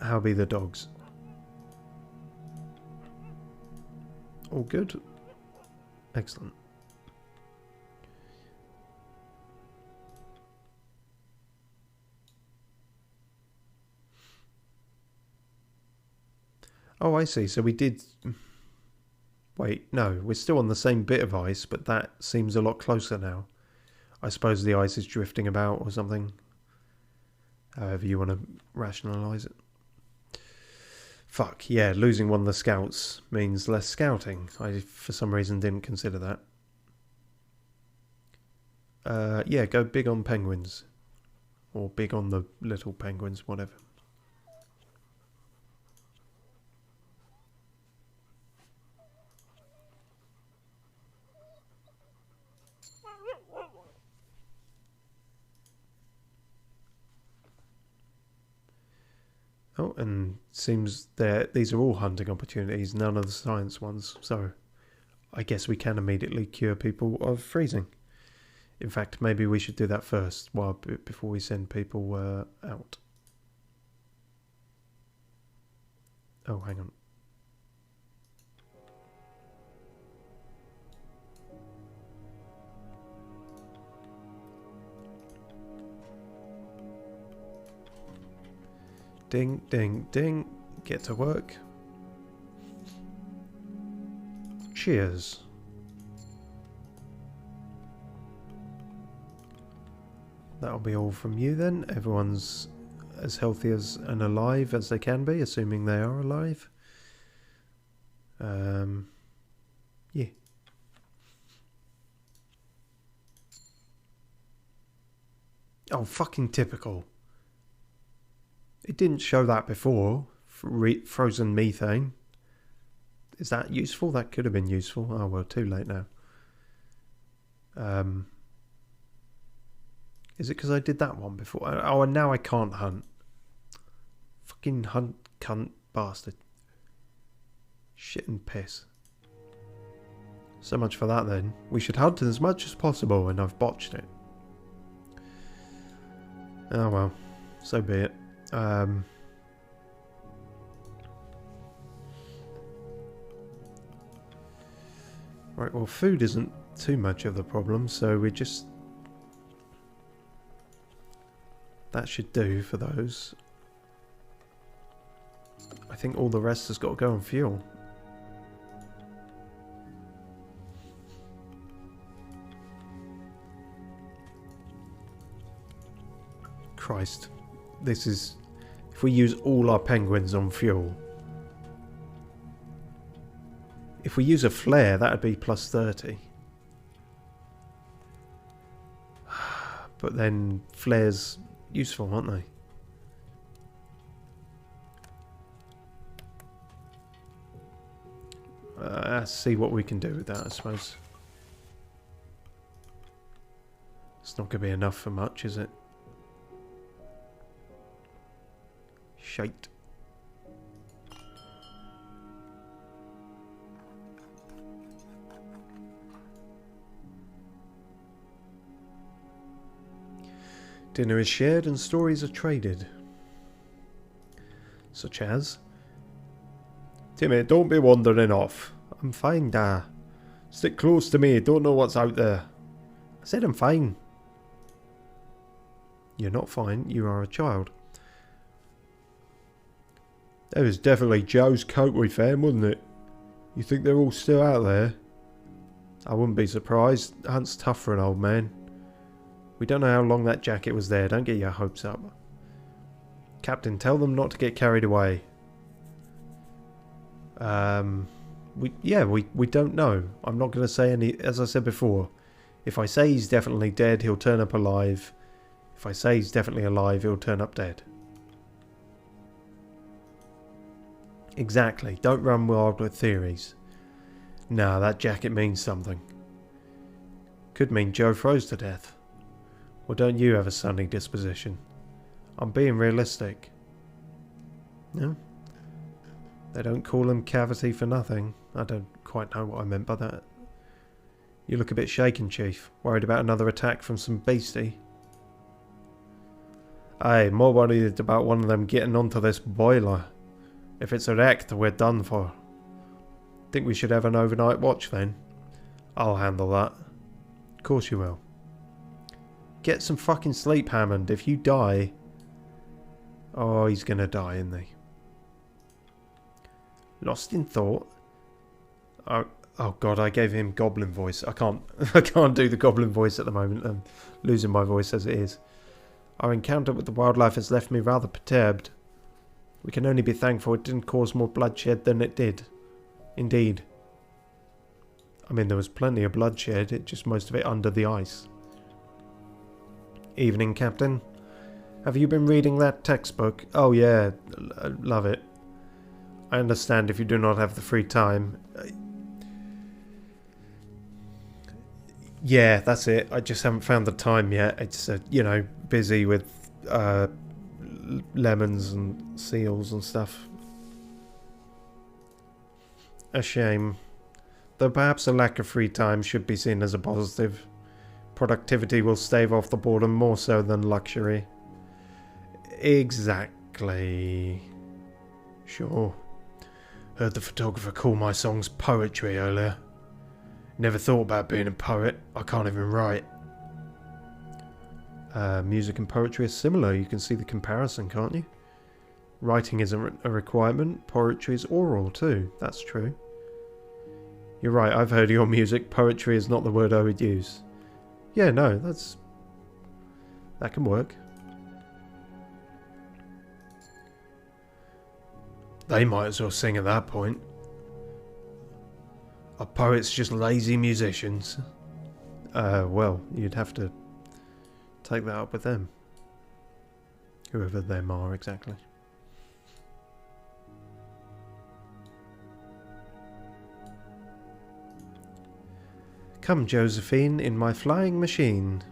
How be the dogs? All good? Excellent. Oh, I see. So we did... Wait, no. We're still on the same bit of ice, but that seems a lot closer now. I suppose the ice is drifting about or something. However you want to rationalise it. Fuck, yeah. Losing one of the scouts means less scouting. I, for some reason, didn't consider that. Yeah, go big on penguins. Or big on the little penguins, whatever. Oh, and seems that these are all hunting opportunities, none of the science ones. So, I guess we can immediately cure people of freezing. In fact, maybe we should do that first, before we send people out. Oh, hang on. Ding, ding, ding. Get to work. Cheers. That'll be all from you then. Everyone's as healthy as and alive as they can be, assuming they are alive. Yeah. Oh, fucking typical. It didn't show that before. Frozen methane. Is that useful? That could have been useful. Oh well, too late now. Is it because I did that one before? Oh, and now I can't hunt. Fucking hunt, cunt, bastard. Shit and piss. So much for that then. We should hunt as much as possible, and I've botched it. Oh well, so be it. Right, well, food isn't too much of the problem, so we just... That should do for those. I think all the rest has got to go on fuel. Christ. This is... If we use all our penguins on fuel... If we use a flare, that would be plus 30. But then flares useful, aren't they? Let's see what we can do with that, I suppose. It's not going to be enough for much, is it? Shite. Dinner is shared and stories are traded. Such as... Timmy, don't be wandering off. I'm fine, Dad. Stick close to me, don't know what's out there. I said I'm fine. You're not fine. You are a child. That was definitely Joe's coat we found, wasn't it? You think they're all still out there? I wouldn't be surprised. Hunt's tough for an old man. We don't know how long that jacket was there. Don't get your hopes up. Captain, tell them not to get carried away. We don't know. I'm not going to say any... As I said before, if I say he's definitely dead, he'll turn up alive. If I say he's definitely alive, he'll turn up dead. Exactly. Don't run wild with theories. Nah, that jacket means something. Could mean Joe froze to death. Or don't you have a sunny disposition? I'm being realistic. No? They don't call him Cavity for nothing. I don't quite know what I meant by that. You look a bit shaken, Chief. Worried about another attack from some beastie? Aye, more worried about one of them getting onto this boiler. If it's a wreck, we're done for. Think we should have an overnight watch then? I'll handle that. Of course you will. Get some fucking sleep, Hammond. If you die... Oh, he's gonna die, isn't he? Lost in thought? Oh god, I gave him goblin voice. I can't do the goblin voice at the moment. I'm losing my voice as it is. Our encounter with the wildlife has left me rather perturbed. We can only be thankful it didn't cause more bloodshed than it did. Indeed. I mean, there was plenty of bloodshed, it just most of it under the ice. Evening, Captain. Have you been reading that textbook? Oh yeah, love it. I understand if you do not have the free time. Yeah, that's it. I just haven't found the time yet. It's, busy with lemons and seals and stuff. A shame. Though perhaps a lack of free time should be seen as a positive. Productivity will stave off the boredom more so than luxury. Exactly. Sure. Heard the photographer call my songs poetry earlier. Never thought about being a poet. I can't even write. Music and poetry are similar. You can see the comparison, can't you? Writing isn't a requirement. Poetry is oral too. That's true. You're right. I've heard your music. Poetry is not the word I would use. Yeah, no, that can work. They might as well sing at that point. Are poets just lazy musicians? Well, you'd have to take that up with them. Whoever them are exactly. Come, Josephine, in my flying machine.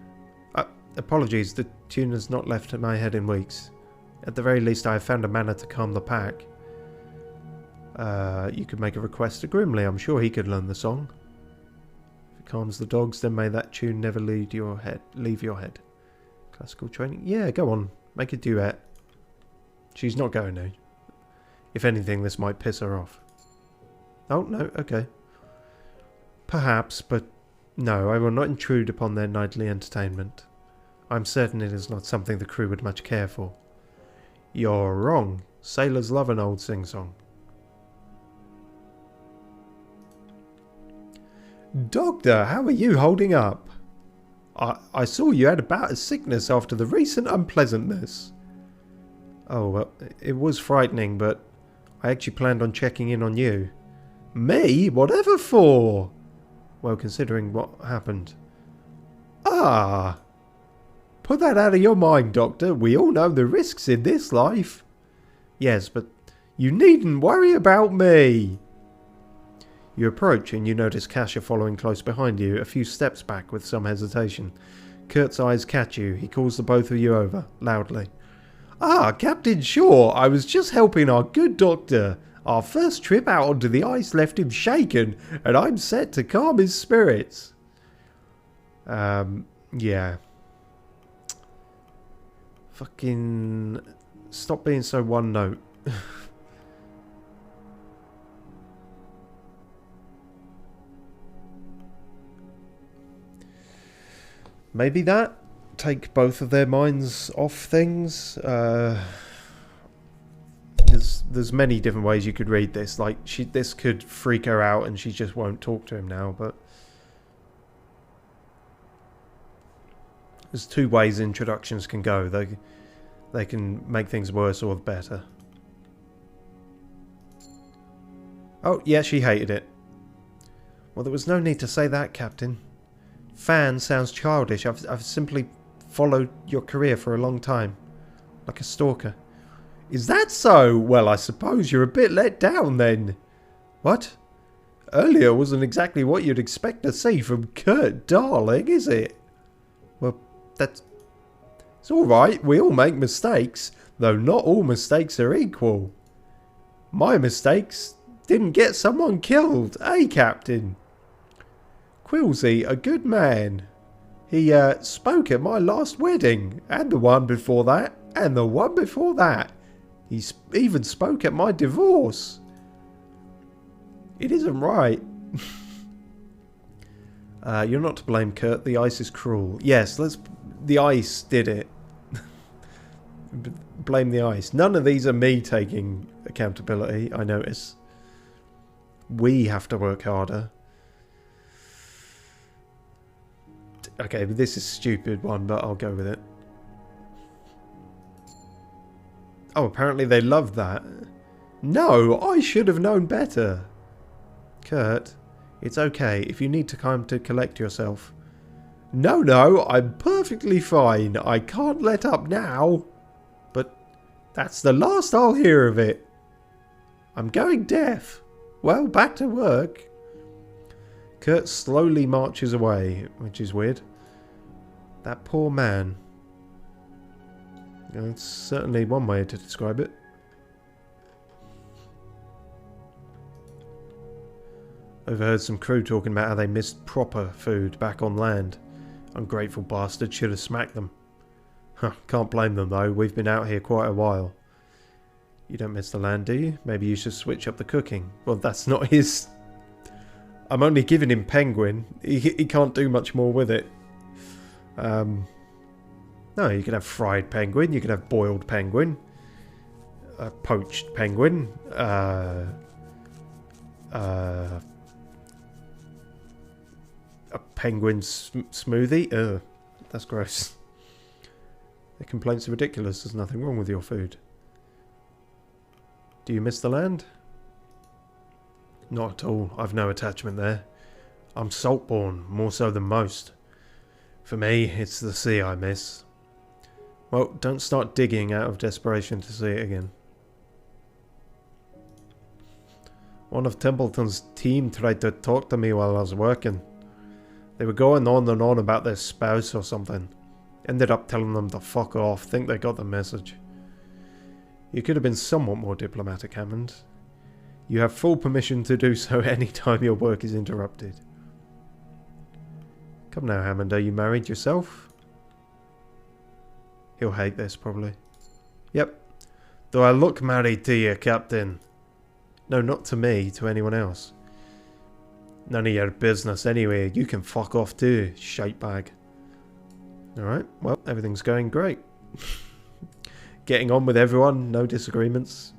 Apologies, the tune has not left my head in weeks. At the very least, I have found a manner to calm the pack. You could make a request to Grimley. I'm sure he could learn the song. If it calms the dogs, then may that tune never leave your head. Classical training? Yeah, go on. Make a duet. She's not going to. If anything, this might piss her off. Oh, no, okay. Perhaps, but no, I will not intrude upon their nightly entertainment. I'm certain it is not something the crew would much care for. You're wrong. Sailors love an old sing-song. Doctor, how are you holding up? I saw you had a bout of sickness after the recent unpleasantness. Oh, well, it was frightening, but I actually planned on checking in on you. Me? Whatever for? Well, considering what happened. Ah! Put that out of your mind, Doctor. We all know the risks in this life. Yes, but you needn't worry about me. You approach and you notice Kasha following close behind you, a few steps back with some hesitation. Kurt's eyes catch you. He calls the both of you over, loudly. Ah, Captain Shaw, I was just helping our good doctor. Our first trip out onto the ice left him shaken, and I'm set to calm his spirits. Yeah. Fucking... Stop being so one note. Maybe that? take both of their minds off things. There's many different ways you could read this. Like, this could freak her out and she just won't talk to him now, but there's two ways introductions can go. They can make things worse or better. Oh, yeah, she hated it. Well, there was no need to say that, Captain. Fan sounds childish. I've simply followed your career for a long time. Like a stalker. Is that so? Well, I suppose you're a bit let down then. What? Earlier wasn't exactly what you'd expect to see from Kurt Darling, is it? Well, it's alright. We all make mistakes. Though not all mistakes are equal. My mistakes didn't get someone killed, eh, Captain? Quilsey, a good man. He spoke at my last wedding, and the one before that, and the one before that. He even spoke at my divorce. It isn't right. You're not to blame, Kurt. The ice is cruel. Yes, the ice did it. Blame the ice. None of these are me taking accountability, I notice. We have to work harder. Okay, this is a stupid one, but I'll go with it. Oh, apparently they love that. No, I should have known better. Kurt, it's okay if you need time to collect yourself. No, I'm perfectly fine. I can't let up now. But that's the last I'll hear of it. I'm going deaf. Well, back to work. Kurt slowly marches away, which is weird. That poor man. That's certainly one way to describe it. Overheard some crew talking about how they missed proper food back on land. Ungrateful bastard, should have smacked them. Huh, can't blame them though, we've been out here quite a while. You don't miss the land, do you? Maybe you should switch up the cooking. Well, that's not his... I'm only giving him penguin. He can't do much more with it. No, you can have fried penguin, you can have boiled penguin, poached penguin, a penguin smoothie. Ugh, that's gross. The complaints are ridiculous. There's nothing wrong with your food. Do you miss the land? Not at all. I've no attachment there. I'm saltborn, more so than most. For me, it's the sea I miss. Well, don't start digging out of desperation to see it again. One of Templeton's team tried to talk to me while I was working. They were going on and on about their spouse or something. Ended up telling them to fuck off. Think they got the message. You could have been somewhat more diplomatic, Hammond. You have full permission to do so any time your work is interrupted. Come now, Hammond, are you married yourself? He'll hate this, probably. Yep. Do I look married to you, Captain? No, not to me, to anyone else. None of your business anyway. You can fuck off too, shitebag. Alright, well, everything's going great. Getting on with everyone, no disagreements.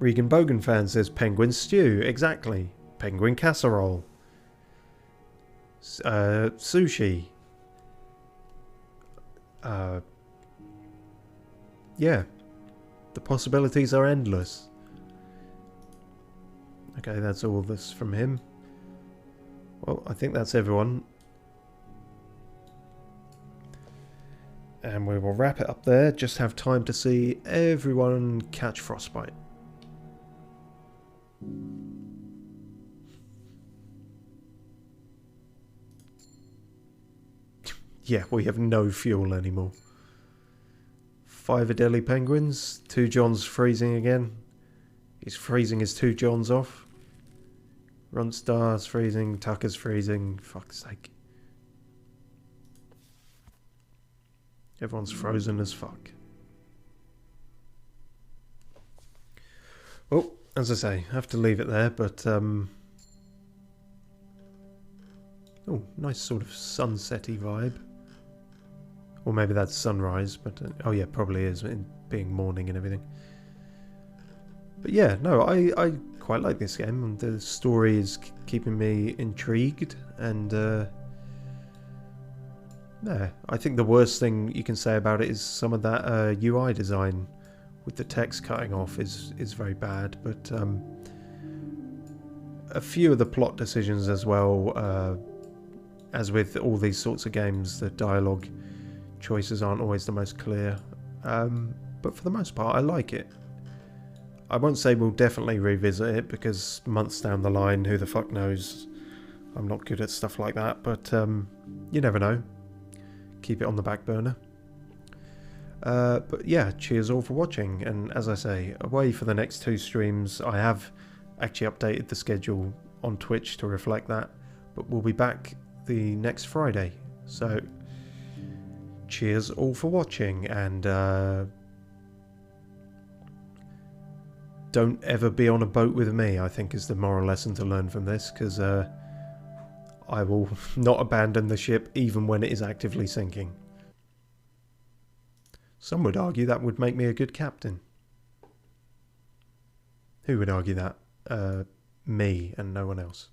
Regenbogenfan says penguin stew, exactly. Penguin casserole. Sushi. Yeah. The possibilities are endless. Okay, that's all this from him. Well, I think that's everyone. And we will wrap it up there. Just have time to see everyone catch frostbite. Yeah, we have no fuel anymore. 5 Adelie penguins. 2 Johns freezing again. He's freezing his 2 Johns off. Runstar's freezing. Tucker's freezing. Fuck's sake. Everyone's frozen as fuck. Well, as I say, I have to leave it there, but oh, Oh, nice sort of sunsetty vibe. Or maybe that's sunrise, but oh yeah, probably is, in being morning and everything. But yeah, no, I quite like this game. The story is keeping me intrigued, and yeah, I think the worst thing you can say about it is some of that UI design with the text cutting off is very bad, but a few of the plot decisions as well, as with all these sorts of games, the dialogue choices aren't always the most clear, but for the most part I like it. I won't say we'll definitely revisit it, because months down the line, who the fuck knows, I'm not good at stuff like that, but you never know. Keep it on the back burner. But yeah, cheers all for watching, and as I say, away for the next 2 streams. I have actually updated the schedule on Twitch to reflect that, but we'll be back the next Friday. So cheers all for watching, and don't ever be on a boat with me, I think, is the moral lesson to learn from this, because I will not abandon the ship even when it is actively sinking. Some would argue that would make me a good captain. Who would argue that? Me and no one else.